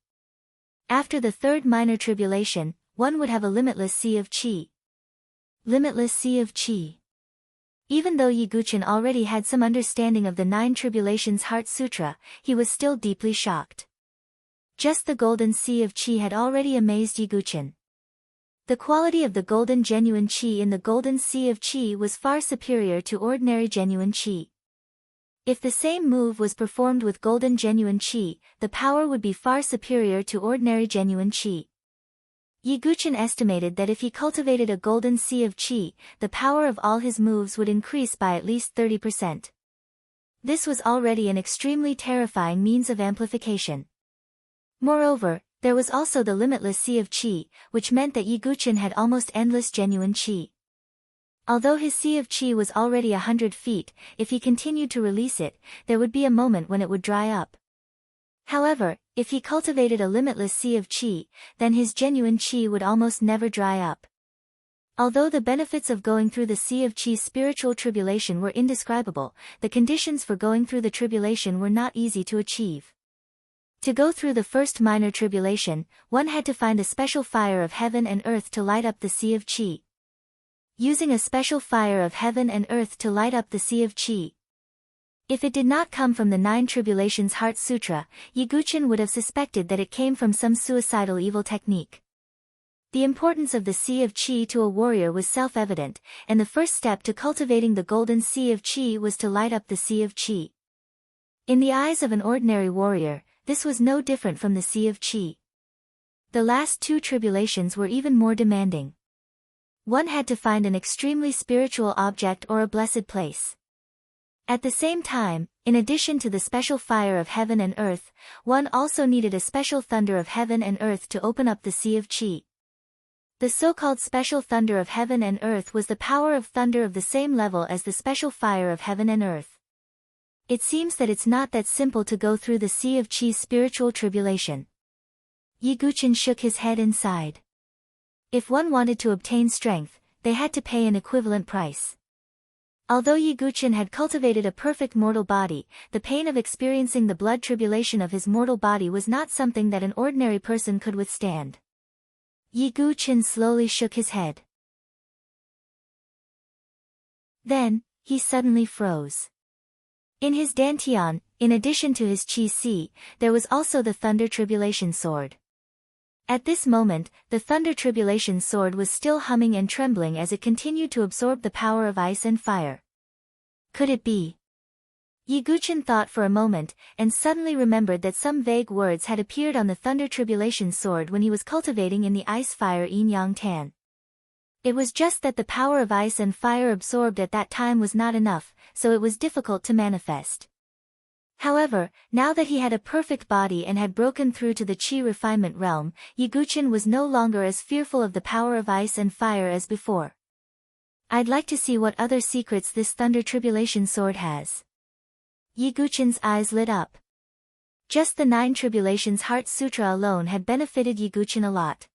After the third minor tribulation, one would have a limitless Sea of Qi. Limitless Sea of Qi. Even though Yiguchen already had some understanding of the 9 Tribulations Heart Sutra, he was still deeply shocked. Just the golden Sea of Qi had already amazed Yiguchen. The quality of the golden genuine Qi in the golden Sea of Qi was far superior to ordinary genuine Qi. If the same move was performed with golden genuine Qi, the power would be far superior to ordinary genuine Qi. Yiguchen estimated that if he cultivated a golden Sea of Qi, the power of all his moves would increase by at least 30%. This was already an extremely terrifying means of amplification. Moreover, there was also the limitless Sea of Qi, which meant that Yiguchen had almost endless genuine Qi. Although his Sea of Qi was already 100 feet, if he continued to release it, there would be a moment when it would dry up. However, if he cultivated a limitless Sea of Qi, then his genuine Qi would almost never dry up. Although the benefits of going through the Sea of Qi spiritual tribulation were indescribable, the conditions for going through the tribulation were not easy to achieve. To go through the first minor tribulation, one had to find a special fire of heaven and earth to light up the Sea of Qi. Using a special fire of heaven and earth to light up the Sea of Qi, If it did not come from the Nine Tribulations Heart Sutra, Yiguchin would have suspected that it came from some suicidal evil technique. The importance of the Sea of Qi to a warrior was self-evident, and the first step to cultivating the golden Sea of Qi was to light up the Sea of Qi. In the eyes of an ordinary warrior, this was no different from the Sea of Qi. The last two tribulations were even more demanding. One had to find an extremely spiritual object or a blessed place. At the same time, in addition to the special fire of heaven and earth, one also needed a special thunder of heaven and earth to open up the Sea of Qi. The so-called special thunder of heaven and earth was the power of thunder of the same level as the special fire of heaven and earth. It seems that it's not that simple to go through the Sea of Qi's spiritual tribulation. Yiguchin shook his head and sighed. If one wanted to obtain strength, they had to pay an equivalent price. Although Yiguchin had cultivated a perfect mortal body, the pain of experiencing the blood tribulation of his mortal body was not something that an ordinary person could withstand. Yiguchin slowly shook his head. Then, he suddenly froze. In his dantian, in addition to his Qi Si, there was also the Thunder Tribulation Sword. At this moment, the Thunder Tribulation Sword was still humming and trembling as it continued to absorb the power of ice and fire. Could it be? Yiguchin thought for a moment, and suddenly remembered that some vague words had appeared on the Thunder Tribulation Sword when he was cultivating in the ice-fire yin-yang tan. It was just that the power of ice and fire absorbed at that time was not enough, so it was difficult to manifest. However, now that he had a perfect body and had broken through to the Qi refinement realm, Yiguchin was no longer as fearful of the power of ice and fire as before. I'd like to see what other secrets this Thunder Tribulation Sword has. Yiguchin's eyes lit up. Just the Nine Tribulations Heart Sutra alone had benefited Yiguchin a lot.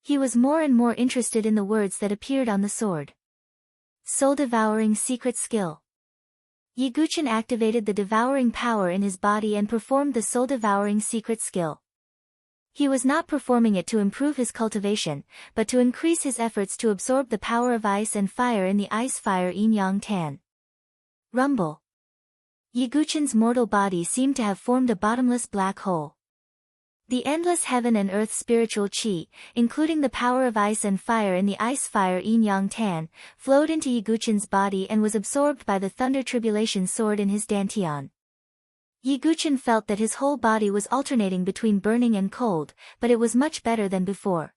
He was more and more interested in the words that appeared on the sword. Soul-devouring secret skill. Yiguchin activated the devouring power in his body and performed the soul-devouring secret skill. He was not performing it to improve his cultivation, but to increase his efforts to absorb the power of ice and fire in the ice-fire yin-yang tan. Rumble. Yiguchin's mortal body seemed to have formed a bottomless black hole. The endless heaven and earth spiritual Qi, including the power of ice and fire in the ice-fire yin-yang tan, flowed into Yiguchin's body and was absorbed by the Thunder Tribulation Sword in his dantian. Yiguchin felt that his whole body was alternating between burning and cold, but it was much better than before.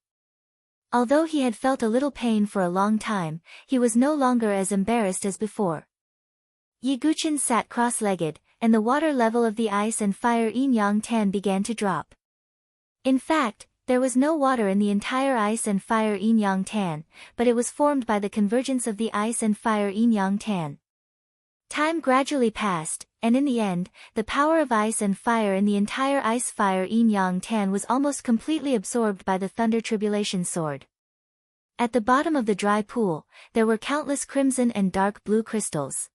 Although he had felt a little pain for a long time, he was no longer as embarrassed as before. Yiguchin sat cross-legged, and the water level of the ice and fire yin-yang tan began to drop. In fact, there was no water in the entire ice and fire yin-yang tan, but it was formed by the convergence of the ice and fire yin-yang tan. Time gradually passed, and in the end, the power of ice and fire in the entire ice-fire yin-yang tan was almost completely absorbed by the Thunder Tribulation Sword. At the bottom of the dry pool, there were countless crimson and dark blue crystals.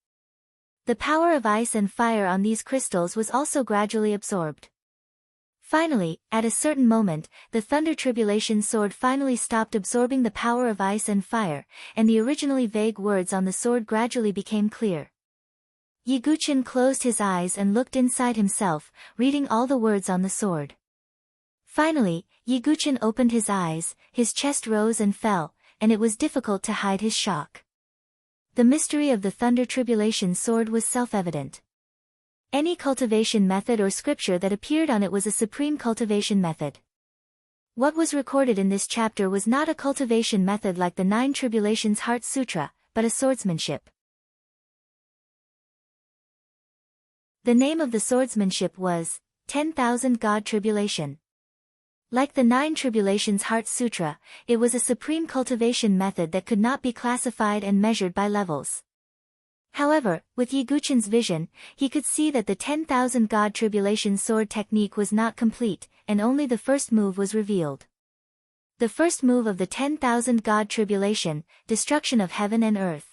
The power of ice and fire on these crystals was also gradually absorbed. Finally, at a certain moment, the Thunder Tribulation Sword finally stopped absorbing the power of ice and fire, and the originally vague words on the sword gradually became clear. Yiguchin closed his eyes and looked inside himself, reading all the words on the sword. Finally, Yiguchin opened his eyes, his chest rose and fell, and it was difficult to hide his shock. The mystery of the Thunder Tribulation Sword was self-evident. Any cultivation method or scripture that appeared on it was a supreme cultivation method. What was recorded in this chapter was not a cultivation method like the Nine Tribulations Heart Sutra, but a swordsmanship. The name of the swordsmanship was 10,000 God Tribulation. Like the Nine Tribulations Heart Sutra, it was a supreme cultivation method that could not be classified and measured by levels. However, with Yiguchin's vision, he could see that the 10,000 God Tribulation Sword technique was not complete, and only the first move was revealed. The first move of the 10,000 God Tribulation, destruction of heaven and earth.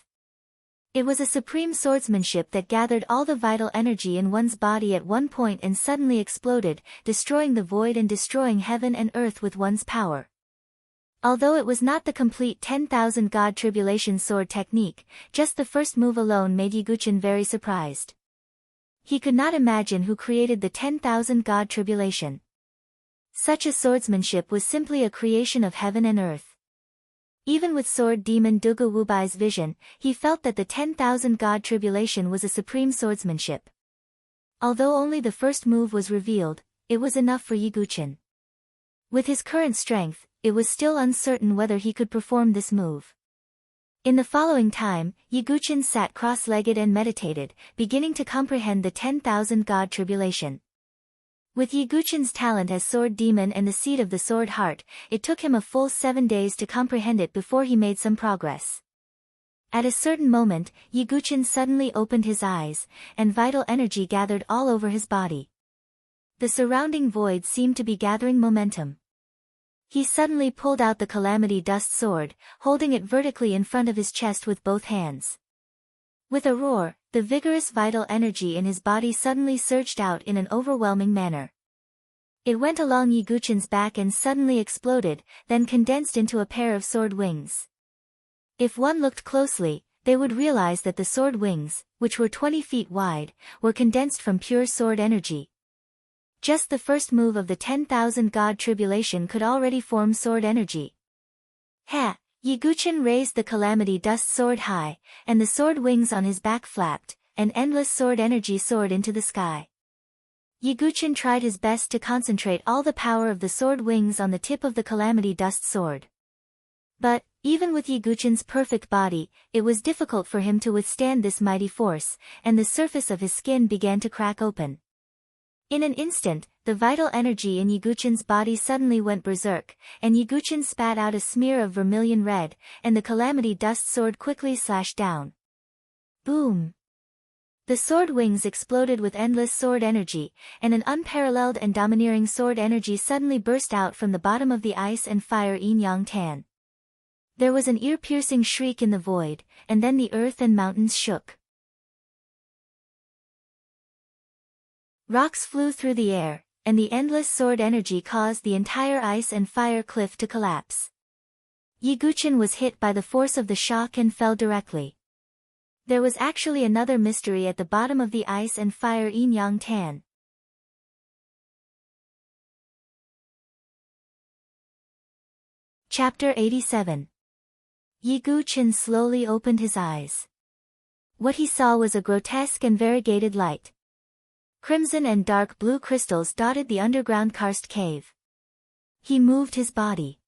It was a supreme swordsmanship that gathered all the vital energy in one's body at one point and suddenly exploded, destroying the void and destroying heaven and earth with one's power. Although it was not the complete 10,000 God Tribulation Sword technique, just the first move alone made Yiguchin very surprised. He could not imagine who created the 10,000 god tribulation. Such a swordsmanship was simply a creation of heaven and earth. Even with sword demon Duga Wubai's vision, he felt that the 10,000 god tribulation was a supreme swordsmanship. Although only the first move was revealed, it was enough for Yi Guqin. With his current strength, it was still uncertain whether he could perform this move. In the following time, Yi Guqin sat cross-legged and meditated, beginning to comprehend the 10,000 god tribulation. With Yi Guqin's talent as sword demon and the seed of the sword heart, it took him a full 7 days to comprehend it before he made some progress. At a certain moment, Yi Guqin suddenly opened his eyes, and vital energy gathered all over his body. The surrounding void seemed to be gathering momentum. He suddenly pulled out the Calamity Dust sword, holding it vertically in front of his chest with both hands. With a roar, the vigorous vital energy in his body suddenly surged out in an overwhelming manner. It went along Yi Guqin's back and suddenly exploded, then condensed into a pair of sword wings. If one looked closely, they would realize that the sword wings, which were 20 feet wide, were condensed from pure sword energy. Just the first move of the 10,000 god tribulation could already form sword energy. Ha! Yi Guqin raised the Calamity Dust sword high, and the sword wings on his back flapped, and endless sword energy soared into the sky. Yi Guqin tried his best to concentrate all the power of the sword wings on the tip of the Calamity Dust sword. But, even with Yi Guqin's perfect body, it was difficult for him to withstand this mighty force, and the surface of his skin began to crack open. In an instant, the vital energy in Yi Guqin's body suddenly went berserk, and Yi Guqin spat out a smear of vermilion red, and the Calamity Dust sword quickly slashed down. Boom! The sword wings exploded with endless sword energy, and an unparalleled and domineering sword energy suddenly burst out from the bottom of the ice and fire Yin Yang Tan. There was an ear-piercing shriek in the void, and then the earth and mountains shook. Rocks flew through the air, and the endless sword energy caused the entire ice and fire cliff to collapse. Yi Guqin was hit by the force of the shock and fell directly. There was actually another mystery at the bottom of the ice and fire Yin Yang Tan. Chapter 87. Yi Guqin slowly opened his eyes. What he saw was a grotesque and variegated light. Crimson and dark blue crystals dotted the underground karst cave. He moved his body.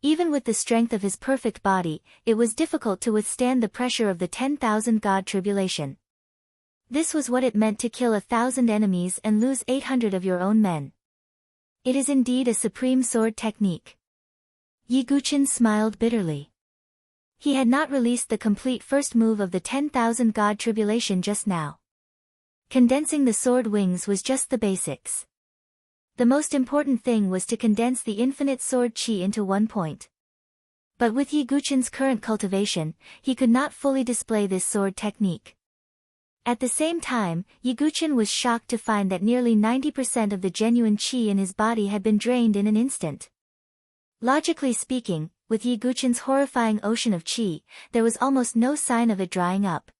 Even with the strength of his perfect body, it was difficult to withstand the pressure of the 10,000 god tribulation. This was what it meant to kill 1,000 enemies and lose 800 of your own men. It is indeed a supreme sword technique. Yi Guqin smiled bitterly. He had not released the complete first move of the 10,000 god tribulation just now. Condensing the sword wings was just the basics. The most important thing was to condense the infinite sword chi into one point. But with Yi Guqin's current cultivation, he could not fully display this sword technique. At the same time, Yi Guqin was shocked to find that nearly 90% of the genuine chi in his body had been drained in an instant. Logically speaking, with Yi Guqin's horrifying ocean of chi, there was almost no sign of it drying up.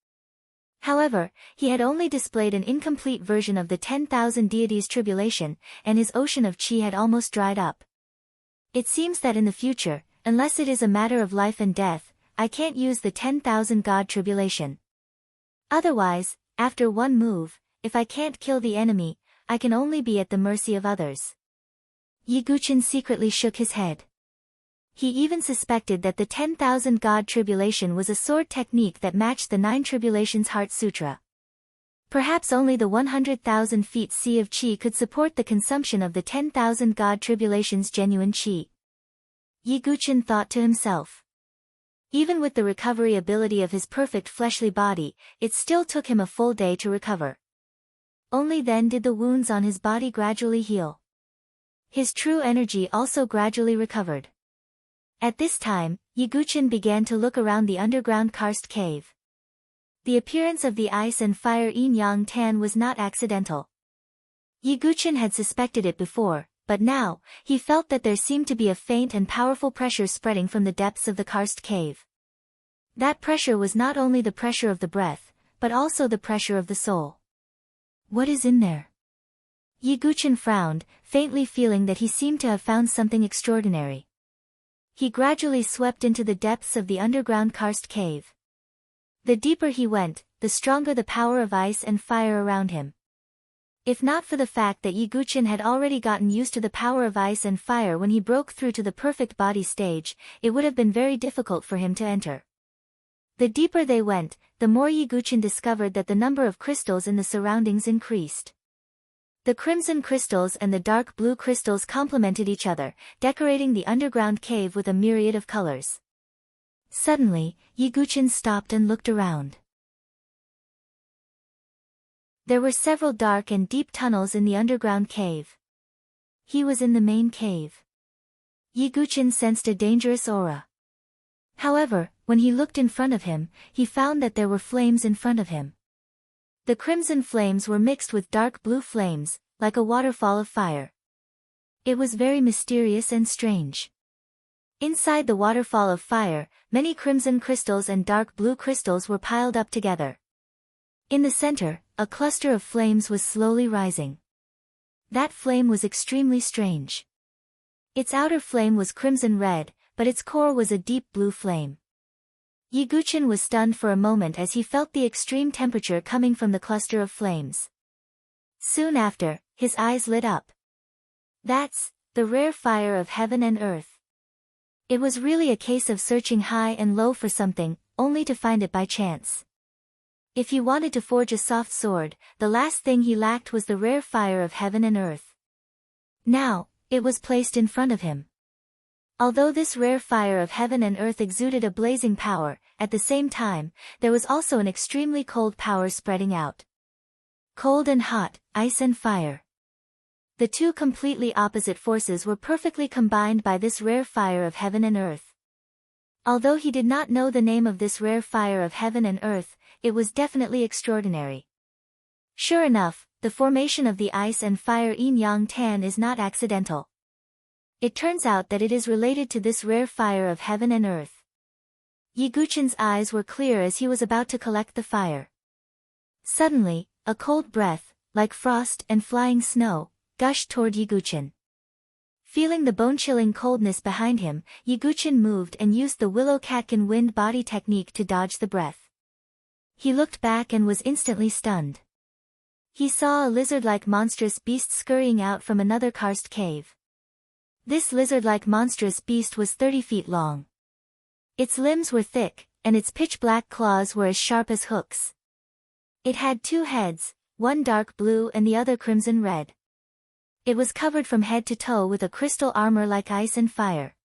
However, he had only displayed an incomplete version of the 10,000 deities tribulation, and his ocean of chi had almost dried up. It seems that in the future, unless it is a matter of life and death, I can't use the 10,000 god tribulation. Otherwise, after one move, if I can't kill the enemy, I can only be at the mercy of others. Yi Guqin secretly shook his head. He even suspected that the 10,000 god tribulation was a sword technique that matched the 9 tribulations Heart Sutra. Perhaps only the 100,000 feet sea of chi could support the consumption of the 10,000 god tribulation's genuine chi. Yi Guqin thought to himself. Even with the recovery ability of his perfect fleshly body, it still took him a full day to recover. Only then did the wounds on his body gradually heal. His true energy also gradually recovered. At this time, Yi Guqin began to look around the underground karst cave. The appearance of the ice and fire Yin Yang Tan was not accidental. Yi Guqin had suspected it before, but now, he felt that there seemed to be a faint and powerful pressure spreading from the depths of the karst cave. That pressure was not only the pressure of the breath, but also the pressure of the soul. What is in there? Yi Guqian frowned, faintly feeling that he seemed to have found something extraordinary. He gradually swept into the depths of the underground karst cave. The deeper he went, the stronger the power of ice and fire around him. If not for the fact that Yi Guqian had already gotten used to the power of ice and fire when he broke through to the perfect body stage, it would have been very difficult for him to enter. The deeper they went, the more Yi Guqian discovered that the number of crystals in the surroundings increased. The crimson crystals and the dark blue crystals complemented each other, decorating the underground cave with a myriad of colors. Suddenly, Yi Guqian stopped and looked around. There were several dark and deep tunnels in the underground cave. He was in the main cave. Yi Guqian sensed a dangerous aura. However, when he looked in front of him, he found that there were flames in front of him. The crimson flames were mixed with dark blue flames, like a waterfall of fire. It was very mysterious and strange. Inside the waterfall of fire, many crimson crystals and dark blue crystals were piled up together. In the center, a cluster of flames was slowly rising. That flame was extremely strange. Its outer flame was crimson red, but its core was a deep blue flame. Yi Guqian was stunned for a moment as he felt the extreme temperature coming from the cluster of flames. Soon after, his eyes lit up. That's the rare fire of heaven and earth. It was really a case of searching high and low for something, only to find it by chance. If he wanted to forge a soft sword, the last thing he lacked was the rare fire of heaven and earth. Now, it was placed in front of him. Although this rare fire of heaven and earth exuded a blazing power, at the same time, there was also an extremely cold power spreading out. Cold and hot, ice and fire. The two completely opposite forces were perfectly combined by this rare fire of heaven and earth. Although he did not know the name of this rare fire of heaven and earth, it was definitely extraordinary. Sure enough, the formation of the ice and fire yin-yang tan is not accidental. It turns out that it is related to this rare fire of heaven and earth. Yi Guqian's eyes were clear as he was about to collect the fire. Suddenly, a cold breath, like frost and flying snow, gushed toward Yi Guqian. Feeling the bone-chilling coldness behind him, Yi Guqian moved and used the willow catkin wind body technique to dodge the breath. He looked back and was instantly stunned. He saw a lizard-like monstrous beast scurrying out from another karst cave. This lizard-like monstrous beast was 30 feet long. Its limbs were thick, and its pitch-black claws were as sharp as hooks. It had 2 heads, one dark blue and the other crimson red. It was covered from head to toe with a crystal armor like ice and fire.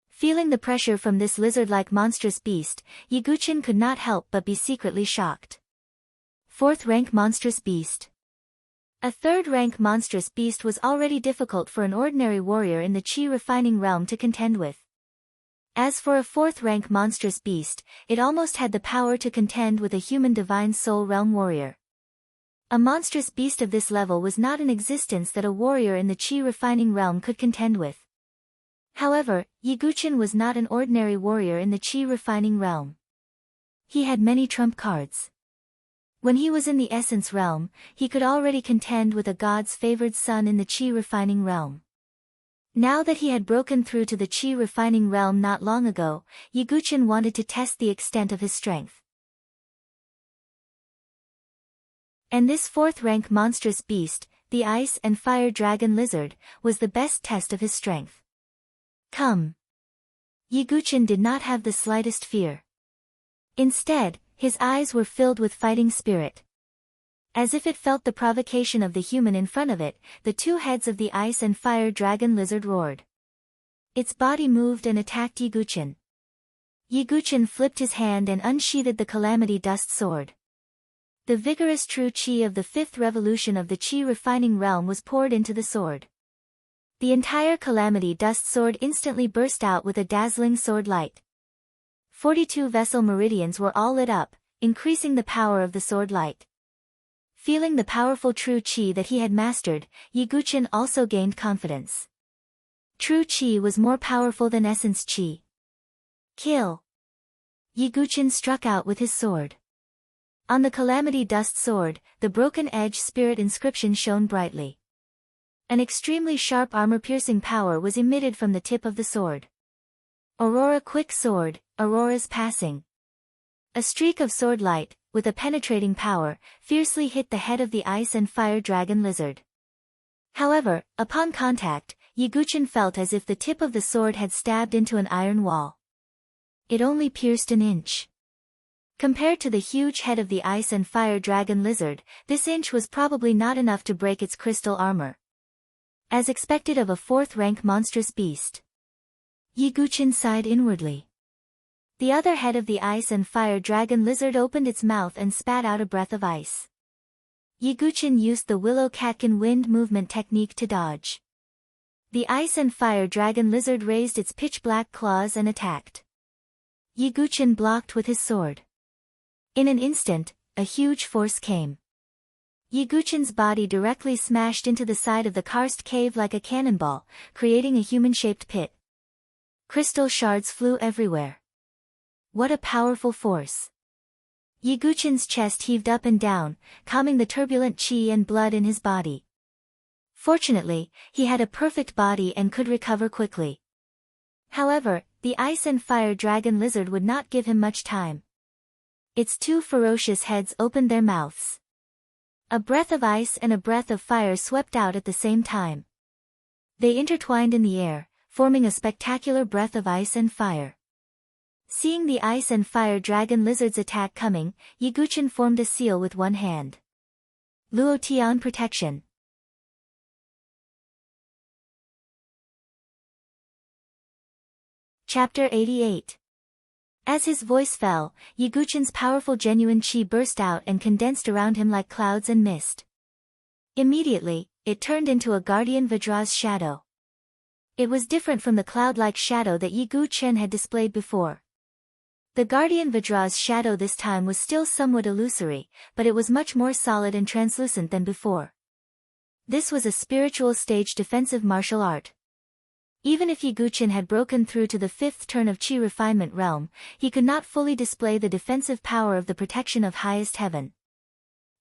Feeling the pressure from this lizard-like monstrous beast, Yi Guqian could not help but be secretly shocked. 4th rank monstrous beast. A 3rd rank monstrous beast was already difficult for an ordinary warrior in the Qi refining realm to contend with. As for a 4th rank monstrous beast, it almost had the power to contend with a human divine soul realm warrior. A monstrous beast of this level was not in existence that a warrior in the Qi refining realm could contend with. However, Yi Guqian was not an ordinary warrior in the Qi refining realm. He had many trump cards. When he was in the essence realm, he could already contend with a god's favored son in the Qi refining realm. Now that he had broken through to the Qi refining realm not long ago, Yi Guqian wanted to test the extent of his strength. And this 4th rank monstrous beast, the ice and fire dragon lizard, was the best test of his strength. Come. Yi Guqian did not have the slightest fear. Instead, his eyes were filled with fighting spirit. As if it felt the provocation of the human in front of it, the 2 heads of the ice and fire dragon lizard roared. Its body moved and attacked Yi Guqian. Yi Guqian flipped his hand and unsheathed the calamity dust sword. The vigorous true Qi of the 5th revolution of the Qi refining realm was poured into the sword. The entire calamity dust sword instantly burst out with a dazzling sword light. 42 vessel meridians were all lit up, increasing the power of the sword light. Feeling the powerful true Qi that he had mastered, Yi Guqian also gained confidence. True Qi was more powerful than essence Qi. Kill! Yi Guqian struck out with his sword. On the Calamity Dust Sword, the Broken Edge Spirit inscription shone brightly. An extremely sharp armor-piercing power was emitted from the tip of the sword. Aurora Quick Sword, Aurora's Passing. A streak of sword light, with a penetrating power, fiercely hit the head of the Ice and Fire Dragon Lizard. However, upon contact, Yiguchin felt as if the tip of the sword had stabbed into an iron wall. It only pierced an inch. Compared to the huge head of the Ice and Fire Dragon Lizard, this inch was probably not enough to break its crystal armor. As expected of a fourth-rank monstrous beast. Yiguchin sighed inwardly. The other head of the Ice and Fire Dragon Lizard opened its mouth and spat out a breath of ice. Yiguchin used the Willow Catkin wind movement technique to dodge. The Ice and Fire Dragon Lizard raised its pitch-black claws and attacked. Yiguchin blocked with his sword. In an instant, a huge force came. Yiguchin's body directly smashed into the side of the karst cave like a cannonball, creating a human-shaped pit. Crystal shards flew everywhere. What a powerful force! Yiguchin's chest heaved up and down, calming the turbulent chi and blood in his body. Fortunately, he had a perfect body and could recover quickly. However, the Ice and Fire Dragon Lizard would not give him much time. Its two ferocious heads opened their mouths. A breath of ice and a breath of fire swept out at the same time. They intertwined in the air, forming a spectacular breath of ice and fire. Seeing the Ice and Fire Dragon Lizard's attack coming, Yiguchin formed a seal with one hand. Luotian Protection. Chapter 88. As his voice fell, Yiguchin's powerful genuine chi burst out and condensed around him like clouds and mist. Immediately, it turned into a Guardian Vajra's shadow. It was different from the cloud-like shadow that Yiguchin had displayed before. The Guardian Vajra's shadow this time was still somewhat illusory, but it was much more solid and translucent than before. This was a spiritual stage defensive martial art. Even if Yiguchin had broken through to the fifth turn of Chi Refinement Realm, he could not fully display the defensive power of the protection of Highest Heaven.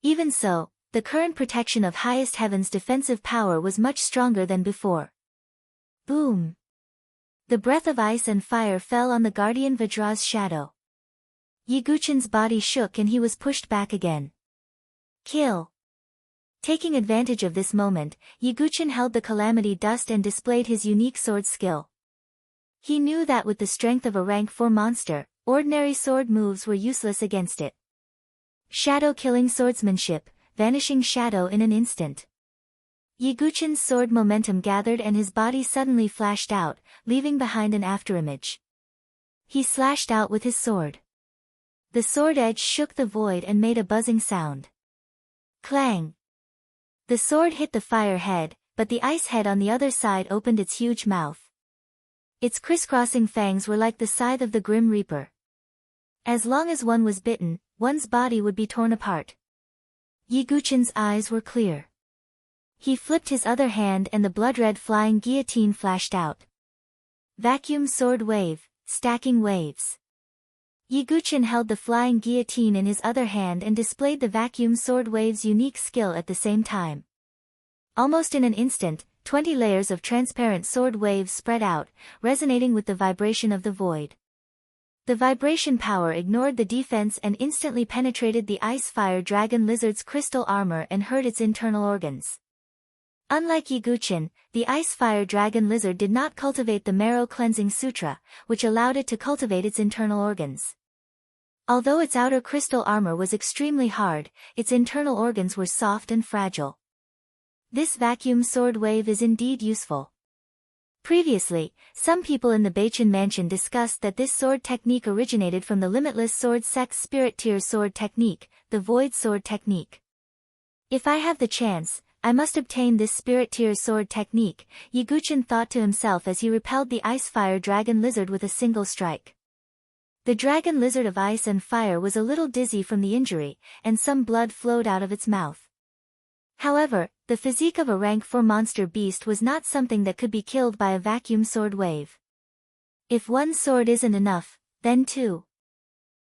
Even so, the current protection of Highest Heaven's defensive power was much stronger than before. Boom! The breath of ice and fire fell on the Guardian Vajra's shadow. Yiguchin's body shook and he was pushed back again. Kill! Taking advantage of this moment, Yiguchin held the Calamity Dust and displayed his unique sword skill. He knew that with the strength of a rank 4 monster, ordinary sword moves were useless against it. Shadow-killing swordsmanship, vanishing shadow in an instant. Yiguchin's sword momentum gathered and his body suddenly flashed out, leaving behind an afterimage. He slashed out with his sword. The sword edge shook the void and made a buzzing sound. Clang! The sword hit the fire head, but the ice head on the other side opened its huge mouth. Its crisscrossing fangs were like the scythe of the Grim Reaper. As long as one was bitten, one's body would be torn apart. Yiguchin's eyes were clear. He flipped his other hand and the blood-red flying guillotine flashed out. Vacuum sword wave, stacking waves. Yiguchin held the flying guillotine in his other hand and displayed the vacuum sword wave's unique skill at the same time. Almost in an instant, 20 layers of transparent sword waves spread out, resonating with the vibration of the void. The vibration power ignored the defense and instantly penetrated the Ice-Fire Dragon Lizard's crystal armor and hurt its internal organs. Unlike Yiguchin, the Ice-Fire Dragon Lizard did not cultivate the Marrow Cleansing Sutra, which allowed it to cultivate its internal organs. Although its outer crystal armor was extremely hard, its internal organs were soft and fragile. This vacuum sword wave is indeed useful. Previously, some people in the Beichin Mansion discussed that this sword technique originated from the Limitless Sword Sect's Spirit Tier sword technique, the Void Sword technique. If I have the chance, I must obtain this Spirit Tier sword technique, Yiguchin thought to himself as he repelled the Ice-Fire Dragon Lizard with a single strike. The Dragon Lizard of Ice and Fire was a little dizzy from the injury, and some blood flowed out of its mouth. However, the physique of a rank 4 monster beast was not something that could be killed by a vacuum sword wave. If one sword isn't enough, then two.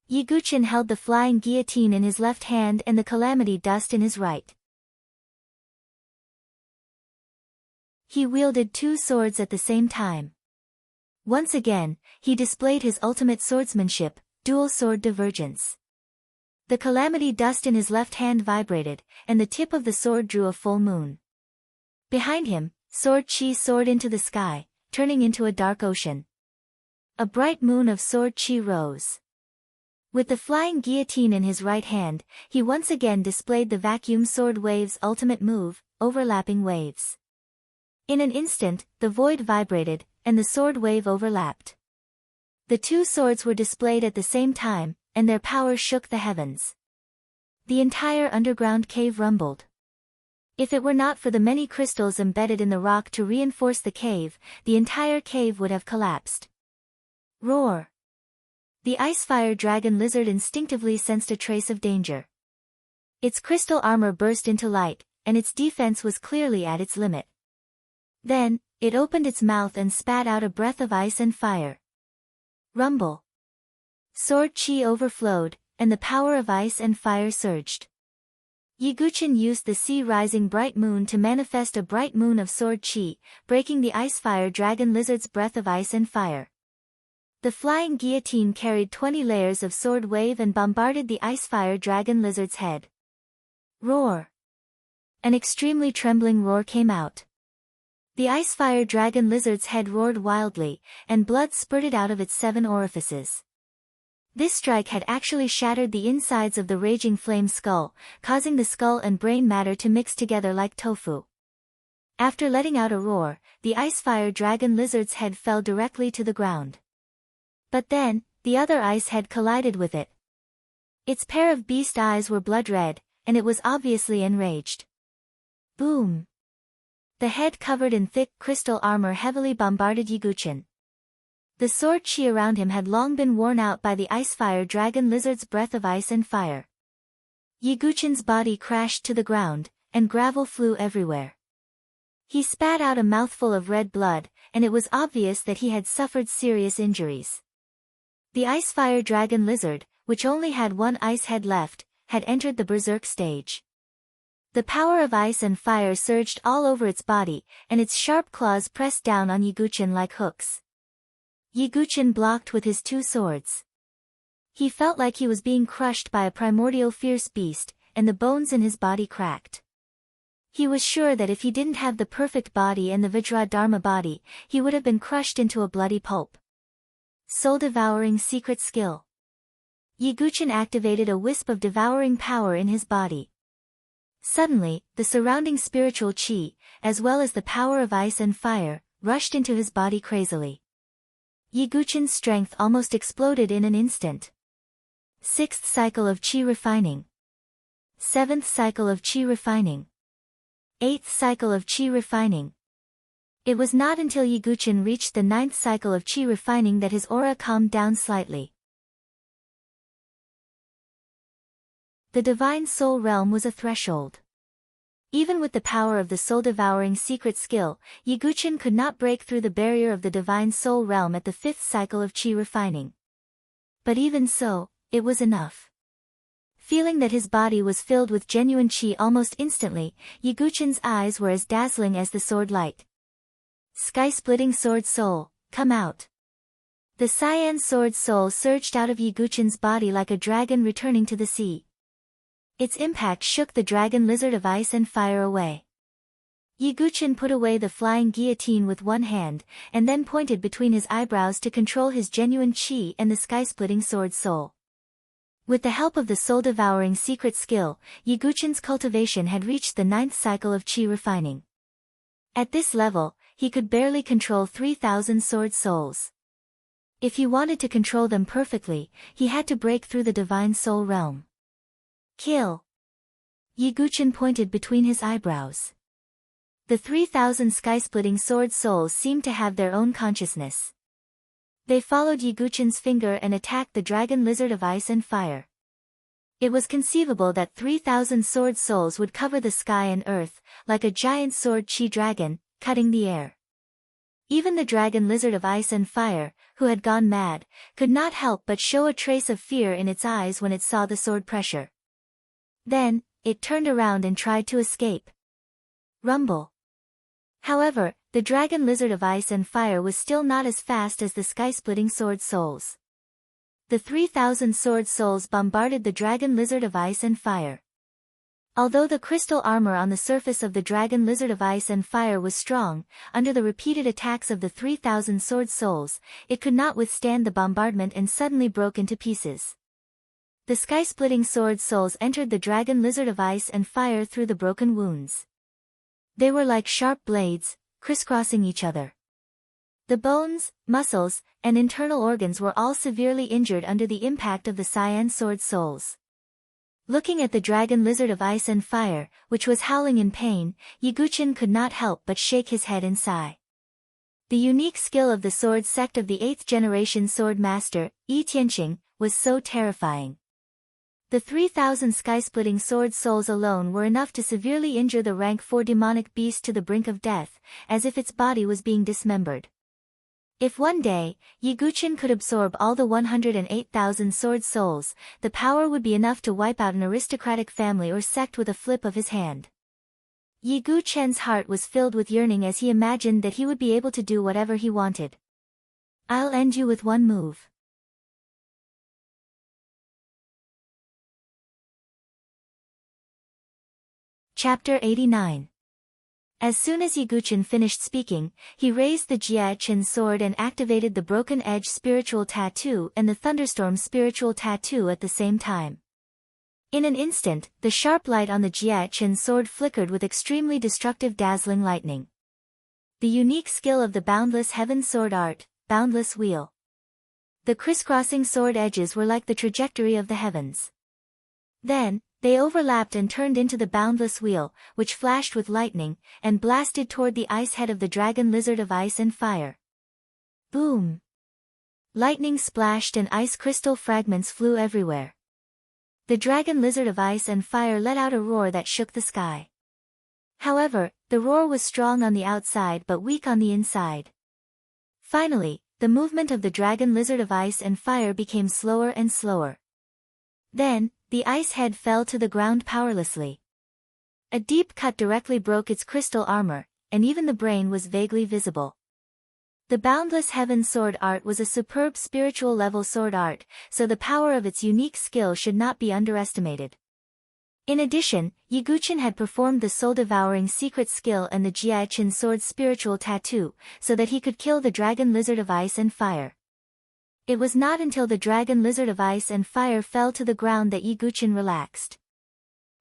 Yiguchen held the flying guillotine in his left hand and the calamity dust in his right. He wielded two swords at the same time. Once again, he displayed his ultimate swordsmanship, dual sword divergence. The calamity dust in his left hand vibrated, and the tip of the sword drew a full moon. Behind him, sword chi soared into the sky, turning into a dark ocean. A bright moon of sword chi rose. With the flying guillotine in his right hand, he once again displayed the vacuum sword wave's ultimate move, overlapping waves. In an instant, the void vibrated, and the sword wave overlapped. The two swords were displayed at the same time, and their power shook the heavens. The entire underground cave rumbled. If it were not for the many crystals embedded in the rock to reinforce the cave, the entire cave would have collapsed. Roar! The ice-fire dragon lizard instinctively sensed a trace of danger. Its crystal armor burst into light, and its defense was clearly at its limit. Then, it opened its mouth and spat out a breath of ice and fire. Rumble! Sword chi overflowed, and the power of ice and fire surged. Yiguchen used the sea-rising bright moon to manifest a bright moon of sword chi, breaking the ice-fire dragon lizard's breath of ice and fire. The flying guillotine carried 20 layers of sword wave and bombarded the ice-fire dragon lizard's head. Roar! An extremely trembling roar came out. The ice-fire dragon lizard's head roared wildly, and blood spurted out of its 7 orifices. This strike had actually shattered the insides of the raging flame skull, causing the skull and brain matter to mix together like tofu. After letting out a roar, the ice-fire dragon lizard's head fell directly to the ground. But then, the other ice head collided with it. Its pair of beast eyes were blood red, and it was obviously enraged. Boom! The head covered in thick crystal armor heavily bombarded Yiguchen. The sword chi around him had long been worn out by the ice-fire dragon lizard's breath of ice and fire. Yiguchen's body crashed to the ground, and gravel flew everywhere. He spat out a mouthful of red blood, and it was obvious that he had suffered serious injuries. The ice-fire dragon lizard, which only had one ice head left, had entered the berserk stage. The power of ice and fire surged all over its body, and its sharp claws pressed down on Yiguchen like hooks. Yiguchen blocked with his two swords. He felt like he was being crushed by a primordial fierce beast, and the bones in his body cracked. He was sure that if he didn't have the perfect body and the Vajra Dharma body, he would have been crushed into a bloody pulp. Soul-devouring secret skill. Yiguchen activated a wisp of devouring power in his body. Suddenly, the surrounding spiritual chi, as well as the power of ice and fire, rushed into his body crazily. Yiguchen's strength almost exploded in an instant. 6th cycle of chi refining. 7th cycle of chi refining. 8th cycle of chi refining. It was not until Yiguchen reached the 9th cycle of chi refining that his aura calmed down slightly. The Divine Soul Realm was a threshold. Even with the power of the soul-devouring secret skill, Yiguchen could not break through the barrier of the Divine Soul Realm at the 5th cycle of chi refining. But even so, it was enough. Feeling that his body was filled with genuine chi almost instantly, Yiguchen's eyes were as dazzling as the sword light. Sky-splitting sword soul, come out. The cyan sword soul surged out of Yiguchen's body like a dragon returning to the sea. Its impact shook the dragon lizard of ice and fire away. Yiguchen put away the flying guillotine with one hand, and then pointed between his eyebrows to control his genuine chi and the sky-splitting sword soul. With the help of the soul-devouring secret skill, Yiguchen's cultivation had reached the 9th cycle of chi refining. At this level, he could barely control 3,000 sword souls. If he wanted to control them perfectly, he had to break through the Divine Soul Realm. Kill! Yiguchen pointed between his eyebrows. The 3,000 sky-splitting sword souls seemed to have their own consciousness. They followed Yiguchen's finger and attacked the dragon lizard of ice and fire. It was conceivable that 3,000 sword souls would cover the sky and earth, like a giant sword chi dragon, cutting the air. Even the dragon lizard of ice and fire, who had gone mad, could not help but show a trace of fear in its eyes when it saw the sword pressure. Then, it turned around and tried to escape. Rumble. However, the dragon lizard of ice and fire was still not as fast as the sky-splitting sword souls. The 3,000 sword souls bombarded the dragon lizard of ice and fire. Although the crystal armor on the surface of the dragon lizard of ice and fire was strong, under the repeated attacks of the 3,000 sword souls, it could not withstand the bombardment and suddenly broke into pieces. The sky-splitting sword souls entered the dragon lizard of ice and fire through the broken wounds. They were like sharp blades, crisscrossing each other. The bones, muscles, and internal organs were all severely injured under the impact of the cyan sword souls. Looking at the dragon lizard of ice and fire, which was howling in pain, Yiguchin could not help but shake his head and sigh. The unique skill of the sword sect of the 8th generation sword master, Yi Tianqing, was so terrifying. The 3,000 sky-splitting sword souls alone were enough to severely injure the rank 4 demonic beast to the brink of death, as if its body was being dismembered. If one day, Yiguchin could absorb all the 108,000 sword souls, the power would be enough to wipe out an aristocratic family or sect with a flip of his hand. Yiguchen's heart was filled with yearning as he imagined that he would be able to do whatever he wanted. I'll end you with one move. Chapter 89. As soon as Yiguchin finished speaking, he raised the Jie Chen sword and activated the Broken Edge spiritual tattoo and the Thunderstorm spiritual tattoo at the same time. In an instant, the sharp light on the Jie Chen sword flickered with extremely destructive dazzling lightning. The unique skill of the Boundless Heaven sword art, Boundless Wheel. The crisscrossing sword edges were like the trajectory of the heavens. Then, they overlapped and turned into the boundless wheel, which flashed with lightning, and blasted toward the ice head of the dragon lizard of ice and fire. Boom! Lightning splashed and ice crystal fragments flew everywhere. The dragon lizard of ice and fire let out a roar that shook the sky. However, the roar was strong on the outside but weak on the inside. Finally, the movement of the dragon lizard of ice and fire became slower and slower. Then, the ice head fell to the ground powerlessly. A deep cut directly broke its crystal armor, and even the brain was vaguely visible. The Boundless Heaven sword art was a superb spiritual level sword art, so the power of its unique skill should not be underestimated. In addition, Yiguchin had performed the soul-devouring secret skill and the Jie Chen sword spiritual tattoo, so that he could kill the dragon lizard of ice and fire. It was not until the dragon lizard of ice and fire fell to the ground that Yiguchin relaxed.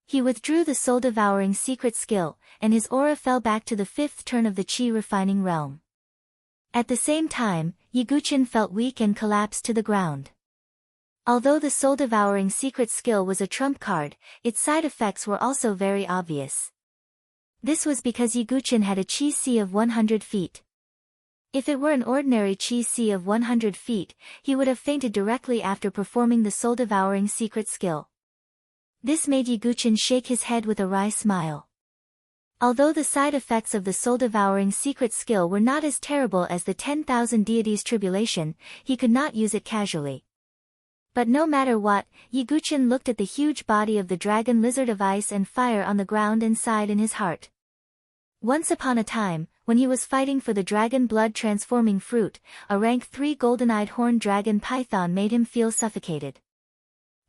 He withdrew the soul-devouring secret skill, and his aura fell back to the 5th turn of the chi-refining realm. At the same time, Yiguchin felt weak and collapsed to the ground. Although the soul-devouring secret skill was a trump card, its side effects were also very obvious. This was because Yiguchin had a chi-C of 100 feet. If it were an ordinary chi-C of 100 feet, he would have fainted directly after performing the soul-devouring secret skill. This made Yiguchin shake his head with a wry smile. Although the side effects of the soul-devouring secret skill were not as terrible as the 10,000 deities tribulation, he could not use it casually. But no matter what, Yiguchin looked at the huge body of the dragon lizard of ice and fire on the ground and sighed in his heart. Once upon a time, when he was fighting for the dragon blood transforming fruit, a rank 3 golden-eyed horned dragon python made him feel suffocated.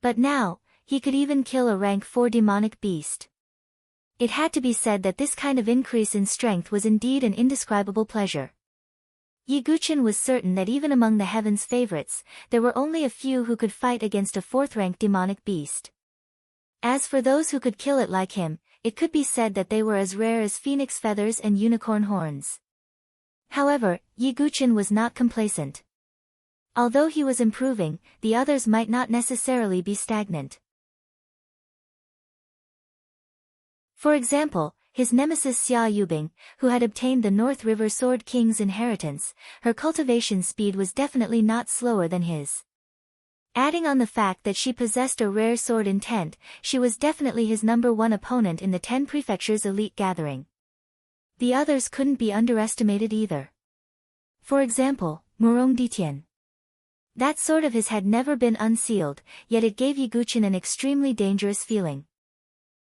But now, he could even kill a rank 4 demonic beast. It had to be said that this kind of increase in strength was indeed an indescribable pleasure. Yiguchin was certain that even among the heaven's favorites, there were only a few who could fight against a 4th-rank demonic beast. As for those who could kill it like him, it could be said that they were as rare as phoenix feathers and unicorn horns. However, Yiguchin was not complacent. Although he was improving, the others might not necessarily be stagnant. For example, his nemesis Xia Yubing, who had obtained the North River Sword King's inheritance, her cultivation speed was definitely not slower than his. Adding on the fact that she possessed a rare sword intent, she was definitely his #1 opponent in the 10 Prefectures elite gathering. The others couldn't be underestimated either. For example, Murong Ditian. That sword of his had never been unsealed, yet it gave Yiguchen an extremely dangerous feeling.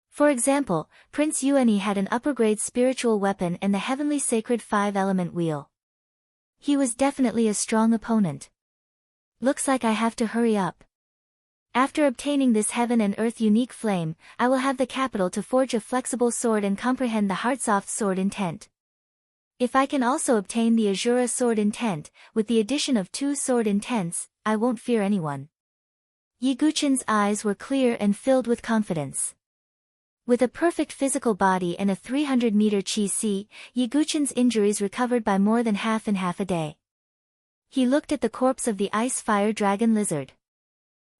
For example, Prince Yuani had an upper-grade spiritual weapon and the heavenly sacred 5-element wheel. He was definitely a strong opponent. Looks like I have to hurry up. After obtaining this heaven and earth unique flame, I will have the capital to forge a flexible sword and comprehend the Heartsoft sword intent. If I can also obtain the Azura sword intent, with the addition of 2 sword intents, I won't fear anyone. Yiguchen's eyes were clear and filled with confidence. With a perfect physical body and a 300-meter chi-si, Yiguchen's injuries recovered by more than half in half a day. He looked at the corpse of the ice-fire dragon lizard.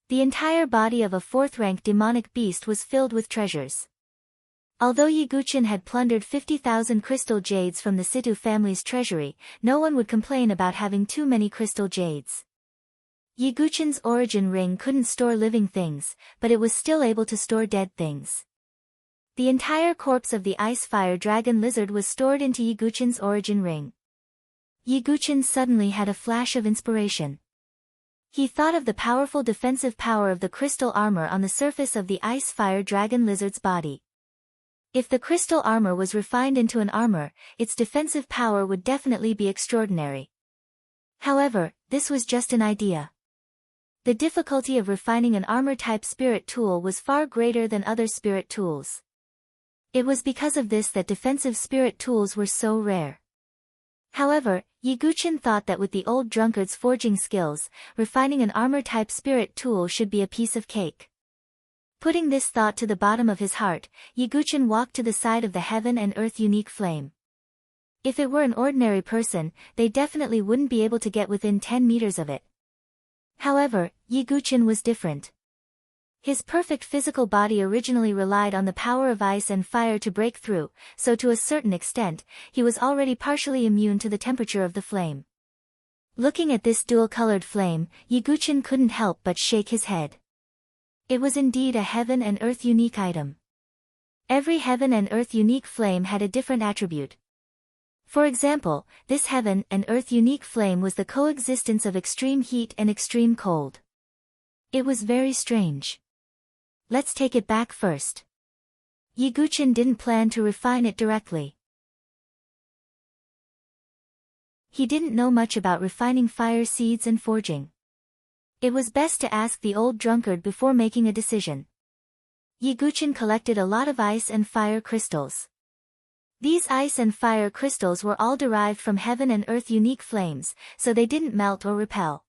The entire body of a 4th-rank demonic beast was filled with treasures. Although Yiguchen had plundered 50,000 crystal jades from the Situ family's treasury, no one would complain about having too many crystal jades. Yiguchen's origin ring couldn't store living things, but it was still able to store dead things. The entire corpse of the ice-fire dragon lizard was stored into Yiguchen's origin ring. Yiguchen suddenly had a flash of inspiration. He thought of the powerful defensive power of the crystal armor on the surface of the ice-fire dragon lizard's body. If the crystal armor was refined into an armor, its defensive power would definitely be extraordinary. However, this was just an idea. The difficulty of refining an armor-type spirit tool was far greater than other spirit tools. It was because of this that defensive spirit tools were so rare. However, Yiguchen thought that with the old drunkard's forging skills, refining an armor-type spirit tool should be a piece of cake. Putting this thought to the bottom of his heart, Yiguchen walked to the side of the heaven and earth unique flame. If it were an ordinary person, they definitely wouldn't be able to get within 10 meters of it. However, Yiguchen was different. His perfect physical body originally relied on the power of ice and fire to break through, so to a certain extent, he was already partially immune to the temperature of the flame. Looking at this dual-colored flame, Yiguchen couldn't help but shake his head. It was indeed a heaven and earth unique item. Every heaven and earth unique flame had a different attribute. For example, this heaven and earth unique flame was the coexistence of extreme heat and extreme cold. It was very strange. Let's take it back first. Yiguchen didn't plan to refine it directly. He didn't know much about refining fire seeds and forging. It was best to ask the old drunkard before making a decision. Yiguchen collected a lot of ice and fire crystals. These ice and fire crystals were all derived from heaven and earth unique flames, so they didn't melt or repel.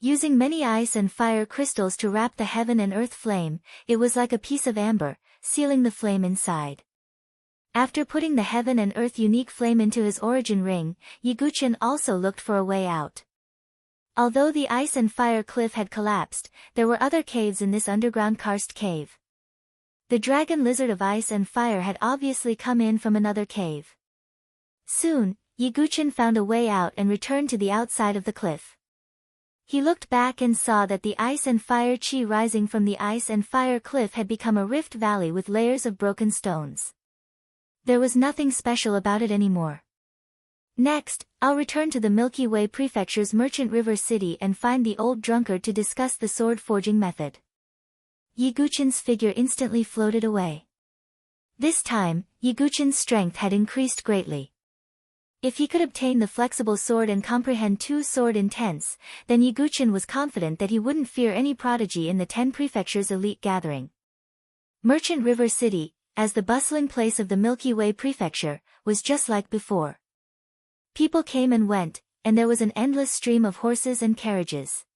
Using many ice and fire crystals to wrap the heaven and earth flame, it was like a piece of amber, sealing the flame inside. After putting the heaven and earth unique flame into his origin ring, Yiguchen also looked for a way out. Although the ice and fire cliff had collapsed, there were other caves in this underground karst cave. The dragon lizard of ice and fire had obviously come in from another cave. Soon, Yiguchen found a way out and returned to the outside of the cliff. He looked back and saw that the ice and fire chi rising from the ice and fire cliff had become a rift valley with layers of broken stones. There was nothing special about it anymore. Next, I'll return to the Milky Way Prefecture's Merchant River City and find the old drunkard to discuss the sword forging method. Yiguchen's figure instantly floated away. This time, Yiguchen's strength had increased greatly. If he could obtain the flexible sword and comprehend 2 sword intents, then Yiguchen was confident that he wouldn't fear any prodigy in the 10 prefectures elite gathering. Merchant River City, as the bustling place of the Milky Way Prefecture, was just like before. People came and went, and there was an endless stream of horses and carriages.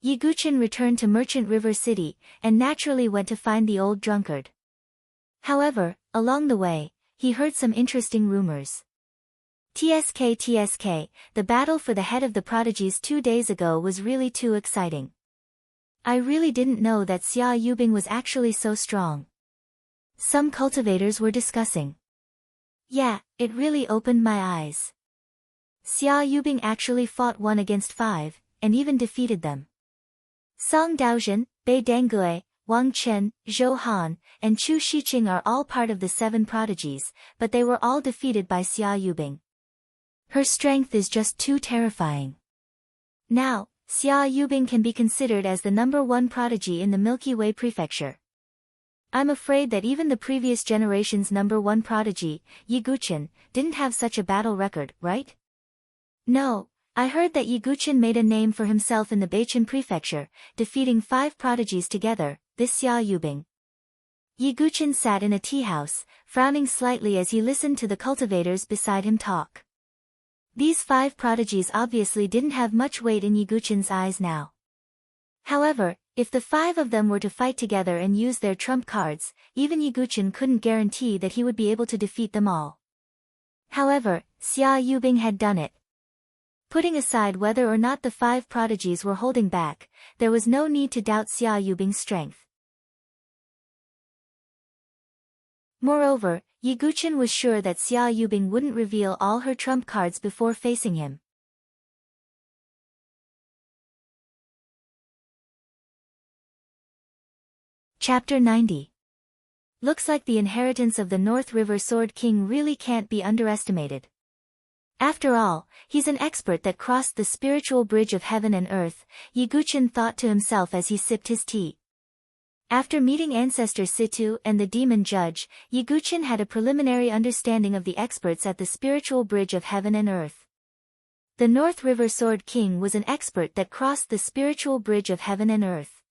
Yiguchen returned to Merchant River City, and naturally went to find the old drunkard. However, along the way, he heard some interesting rumors. TSK, the battle for the head of the prodigies 2 days ago was really too exciting. I really didn't know that Xia Yubing was actually so strong. Some cultivators were discussing. Yeah, it really opened my eyes. Xia Yubing actually fought 1 against 5, and even defeated them. Song Daozhen, Bei Dangue, Wang Chen, Zhou Han, and Chu Shiqing are all part of the 7 prodigies, but they were all defeated by Xia Yubing. Her strength is just too terrifying. Now, Xia Yubing can be considered as the #1 prodigy in the Milky Way prefecture. I'm afraid that even the previous generation's #1 prodigy, Yi Guqin, didn't have such a battle record, right? No, I heard that Yi Guqin made a name for himself in the Beichun prefecture, defeating 5 prodigies together, this Xia Yubing. Yi Guqin sat in a tea house, frowning slightly as he listened to the cultivators beside him talk. These 5 prodigies obviously didn't have much weight in Yi Guqin's eyes now. However, if the 5 of them were to fight together and use their trump cards, even Yi Guqin couldn't guarantee that he would be able to defeat them all. However, Xia Yubing had done it. Putting aside whether or not the 5 prodigies were holding back, there was no need to doubt Xia Yubing's strength. Moreover, Yi Guqin was sure that Xia Yubing wouldn't reveal all her trump cards before facing him. Chapter 90. Looks like the inheritance of the North River Sword King really can't be underestimated. After all, he's an expert that crossed the spiritual bridge of heaven and earth, Yi Guqin thought to himself as he sipped his tea. After meeting Ancestor Situ and the Demon Judge, Yi Guqin had a preliminary understanding of the experts at the spiritual bridge of heaven and earth. The North River Sword King was an expert that crossed the spiritual bridge of heaven and earth.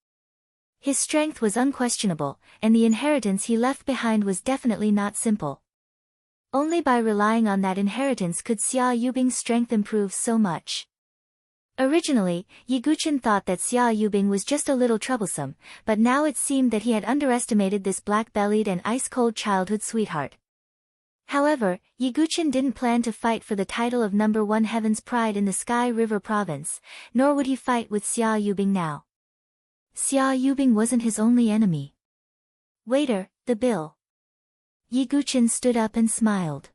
His strength was unquestionable, and the inheritance he left behind was definitely not simple. Only by relying on that inheritance could Xia Yubing's strength improve so much. Originally, Yi Guqin thought that Xia Yubing was just a little troublesome, but now it seemed that he had underestimated this black-bellied and ice-cold childhood sweetheart. However, Yi Guqin didn't plan to fight for the title of #1 Heaven's Pride in the Sky River Province, nor would he fight with Xia Yubing now. Xia Yubing wasn't his only enemy. Waiter, the bill. Yi Guqin stood up and smiled.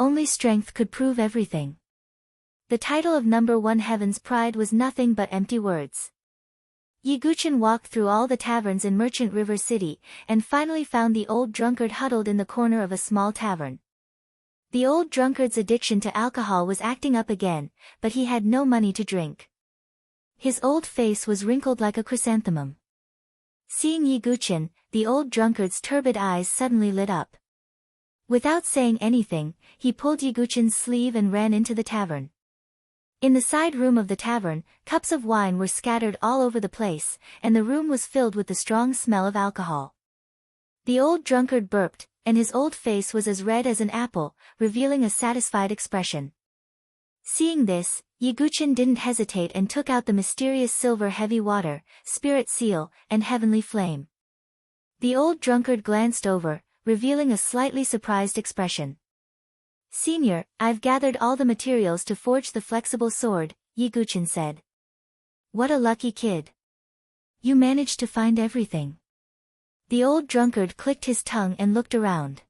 Only strength could prove everything. The title of #1 Heaven's Pride was nothing but empty words. Yi Guqin walked through all the taverns in Merchant River City, and finally found the old drunkard huddled in the corner of a small tavern. The old drunkard's addiction to alcohol was acting up again, but he had no money to drink. His old face was wrinkled like a chrysanthemum. Seeing Yi Guqin, the old drunkard's turbid eyes suddenly lit up. Without saying anything, he pulled Yi Guqin's sleeve and ran into the tavern. In the side room of the tavern, cups of wine were scattered all over the place, and the room was filled with the strong smell of alcohol. The old drunkard burped, and his old face was as red as an apple, revealing a satisfied expression. Seeing this, Yi Guqin didn't hesitate and took out the mysterious silver heavy water, spirit seal, and heavenly flame. The old drunkard glanced over, revealing a slightly surprised expression. "Senior, I've gathered all the materials to forge the flexible sword," Yi Guqin said. "What a lucky kid. You managed to find everything." The old drunkard clicked his tongue and looked around.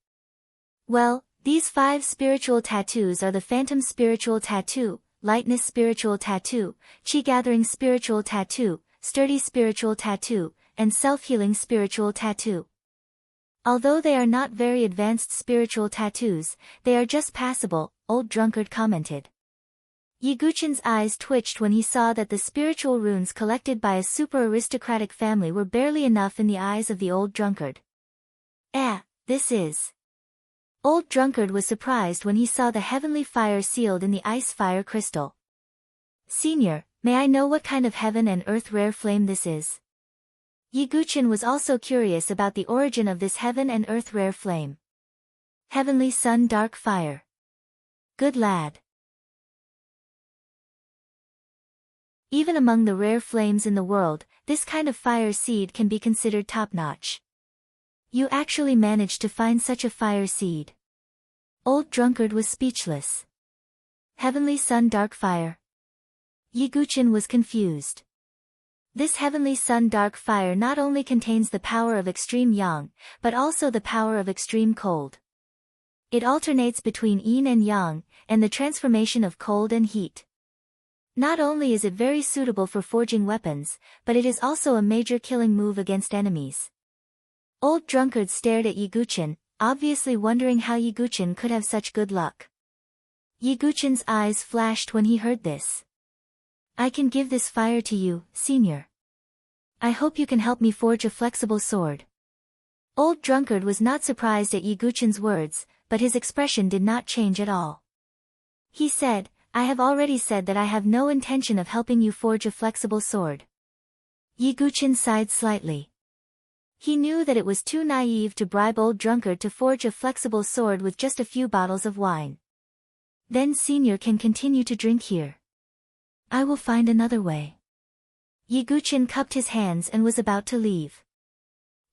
"Well, these 5 spiritual tattoos are the Phantom Spiritual Tattoo, Lightness Spiritual Tattoo, Chi-Gathering Spiritual Tattoo, Sturdy Spiritual Tattoo, and Self-Healing Spiritual Tattoo. Although they are not very advanced spiritual tattoos, they are just passable," old drunkard commented. Yi Guqin's eyes twitched when he saw that the spiritual runes collected by a super-aristocratic family were barely enough in the eyes of the old drunkard. This is... Old drunkard was surprised when he saw the heavenly fire sealed in the ice fire crystal. "Senior, may I know what kind of heaven and earth rare flame this is?" Yi Guqin was also curious about the origin of this heaven and earth rare flame. "Heavenly Sun Dark Fire." "Good lad." Even among the rare flames in the world, this kind of fire seed can be considered top-notch. You actually managed to find such a fire seed. Old drunkard was speechless. Heavenly Sun Dark Fire. Yi Guqin was confused. This Heavenly Sun Dark Fire not only contains the power of extreme yang, but also the power of extreme cold. It alternates between yin and yang, and the transformation of cold and heat. Not only is it very suitable for forging weapons, but it is also a major killing move against enemies. Old drunkard stared at Yi Guqin, obviously wondering how Yi Guqin could have such good luck. Yiguchen's eyes flashed when he heard this. I can give this fire to you, senior. I hope you can help me forge a flexible sword. Old Drunkard was not surprised at Yiguchen's words, but his expression did not change at all. He said, I have already said that I have no intention of helping you forge a flexible sword. Yiguchen sighed slightly. He knew that it was too naive to bribe Old Drunkard to forge a flexible sword with just a few bottles of wine. Then senior can continue to drink here. I will find another way. Yiguchen cupped his hands and was about to leave.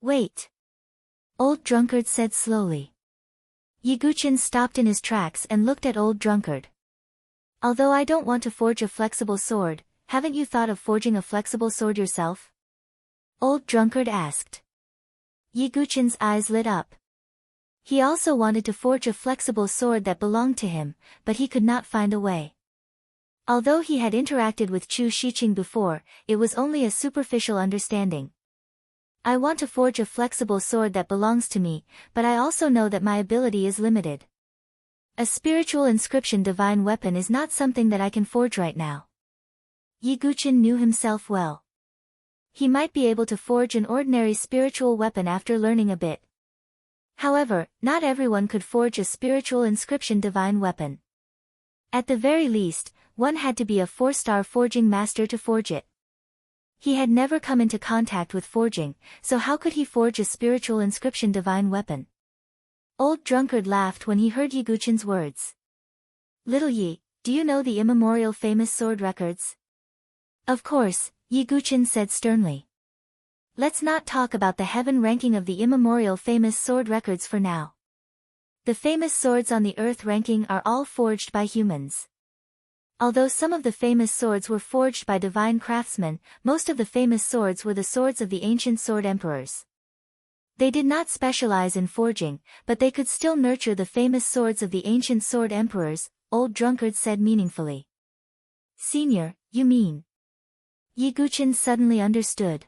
Wait. Old Drunkard said slowly. Yiguchen stopped in his tracks and looked at Old Drunkard. Although I don't want to forge a flexible sword, haven't you thought of forging a flexible sword yourself? Old Drunkard asked. Yiguchen's eyes lit up. He also wanted to forge a flexible sword that belonged to him, but he could not find a way. Although he had interacted with Chu Shiqing before, it was only a superficial understanding. I want to forge a flexible sword that belongs to me, but I also know that my ability is limited. A spiritual inscription divine weapon is not something that I can forge right now. Yiguchen knew himself well. He might be able to forge an ordinary spiritual weapon after learning a bit. However, not everyone could forge a spiritual inscription divine weapon. At the very least, one had to be a 4-star forging master to forge it. He had never come into contact with forging, so how could he forge a spiritual inscription divine weapon? Old Drunkard laughed when he heard Yiguchen's words. Little Yi, do you know the immemorial famous sword records? Of course, Yiguchen said sternly. Let's not talk about the heaven ranking of the immemorial famous sword records for now. The famous swords on the earth ranking are all forged by humans. Although some of the famous swords were forged by divine craftsmen, most of the famous swords were the swords of the ancient sword emperors. They did not specialize in forging, but they could still nurture the famous swords of the ancient sword emperors, Old Drunkard said meaningfully. Senior, you mean? Yiguchen suddenly understood.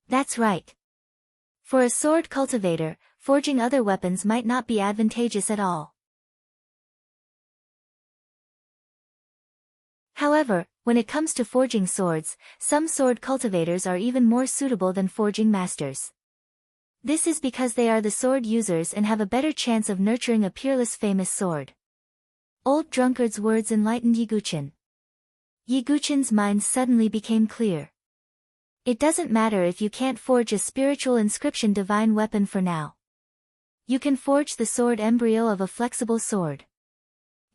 That's right. For a sword cultivator, forging other weapons might not be advantageous at all. However, when it comes to forging swords, some sword cultivators are even more suitable than forging masters. This is because they are the sword users and have a better chance of nurturing a peerless famous sword. Old Drunkard's words enlightened Yiguchen. Yiguchen's mind suddenly became clear. It doesn't matter if you can't forge a spiritual inscription divine weapon for now. You can forge the sword embryo of a flexible sword.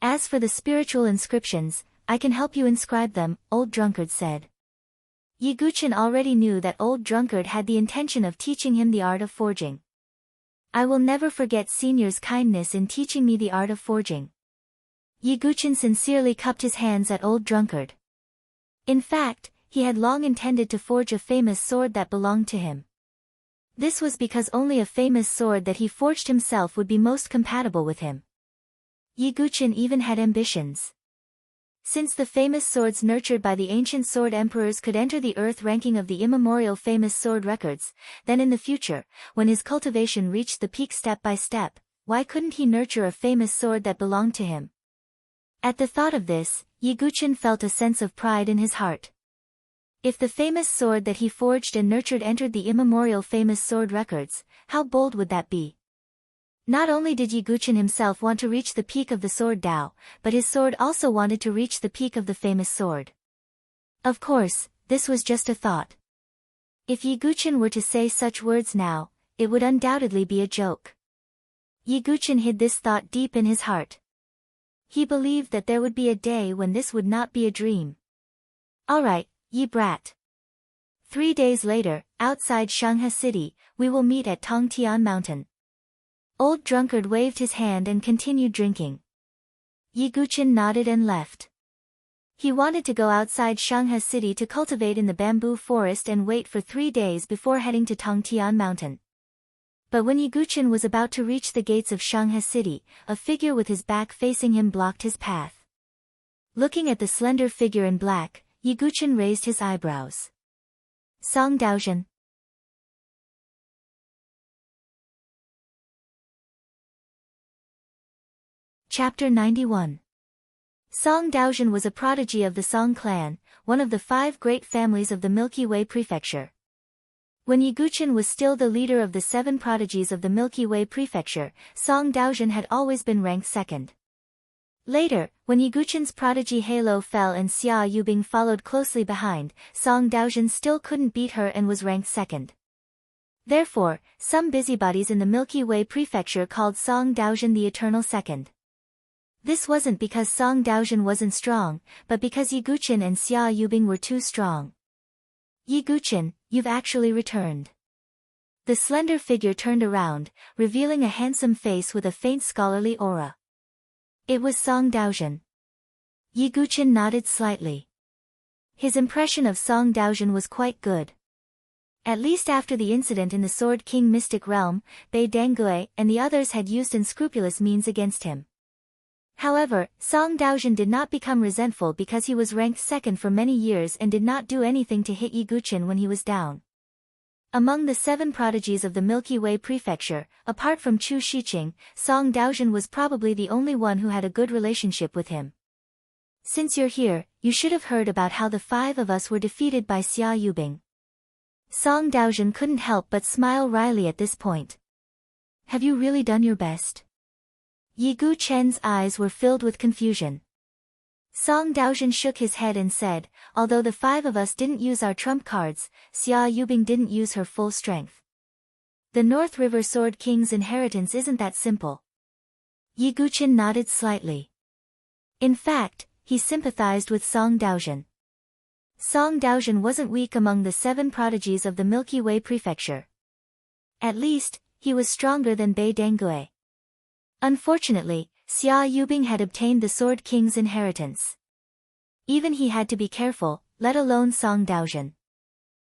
As for the spiritual inscriptions, I can help you inscribe them, Old Drunkard said. Yiguchen already knew that Old Drunkard had the intention of teaching him the art of forging. I will never forget senior's kindness in teaching me the art of forging. Yiguchen sincerely cupped his hands at Old Drunkard. In fact, he had long intended to forge a famous sword that belonged to him. This was because only a famous sword that he forged himself would be most compatible with him. Yiguchen even had ambitions. Since the famous swords nurtured by the ancient sword emperors could enter the earth ranking of the immemorial famous sword records, then in the future, when his cultivation reached the peak step by step, why couldn't he nurture a famous sword that belonged to him? At the thought of this, Yiguchen felt a sense of pride in his heart. If the famous sword that he forged and nurtured entered the immemorial famous sword records, how bold would that be? Not only did Yiguchen himself want to reach the peak of the sword Dao, but his sword also wanted to reach the peak of the famous sword. Of course, this was just a thought. If Yiguchen were to say such words now, it would undoubtedly be a joke. Yiguchen hid this thought deep in his heart. He believed that there would be a day when this would not be a dream. Alright, Yi brat. 3 days later, outside Shanghai City, we will meet at Tongtian Mountain. Old Drunkard waved his hand and continued drinking. Yiguchen nodded and left. He wanted to go outside Shanghai City to cultivate in the bamboo forest and wait for 3 days before heading to Tongtian Mountain. But when Yiguchen was about to reach the gates of Shanghai City, a figure with his back facing him blocked his path. Looking at the slender figure in black, Yiguchen raised his eyebrows. Song Daozhen. Chapter 91. Song Daojin was a prodigy of the Song clan, one of the 5 great families of the Milky Way prefecture. When Yi Guqin was still the leader of the 7 prodigies of the Milky Way prefecture, Song Daojin had always been ranked second. Later, when Yi Guqin's prodigy halo fell and Xia Yubing followed closely behind, Song Daojin still couldn't beat her and was ranked second. Therefore, some busybodies in the Milky Way prefecture called Song Daojin the Eternal Second. This wasn't because Song Daojin wasn't strong, but because Yi Guqin and Xia Yubing were too strong. Yi Guqin, you've actually returned. The slender figure turned around, revealing a handsome face with a faint scholarly aura. It was Song Daojin. Yi Guqin nodded slightly. His impression of Song Daojin was quite good. At least after the incident in the Sword King Mystic Realm, Bei Dangue and the others had used unscrupulous means against him. However, Song Daojin did not become resentful because he was ranked second for many years and did not do anything to hit Yi Guqin when he was down. Among the 7 prodigies of the Milky Way prefecture, apart from Chu Shiqing, Song Daojin was probably the only one who had a good relationship with him. Since you're here, you should have heard about how the 5 of us were defeated by Xia Yubing. Song Daojin couldn't help but smile wryly at this point. Have you really done your best? Yi Guqin's eyes were filled with confusion. Song Daojin shook his head and said, although the 5 of us didn't use our trump cards, Xia Yubing didn't use her full strength. The North River Sword King's inheritance isn't that simple. Yi Guqin nodded slightly. In fact, he sympathized with Song Daojin. Song Daojin wasn't weak among the 7 prodigies of the Milky Way prefecture. At least, he was stronger than Bei Dangue. Unfortunately, Xia Yubing had obtained the Sword King's inheritance. Even he had to be careful, let alone Song Daojin.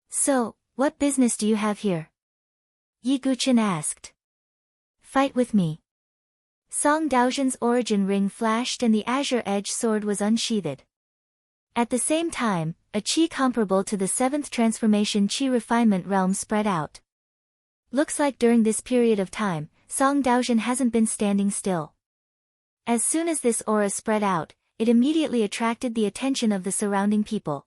So, what business do you have here? Yi Guqin asked. Fight with me. Song Daojin's origin ring flashed and the azure edge sword was unsheathed. At the same time, a chi comparable to the 7th transformation chi refinement realm spread out. Looks like during this period of time, Song Daojin hasn't been standing still. As soon as this aura spread out, it immediately attracted the attention of the surrounding people.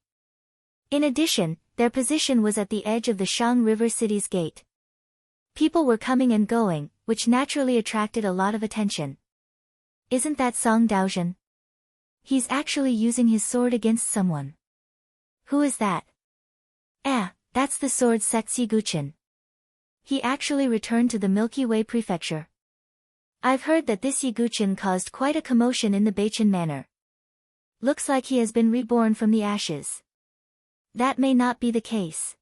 In addition, their position was at the edge of the Shang River City's gate. People were coming and going, which naturally attracted a lot of attention. Isn't that Song Daojin? He's actually using his sword against someone. Who is that? That's the sword sect's Yi Guqin. He actually returned to the Milky Way prefecture. I've heard that this Yi Guqin caused quite a commotion in the Beichen Manor. Looks like he has been reborn from the ashes. That may not be the case.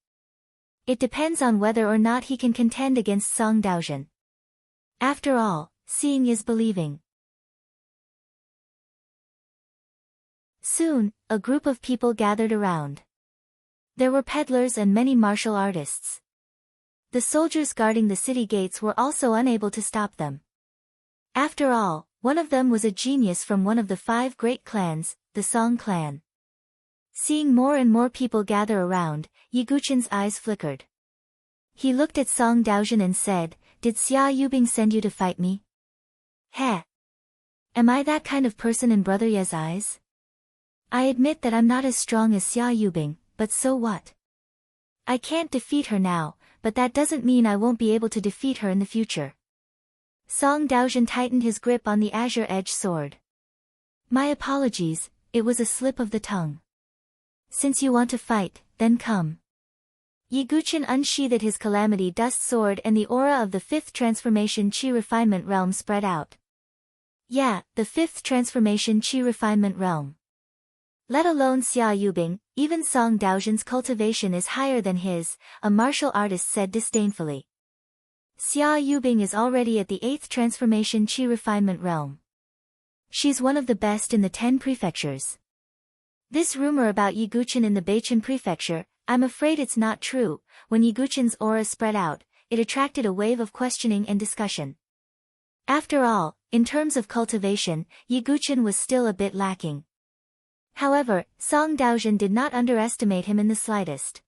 It depends on whether or not he can contend against Song Daojin. After all, seeing is believing. Soon, a group of people gathered around. There were peddlers and many martial artists. The soldiers guarding the city gates were also unable to stop them. After all, one of them was a genius from one of the 5 great clans, the Song clan. Seeing more and more people gather around, Yi Guqin's eyes flickered. He looked at Song Daojin and said, Did Xia Yubing send you to fight me? Heh. Am I that kind of person in Brother Ye's eyes? I admit that I'm not as strong as Xia Yubing, but so what? I can't defeat her now, but that doesn't mean I won't be able to defeat her in the future. Song Daojin tightened his grip on the azure edge sword. My apologies, it was a slip of the tongue. Since you want to fight, then come. Yi Guqin unsheathed his calamity dust sword and the aura of the 5th transformation chi refinement realm spread out. Yeah, the 5th transformation chi refinement realm. Let alone Xia Yubing, even Song Daojin's cultivation is higher than his, a martial artist said disdainfully. Xia Yubing is already at the 8th transformation chi refinement realm. She's one of the best in the 10 prefectures. This rumor about Yi Guqin in the Beichen prefecture, I'm afraid it's not true. When Yi Guqin's aura spread out, it attracted a wave of questioning and discussion. After all, in terms of cultivation, Yi Guqin was still a bit lacking. However, Song Daojin did not underestimate him in the slightest.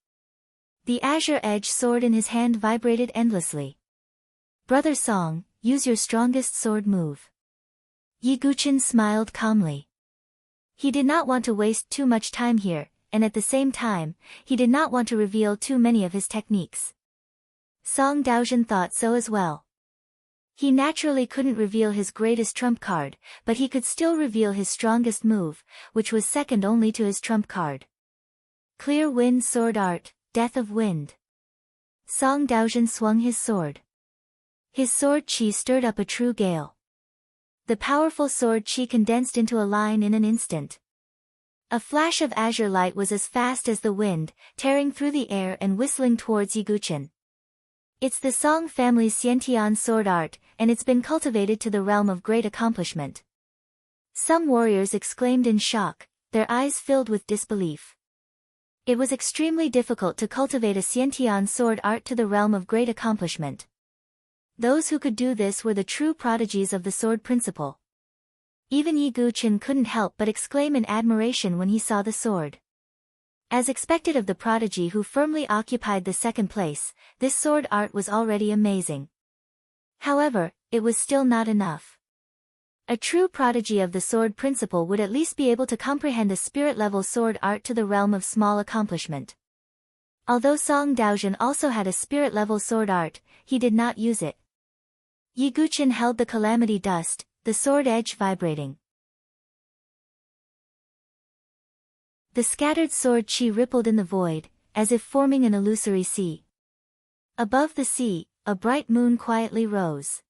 The azure edge sword in his hand vibrated endlessly. Brother Song, use your strongest sword move. Yi Guqin smiled calmly. He did not want to waste too much time here, and at the same time, he did not want to reveal too many of his techniques. Song Daojun thought so as well. He naturally couldn't reveal his greatest trump card, but he could still reveal his strongest move, which was second only to his trump card. Clear Wind Sword Art, Death of Wind. Song Daojun swung his sword. His sword chi stirred up a true gale. The powerful sword chi condensed into a line in an instant. A flash of azure light was as fast as the wind, tearing through the air and whistling towards Yiguchen. It's the Song family's Xiantian sword art, and it's been cultivated to the realm of great accomplishment. Some warriors exclaimed in shock, their eyes filled with disbelief. It was extremely difficult to cultivate a Xiantian sword art to the realm of great accomplishment. Those who could do this were the true prodigies of the sword principle. Even Yiguchen couldn't help but exclaim in admiration when he saw the sword. As expected of the prodigy who firmly occupied the second place, this sword art was already amazing. However, it was still not enough. A true prodigy of the sword principle would at least be able to comprehend a spirit-level sword art to the realm of small accomplishment. Although Song Daojun also had a spirit-level sword art, he did not use it. Yiguchen held the calamity dust, the sword edge vibrating. The scattered sword chi rippled in the void, as if forming an illusory sea. Above the sea, a bright moon quietly rose.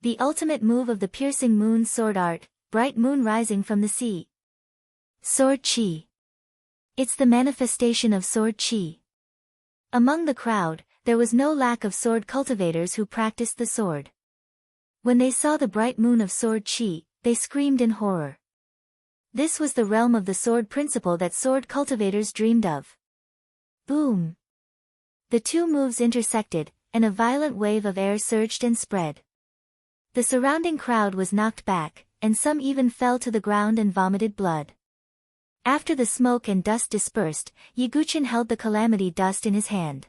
The ultimate move of the piercing moon sword art, bright moon rising from the sea. Sword chi. It's the manifestation of sword chi. Among the crowd, there was no lack of sword cultivators who practiced the sword. When they saw the bright moon of sword chi, they screamed in horror. This was the realm of the sword principle that sword cultivators dreamed of. Boom! The two moves intersected, and a violent wave of air surged and spread. The surrounding crowd was knocked back, and some even fell to the ground and vomited blood. After the smoke and dust dispersed, Yiguchen held the calamity dust in his hand.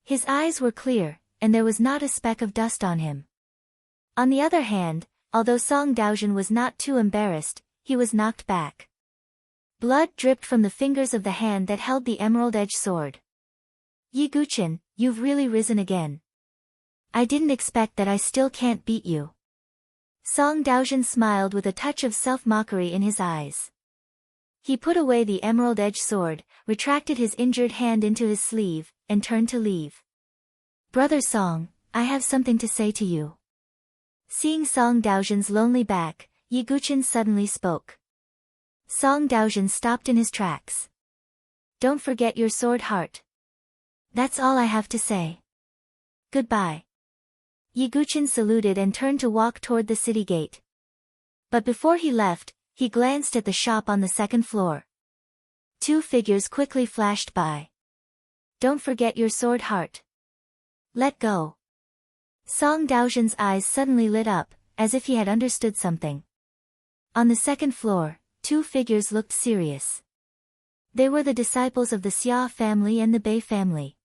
His eyes were clear, and there was not a speck of dust on him. On the other hand, although Song Daojun was not too embarrassed, he was knocked back. Blood dripped from the fingers of the hand that held the emerald-edged sword. Yiguchen, you've really risen again. I didn't expect that I still can't beat you. Song Daojun smiled with a touch of self-mockery in his eyes. He put away the emerald-edged sword, retracted his injured hand into his sleeve, and turned to leave. Brother Song, I have something to say to you. Seeing Song Daojun's lonely back, Yiguchen suddenly spoke. Song Daojun stopped in his tracks. Don't forget your sword heart. That's all I have to say. Goodbye. Yiguchen saluted and turned to walk toward the city gate. But before he left, he glanced at the shop on the second floor. Two figures quickly flashed by. Don't forget your sword heart. Let go. Song Daojun's eyes suddenly lit up, as if he had understood something. On the second floor, two figures looked serious. They were the disciples of the Xia family and the Bei family.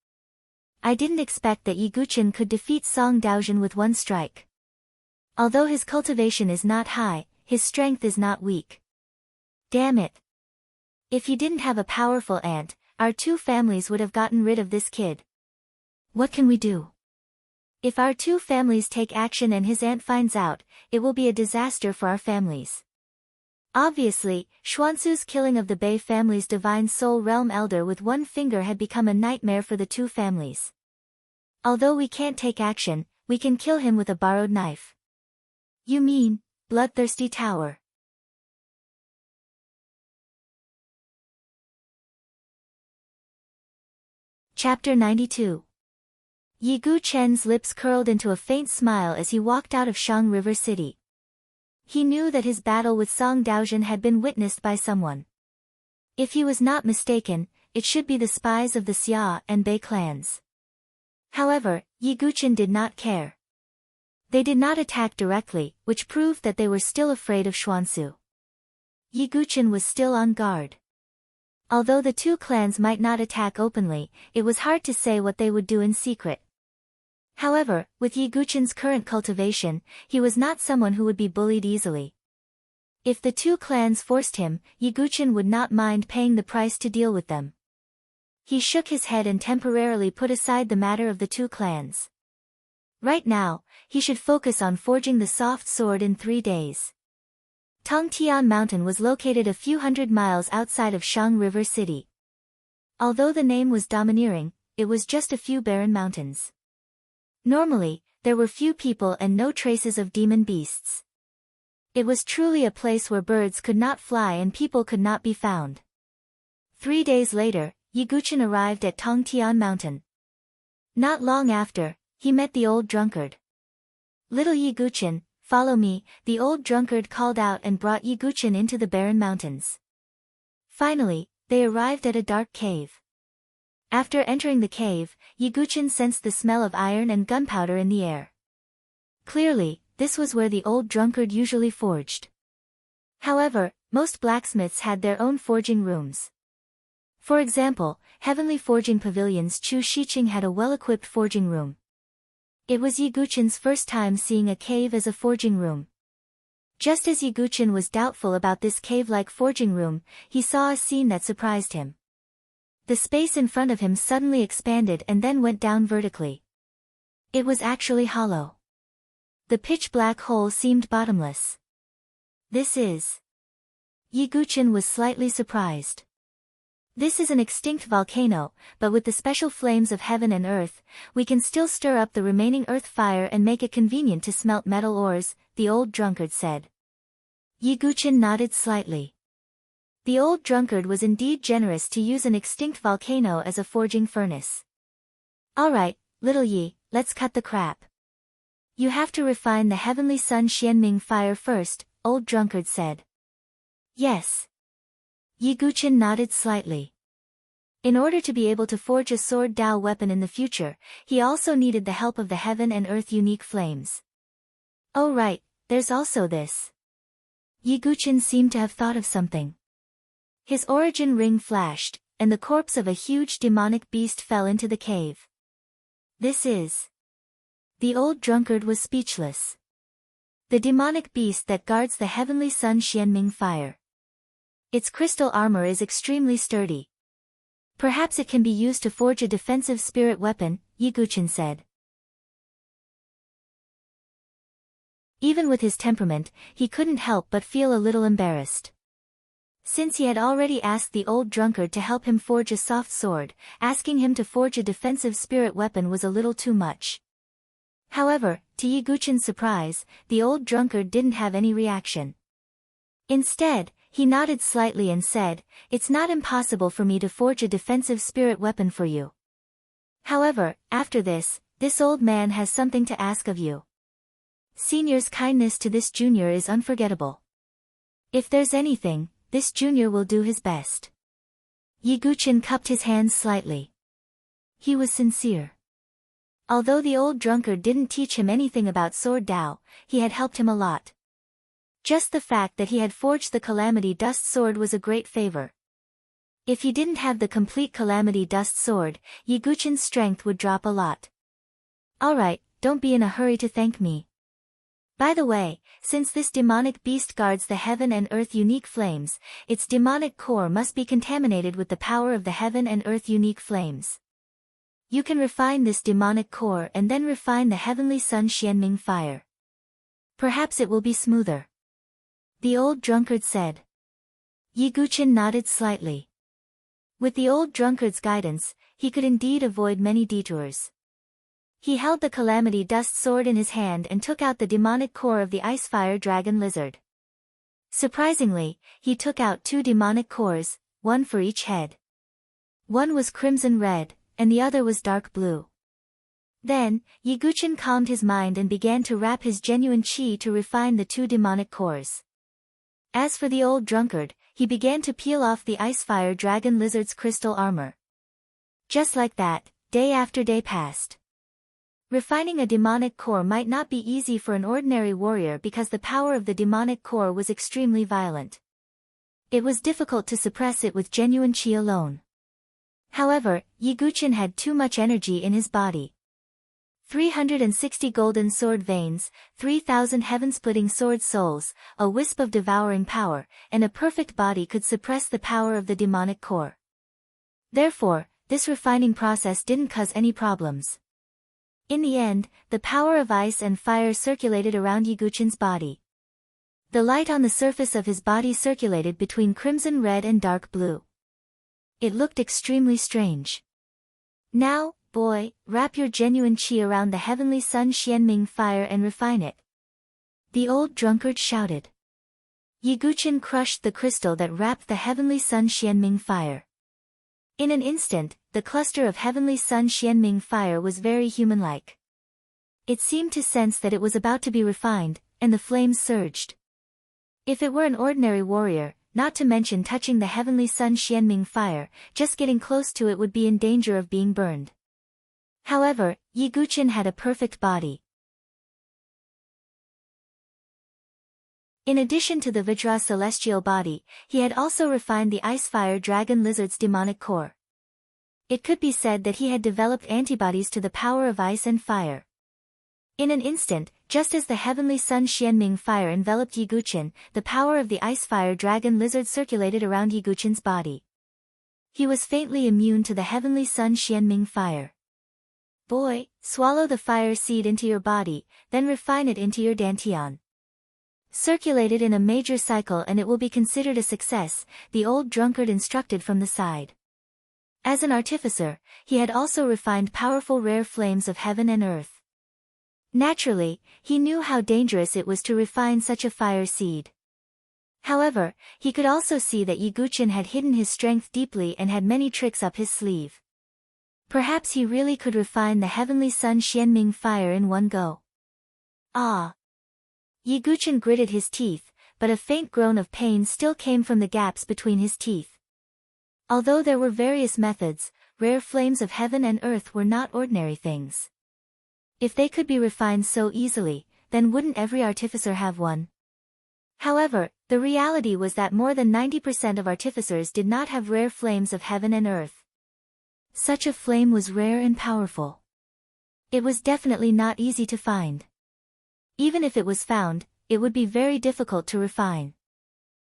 I didn't expect that Yiguchen could defeat Song Daojun with one strike. Although his cultivation is not high, his strength is not weak. Damn it. If he didn't have a powerful aunt, our two families would have gotten rid of this kid. What can we do? If our two families take action and his aunt finds out, it will be a disaster for our families. Obviously, Xuansu's killing of the Bei family's divine soul realm elder with one finger had become a nightmare for the two families. Although we can't take action, we can kill him with a borrowed knife. You mean, bloodthirsty tower? Chapter 92. Yiguchen's lips curled into a faint smile as he walked out of Shang River City. He knew that his battle with Song Daojun had been witnessed by someone. If he was not mistaken, it should be the spies of the Xia and Bei clans. However, Yiguchen did not care. They did not attack directly, which proved that they were still afraid of Xuansu. Yiguchen was still on guard. Although the two clans might not attack openly, it was hard to say what they would do in secret. However, with Yiguchen's current cultivation, he was not someone who would be bullied easily. If the two clans forced him, Yiguchin would not mind paying the price to deal with them. He shook his head and temporarily put aside the matter of the two clans. Right now, he should focus on forging the soft sword in 3 days. Tongtian Mountain was located a few hundred miles outside of Shang River City. Although the name was domineering, it was just a few barren mountains. Normally, there were few people and no traces of demon beasts. It was truly a place where birds could not fly and people could not be found. 3 days later, Yiguchin arrived at Tongtian Mountain. Not long after, he met the old drunkard. "Little Yiguchin, follow me," the old drunkard called out and brought Yiguchin into the barren mountains. Finally, they arrived at a dark cave. After entering the cave, Yiguchin sensed the smell of iron and gunpowder in the air. Clearly, this was where the old drunkard usually forged. However, most blacksmiths had their own forging rooms. For example, Heavenly Forging Pavilion's Chu Shiqing had a well-equipped forging room. It was Yiguchin's first time seeing a cave as a forging room. Just as Yiguchin was doubtful about this cave-like forging room, he saw a scene that surprised him. The space in front of him suddenly expanded and then went down vertically. It was actually hollow. The pitch-black hole seemed bottomless. "This is..." Yiguchin was slightly surprised. "This is an extinct volcano, but with the special flames of heaven and earth, we can still stir up the remaining earth fire and make it convenient to smelt metal ores," the old drunkard said. Yiguchin nodded slightly. The old drunkard was indeed generous to use an extinct volcano as a forging furnace. "All right, little Yi, let's cut the crap. You have to refine the heavenly sun Xianming fire first," old drunkard said. "Yes." Yiguchin nodded slightly. In order to be able to forge a sword Dao weapon in the future, he also needed the help of the heaven and earth unique flames. "Oh right, there's also this." Yiguchin seemed to have thought of something. His origin ring flashed, and the corpse of a huge demonic beast fell into the cave. "This is..." The old drunkard was speechless. "The demonic beast that guards the heavenly sun Xianming fire. Its crystal armor is extremely sturdy. Perhaps it can be used to forge a defensive spirit weapon," Yiguchin said. Even with his temperament, he couldn't help but feel a little embarrassed. Since he had already asked the old drunkard to help him forge a soft sword, asking him to forge a defensive spirit weapon was a little too much. However, to Yiguchin's surprise, the old drunkard didn't have any reaction. Instead, he nodded slightly and said, "It's not impossible for me to forge a defensive spirit weapon for you. However, after this old man has something to ask of you. Senior's kindness to this junior is unforgettable. If there's anything, this junior will do his best." Yiguchin cupped his hands slightly. He was sincere. Although the old drunkard didn't teach him anything about sword Dao, he had helped him a lot. Just the fact that he had forged the Calamity Dust sword was a great favor. If he didn't have the complete Calamity Dust sword, Yiguchin's strength would drop a lot. "Alright, don't be in a hurry to thank me. By the way, since this demonic beast guards the heaven and earth unique flames, its demonic core must be contaminated with the power of the heaven and earth unique flames. You can refine this demonic core and then refine the heavenly sun Xianming fire. Perhaps it will be smoother," the old drunkard said. Yiguchin nodded slightly. With the old drunkard's guidance, he could indeed avoid many detours. He held the Calamity Dust sword in his hand and took out the demonic core of the Icefire Dragon Lizard. Surprisingly, he took out 2 demonic cores, one for each head. One was crimson red, and the other was dark blue. Then, Yiguchin calmed his mind and began to wrap his genuine qi to refine the 2 demonic cores. As for the old drunkard, he began to peel off the Icefire Dragon Lizard's crystal armor. Just like that, day after day passed. Refining a demonic core might not be easy for an ordinary warrior because the power of the demonic core was extremely violent. It was difficult to suppress it with genuine qi alone. However, Yiguchin had too much energy in his body. 360 golden sword veins, 3,000 heaven-splitting sword souls, a wisp of devouring power, and a perfect body could suppress the power of the demonic core. Therefore, this refining process didn't cause any problems. In the end, the power of ice and fire circulated around Yiguchen's body. The light on the surface of his body circulated between crimson red and dark blue. It looked extremely strange. Now, boy, wrap your genuine qi around the heavenly sun Xianming fire and refine it. The old drunkard shouted. Yiguchen crushed the crystal that wrapped the heavenly sun Xianming fire. In an instant, the cluster of heavenly sun Xianming fire was very human-like. It seemed to sense that it was about to be refined, and the flames surged. If it were an ordinary warrior, not to mention touching the heavenly sun Xianming fire, just getting close to it would be in danger of being burned. However, Yiguchen had a perfect body. In addition to the Vajra celestial body, he had also refined the ice-fire dragon lizard's demonic core. It could be said that he had developed antibodies to the power of ice and fire. In an instant, just as the heavenly sun Xianming fire enveloped Yiguchen, the power of the ice-fire dragon lizard circulated around Yiguchen's body. He was faintly immune to the heavenly sun Xianming fire. Boy, swallow the fire seed into your body, then refine it into your dantian. Circulate it in a major cycle and it will be considered a success, the old drunkard instructed from the side. As an artificer, he had also refined powerful rare flames of heaven and earth. Naturally, he knew how dangerous it was to refine such a fire seed. However, he could also see that Yiguchen had hidden his strength deeply and had many tricks up his sleeve. Perhaps he really could refine the heavenly sun Xianming fire in one go. Ah! Yiguchen gritted his teeth, but a faint groan of pain still came from the gaps between his teeth. Although there were various methods, rare flames of heaven and earth were not ordinary things. If they could be refined so easily, then wouldn't every artificer have one? However, the reality was that more than 90% of artificers did not have rare flames of heaven and earth. Such a flame was rare and powerful. It was definitely not easy to find. Even if it was found, it would be very difficult to refine.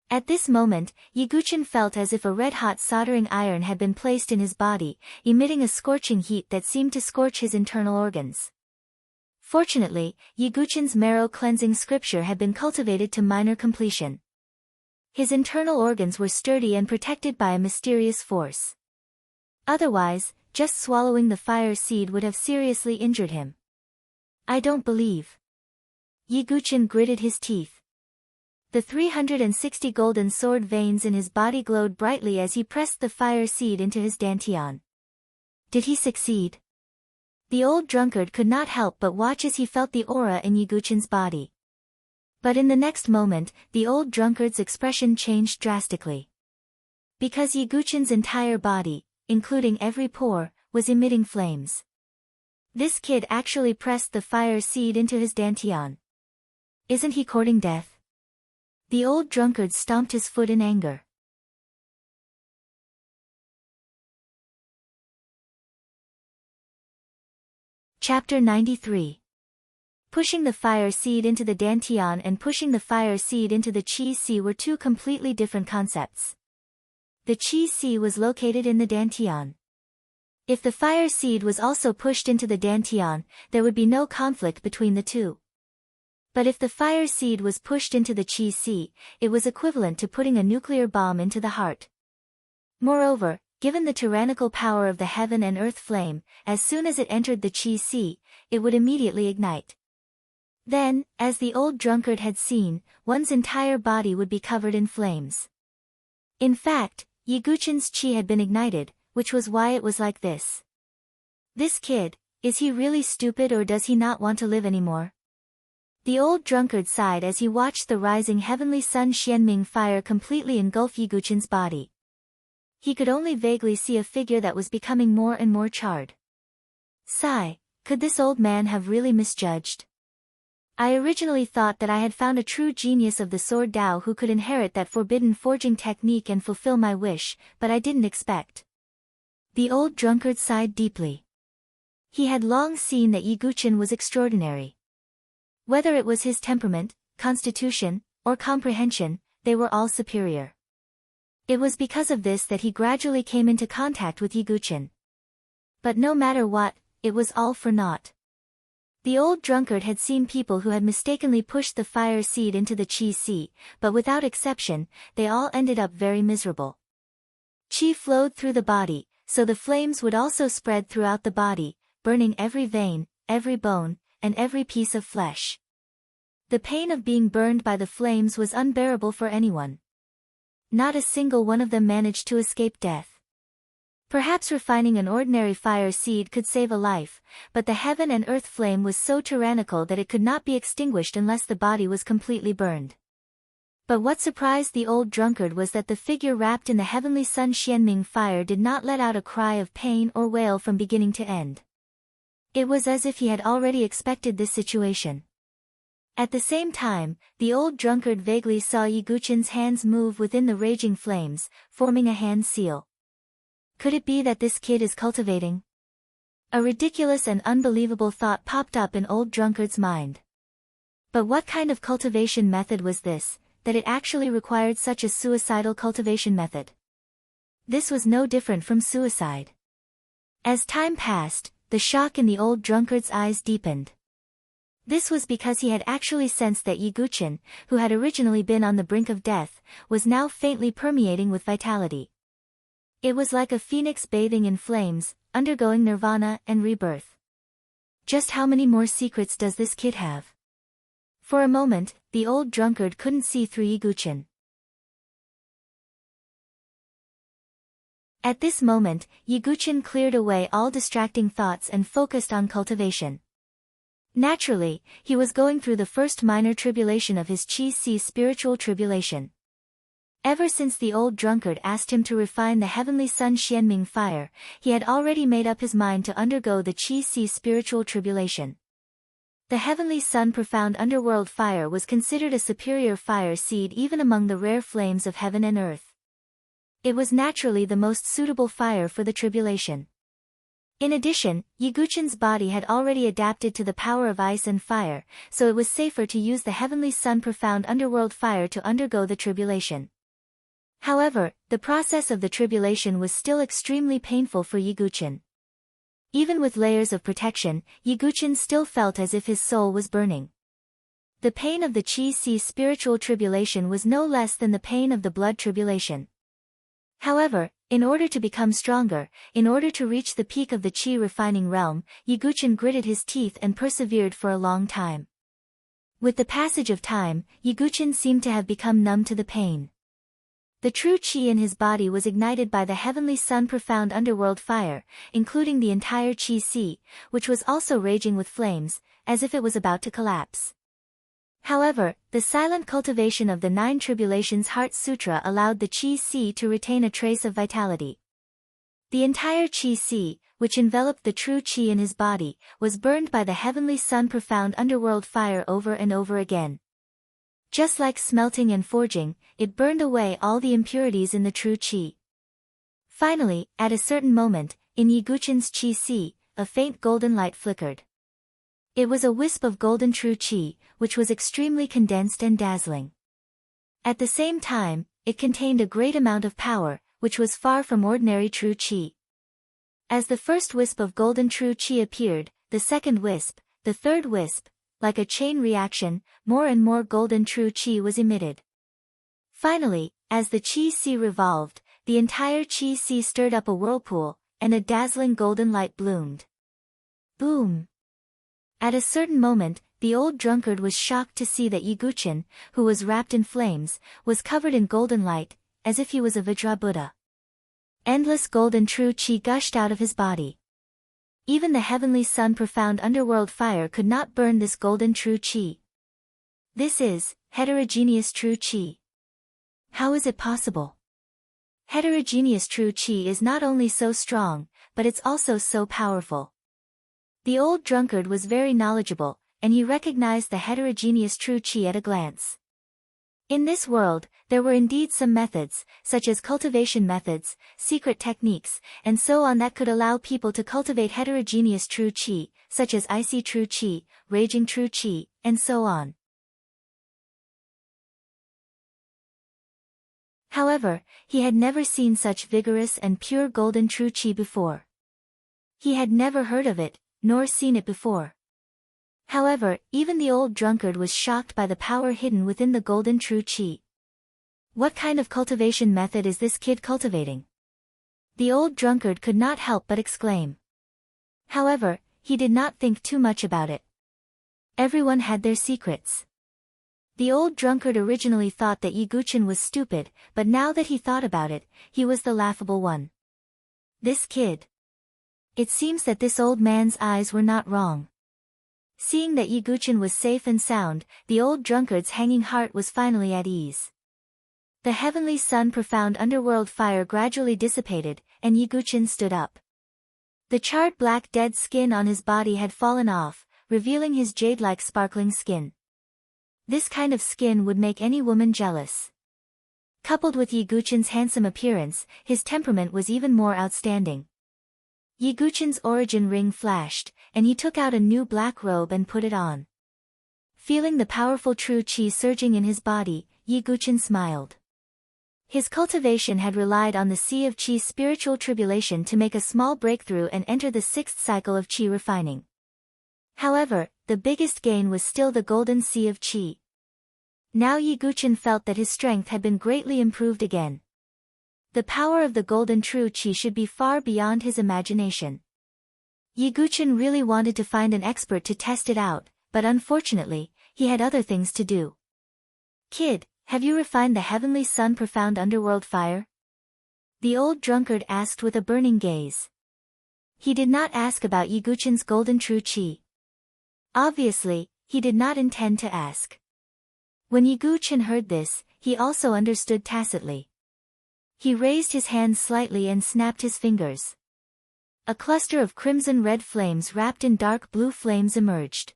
At this moment, Yiguchen felt as if a red-hot soldering iron had been placed in his body, emitting a scorching heat that seemed to scorch his internal organs. Fortunately, Yiguchen's marrow-cleansing scripture had been cultivated to minor completion. His internal organs were sturdy and protected by a mysterious force. Otherwise, just swallowing the fire seed would have seriously injured him. I don't believe. Yiguchen gritted his teeth. The 360 golden sword veins in his body glowed brightly as he pressed the fire seed into his dantian. Did he succeed? The old drunkard could not help but watch as he felt the aura in Yiguchen's body. But in the next moment, the old drunkard's expression changed drastically. Because Yiguchen's entire body, including every pore, was emitting flames. This kid actually pressed the fire seed into his dantian. Isn't he courting death? The old drunkard stomped his foot in anger. Chapter 93. Pushing the fire seed into the dantian and pushing the fire seed into the qi si were two completely different concepts. The qi si was located in the dantian. If the fire seed was also pushed into the dantian, there would be no conflict between the two. But if the fire seed was pushed into the qi si, it was equivalent to putting a nuclear bomb into the heart. Moreover, given the tyrannical power of the heaven and earth flame, as soon as it entered the qi si, it would immediately ignite. Then, as the old drunkard had seen, one's entire body would be covered in flames. In fact, Yiguchen's qi had been ignited, which was why it was like this. This kid, is he really stupid or does he not want to live anymore? The old drunkard sighed as he watched the rising heavenly sun Xianming fire completely engulf Yiguchen's body. He could only vaguely see a figure that was becoming more and more charred. Sigh, could this old man have really misjudged? I originally thought that I had found a true genius of the sword Dao who could inherit that forbidden forging technique and fulfill my wish, but I didn't expect. The old drunkard sighed deeply. He had long seen that Yiguchen was extraordinary. Whether it was his temperament, constitution, or comprehension, they were all superior. It was because of this that he gradually came into contact with Yiguchen. But no matter what, it was all for naught. The old drunkard had seen people who had mistakenly pushed the fire seed into the qi sea, but without exception, they all ended up very miserable. Qi flowed through the body, so the flames would also spread throughout the body, burning every vein, every bone, and every piece of flesh. The pain of being burned by the flames was unbearable for anyone. Not a single one of them managed to escape death. Perhaps refining an ordinary fire seed could save a life, but the heaven and earth flame was so tyrannical that it could not be extinguished unless the body was completely burned. But what surprised the old drunkard was that the figure wrapped in the heavenly sun Xianming fire did not let out a cry of pain or wail from beginning to end. It was as if he had already expected this situation. At the same time, the old drunkard vaguely saw Yiguchen's hands move within the raging flames, forming a hand seal. Could it be that this kid is cultivating? A ridiculous and unbelievable thought popped up in old drunkard's mind. But what kind of cultivation method was this, that it actually required such a suicidal cultivation method? This was no different from suicide. As time passed, the shock in the old drunkard's eyes deepened. This was because he had actually sensed that Yiguchen, who had originally been on the brink of death, was now faintly permeating with vitality. It was like a phoenix bathing in flames, undergoing nirvana and rebirth. Just how many more secrets does this kid have? For a moment, the old drunkard couldn't see through Yiguchen. At this moment, Yiguchen cleared away all distracting thoughts and focused on cultivation. Naturally, he was going through the first minor tribulation of his qi-si spiritual tribulation. Ever since the old drunkard asked him to refine the heavenly sun Xianming fire, he had already made up his mind to undergo the qi-si spiritual tribulation. The heavenly sun profound underworld fire was considered a superior fire seed even among the rare flames of heaven and earth. It was naturally the most suitable fire for the tribulation. In addition, Yiguchen's body had already adapted to the power of ice and fire, so it was safer to use the heavenly sun profound underworld fire to undergo the tribulation. However, the process of the tribulation was still extremely painful for Yiguchen. Even with layers of protection, Yiguchen still felt as if his soul was burning. The pain of the qi-si spiritual tribulation was no less than the pain of the blood tribulation. However, in order to become stronger, in order to reach the peak of the qi refining realm, Yiguchen gritted his teeth and persevered for a long time. With the passage of time, Yiguchen seemed to have become numb to the pain. The true qi in his body was ignited by the heavenly sun profound underworld fire, including the entire qi sea, which was also raging with flames, as if it was about to collapse. However, the silent cultivation of the Nine Tribulations Heart Sutra allowed the qi sea to retain a trace of vitality. The entire qi sea, which enveloped the true qi in his body, was burned by the heavenly sun profound underworld fire over and over again. Just like smelting and forging, it burned away all the impurities in the true qi. Finally, at a certain moment, in Yiguchen's qi sea, a faint golden light flickered. It was a wisp of golden true qi, which was extremely condensed and dazzling. At the same time, it contained a great amount of power, which was far from ordinary true qi. As the first wisp of golden true qi appeared, the second wisp, the third wisp, like a chain reaction, more and more golden true qi was emitted. Finally, as the qi sea revolved, the entire qi sea stirred up a whirlpool, and a dazzling golden light bloomed. Boom! At a certain moment, the old drunkard was shocked to see that Yiguchen, who was wrapped in flames, was covered in golden light, as if he was a Vajra Buddha. Endless golden true qi gushed out of his body. Even the heavenly sun profound underworld fire could not burn this golden true qi. This is heterogeneous true qi. How is it possible? Heterogeneous true qi is not only so strong, but it's also so powerful. The old drunkard was very knowledgeable, and he recognized the heterogeneous true qi at a glance. In this world, there were indeed some methods, such as cultivation methods, secret techniques, and so on that could allow people to cultivate heterogeneous true qi, such as icy true qi, raging true qi, and so on. However, he had never seen such vigorous and pure golden true qi before. He had never heard of it, nor seen it before. However, even the old drunkard was shocked by the power hidden within the golden true qi. What kind of cultivation method is this kid cultivating? The old drunkard could not help but exclaim. However, he did not think too much about it. Everyone had their secrets. The old drunkard originally thought that Yiguchen was stupid, but now that he thought about it, he was the laughable one. This kid. It seems that this old man's eyes were not wrong. Seeing that Yiguchen was safe and sound, the old drunkard's hanging heart was finally at ease. The heavenly sun profound underworld fire gradually dissipated, and Yiguchen stood up. The charred black dead skin on his body had fallen off, revealing his jade-like sparkling skin. This kind of skin would make any woman jealous. Coupled with Yiguchen's handsome appearance, his temperament was even more outstanding. Yiguchen's origin ring flashed, and he took out a new black robe and put it on. Feeling the powerful true qi surging in his body, Yiguchen smiled. His cultivation had relied on the sea of qi spiritual tribulation to make a small breakthrough and enter the sixth cycle of qi refining. However, the biggest gain was still the golden sea of qi. Now Yiguchen felt that his strength had been greatly improved again. The power of the golden true qi should be far beyond his imagination. Yiguchen really wanted to find an expert to test it out, but unfortunately, he had other things to do. Kid, have you refined the heavenly sun profound underworld fire? The old drunkard asked with a burning gaze. He did not ask about Yiguchen's golden true qi. Obviously, he did not intend to ask. When Yiguchen heard this, he also understood tacitly. He raised his hands slightly and snapped his fingers. A cluster of crimson-red flames wrapped in dark blue flames emerged.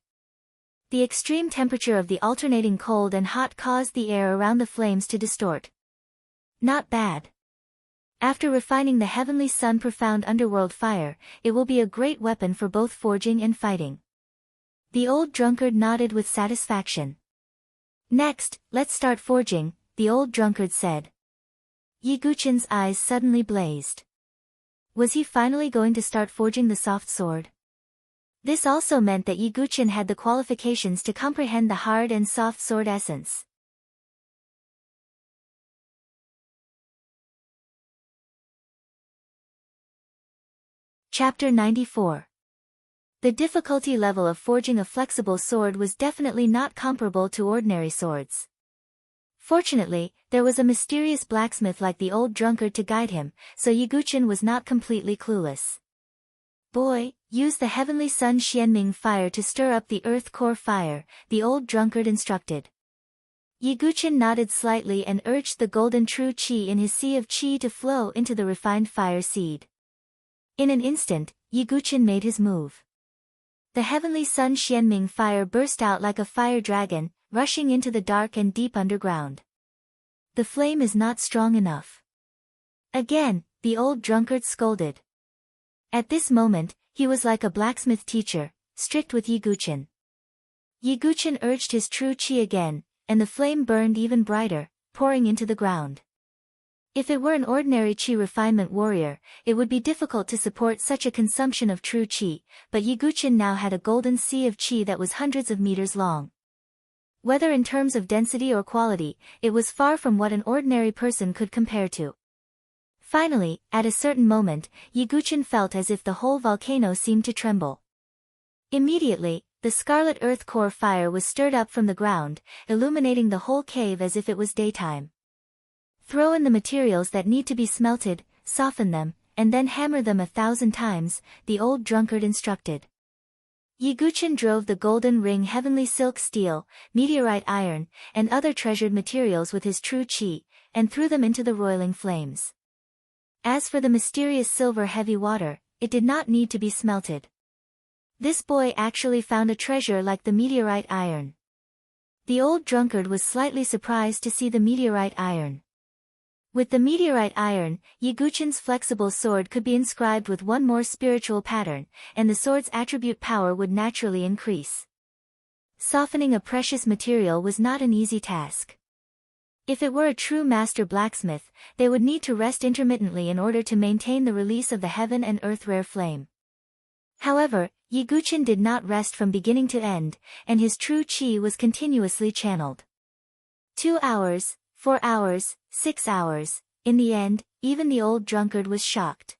The extreme temperature of the alternating cold and hot caused the air around the flames to distort. Not bad. After refining the heavenly sun profound underworld fire, it will be a great weapon for both forging and fighting. The old drunkard nodded with satisfaction. Next, let's start forging, the old drunkard said. Yiguchen's eyes suddenly blazed. Was he finally going to start forging the soft sword? This also meant that Yiguchen had the qualifications to comprehend the hard and soft sword essence. Chapter 94. The difficulty level of forging a flexible sword was definitely not comparable to ordinary swords. Fortunately, there was a mysterious blacksmith like the old drunkard to guide him, so Yiguchen was not completely clueless. Boy, use the heavenly sun Xianming fire to stir up the earth core fire, the old drunkard instructed. Yiguchen nodded slightly and urged the golden true qi in his sea of qi to flow into the refined fire seed. In an instant, Yiguchen made his move. The heavenly sun Xianming fire burst out like a fire dragon, rushing into the dark and deep underground. The flame is not strong enough. Again, the old drunkard scolded. At this moment, he was like a blacksmith teacher, strict with Yiguchen. Yiguchen urged his true qi again, and the flame burned even brighter, pouring into the ground. If it were an ordinary qi refinement warrior, it would be difficult to support such a consumption of true qi, but Yiguchen now had a golden sea of qi that was hundreds of meters long. Whether in terms of density or quality, it was far from what an ordinary person could compare to. Finally, at a certain moment, Yiguchen felt as if the whole volcano seemed to tremble. Immediately, the scarlet earth core fire was stirred up from the ground, illuminating the whole cave as if it was daytime. Throw in the materials that need to be smelted, soften them, and then hammer them 1,000 times, the old drunkard instructed. Yiguchen drove the golden ring heavenly silk steel, meteorite iron, and other treasured materials with his true qi, and threw them into the roiling flames. As for the mysterious silver heavy water, it did not need to be smelted. This boy actually found a treasure like the meteorite iron. The old drunkard was slightly surprised to see the meteorite iron. With the meteorite iron, Yiguchen's flexible sword could be inscribed with one more spiritual pattern, and the sword's attribute power would naturally increase. Softening a precious material was not an easy task. If it were a true master blacksmith, they would need to rest intermittently in order to maintain the release of the heaven and earth rare flame. However, Yiguchen did not rest from beginning to end, and his true qi was continuously channeled. 2 hours, 4 hours, 6 hours, in the end, even the old drunkard was shocked.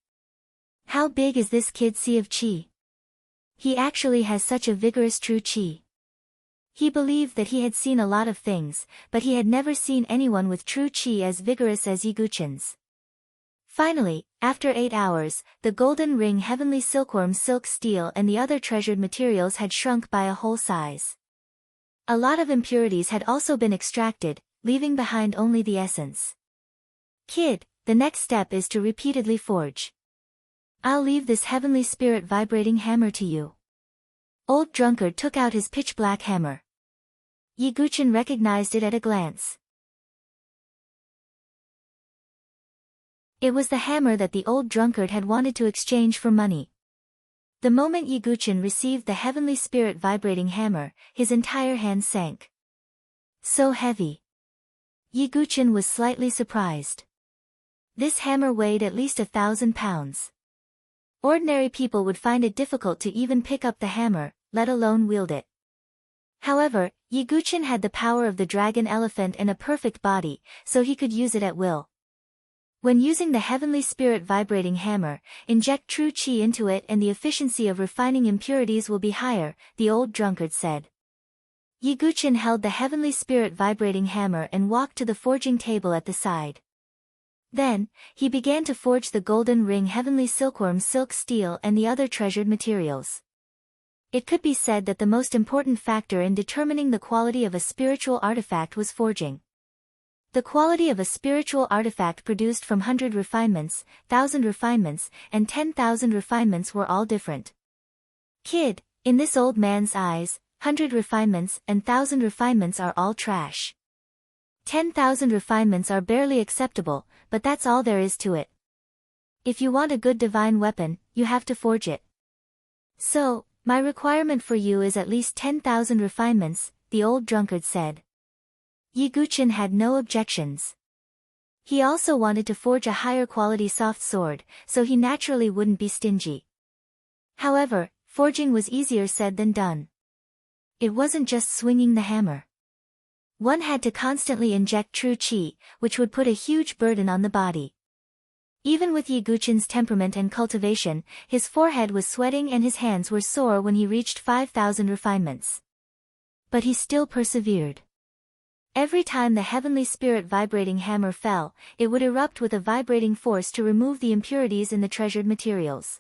How big is this kid's sea of qi? He actually has such a vigorous true qi. He believed that he had seen a lot of things, but he had never seen anyone with true qi as vigorous as Yiguchen's. Finally, after 8 hours, the golden ring heavenly silkworm silk steel and the other treasured materials had shrunk by a whole size. A lot of impurities had also been extracted, leaving behind only the essence. Kid, the next step is to repeatedly forge. I'll leave this heavenly spirit vibrating hammer to you. Old drunkard took out his pitch-black hammer. Yiguchen recognized it at a glance. It was the hammer that the old drunkard had wanted to exchange for money. The moment Yiguchen received the heavenly spirit vibrating hammer, his entire hand sank. So heavy. Yiguchen was slightly surprised. This hammer weighed at least 1,000 pounds. Ordinary people would find it difficult to even pick up the hammer, let alone wield it. However, Yiguchen had the power of the dragon elephant and a perfect body, so he could use it at will. When using the heavenly spirit vibrating hammer, inject true qi into it and the efficiency of refining impurities will be higher, the old drunkard said. Yiguchen held the heavenly spirit vibrating hammer and walked to the forging table at the side. Then, he began to forge the golden ring heavenly silkworm silk steel and the other treasured materials. It could be said that the most important factor in determining the quality of a spiritual artifact was forging. The quality of a spiritual artifact produced from 100 refinements, 1,000 refinements, and 10,000 refinements were all different. Kid, in this old man's eyes, 100 refinements and 1,000 refinements are all trash. 10,000 refinements are barely acceptable, but that's all there is to it. If you want a good divine weapon, you have to forge it. So, my requirement for you is at least 10,000 refinements, the old drunkard said. Yiguchen had no objections. He also wanted to forge a higher quality soft sword, so he naturally wouldn't be stingy. However, forging was easier said than done. It wasn't just swinging the hammer. One had to constantly inject true qi, which would put a huge burden on the body. Even with Yiguchen's temperament and cultivation, his forehead was sweating and his hands were sore when he reached 5,000 refinements. But he still persevered. Every time the heavenly spirit vibrating hammer fell, it would erupt with a vibrating force to remove the impurities in the treasured materials.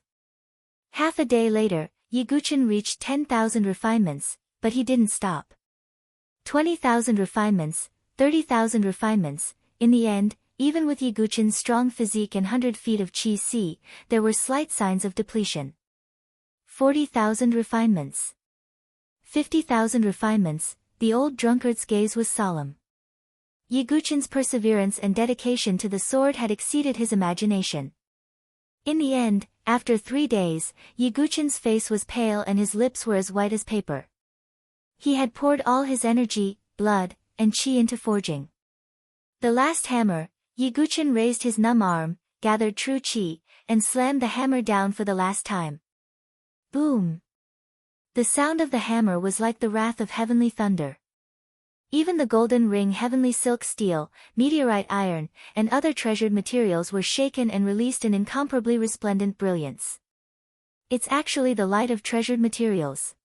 Half a day later, Yiguchen reached 10,000 refinements, but he didn't stop. 20,000 refinements, 30,000 refinements, in the end, even with Yiguchen's strong physique and 100 feet of qi, there were slight signs of depletion. 40,000 refinements. 50,000 refinements, the old drunkard's gaze was solemn. Yiguchen's perseverance and dedication to the sword had exceeded his imagination. In the end, after 3 days, Yiguchen's face was pale and his lips were as white as paper. He had poured all his energy, blood, and qi into forging. The last hammer, Yiguchen raised his numb arm, gathered true qi, and slammed the hammer down for the last time. Boom! The sound of the hammer was like the wrath of heavenly thunder. Even the golden ring heavenly silk steel, meteorite iron, and other treasured materials were shaken and released in incomparably resplendent brilliance. It's actually the light of treasured materials.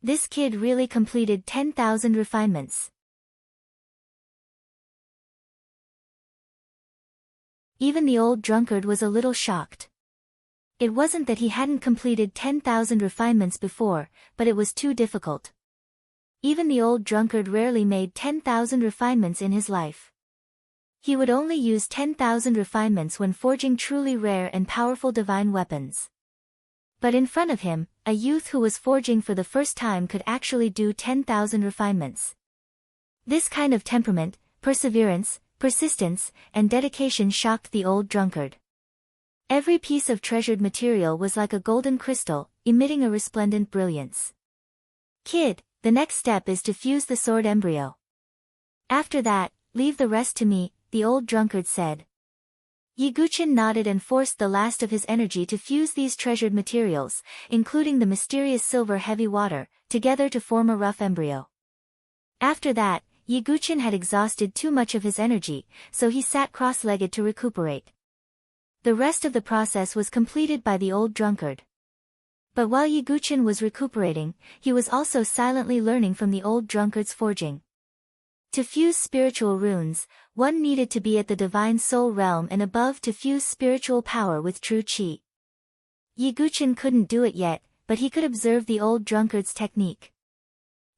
This kid really completed 10,000 refinements. Even the old drunkard was a little shocked. It wasn't that he hadn't completed 10,000 refinements before, but it was too difficult. Even the old drunkard rarely made 10,000 refinements in his life. He would only use 10,000 refinements when forging truly rare and powerful divine weapons. But in front of him, a youth who was forging for the first time could actually do 10,000 refinements. This kind of temperament, perseverance, persistence, and dedication shocked the old drunkard. Every piece of treasured material was like a golden crystal, emitting a resplendent brilliance. Kid, the next step is to fuse the sword embryo. After that, leave the rest to me, the old drunkard said. Yiguchin nodded and forced the last of his energy to fuse these treasured materials, including the mysterious silver heavy water, together to form a rough embryo. After that, Yiguchin had exhausted too much of his energy, so he sat cross-legged to recuperate. The rest of the process was completed by the old drunkard. But while Yiguchin was recuperating, he was also silently learning from the old drunkard's forging. To fuse spiritual runes, one needed to be at the divine soul realm and above to fuse spiritual power with true qi. Yiguchin couldn't do it yet, but he could observe the old drunkard's technique.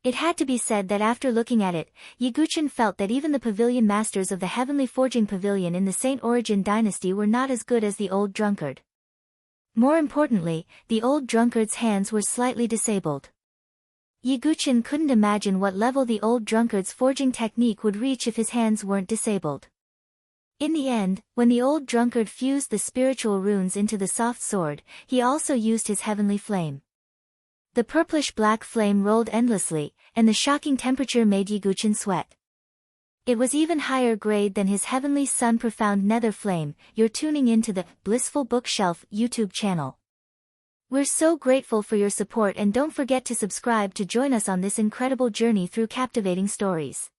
It had to be said that after looking at it, Yiguchin felt that even the pavilion masters of the heavenly forging pavilion in the Saint Origin dynasty were not as good as the old drunkard. More importantly, the old drunkard's hands were slightly disabled. Yiguchin couldn't imagine what level the old drunkard's forging technique would reach if his hands weren't disabled. In the end, when the old drunkard fused the spiritual runes into the soft sword, he also used his heavenly flame. The purplish-black flame rolled endlessly, and the shocking temperature made Yiguchin sweat. It was even higher grade than his heavenly sun profound nether flame. You're tuning into the Blissful Bookshelf YouTube channel. We're so grateful for your support, and don't forget to subscribe to join us on this incredible journey through captivating stories.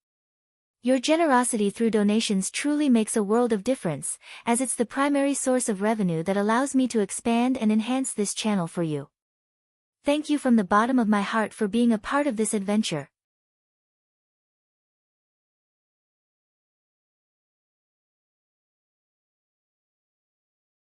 Your generosity through donations truly makes a world of difference, as it's the primary source of revenue that allows me to expand and enhance this channel for you. Thank you from the bottom of my heart for being a part of this adventure.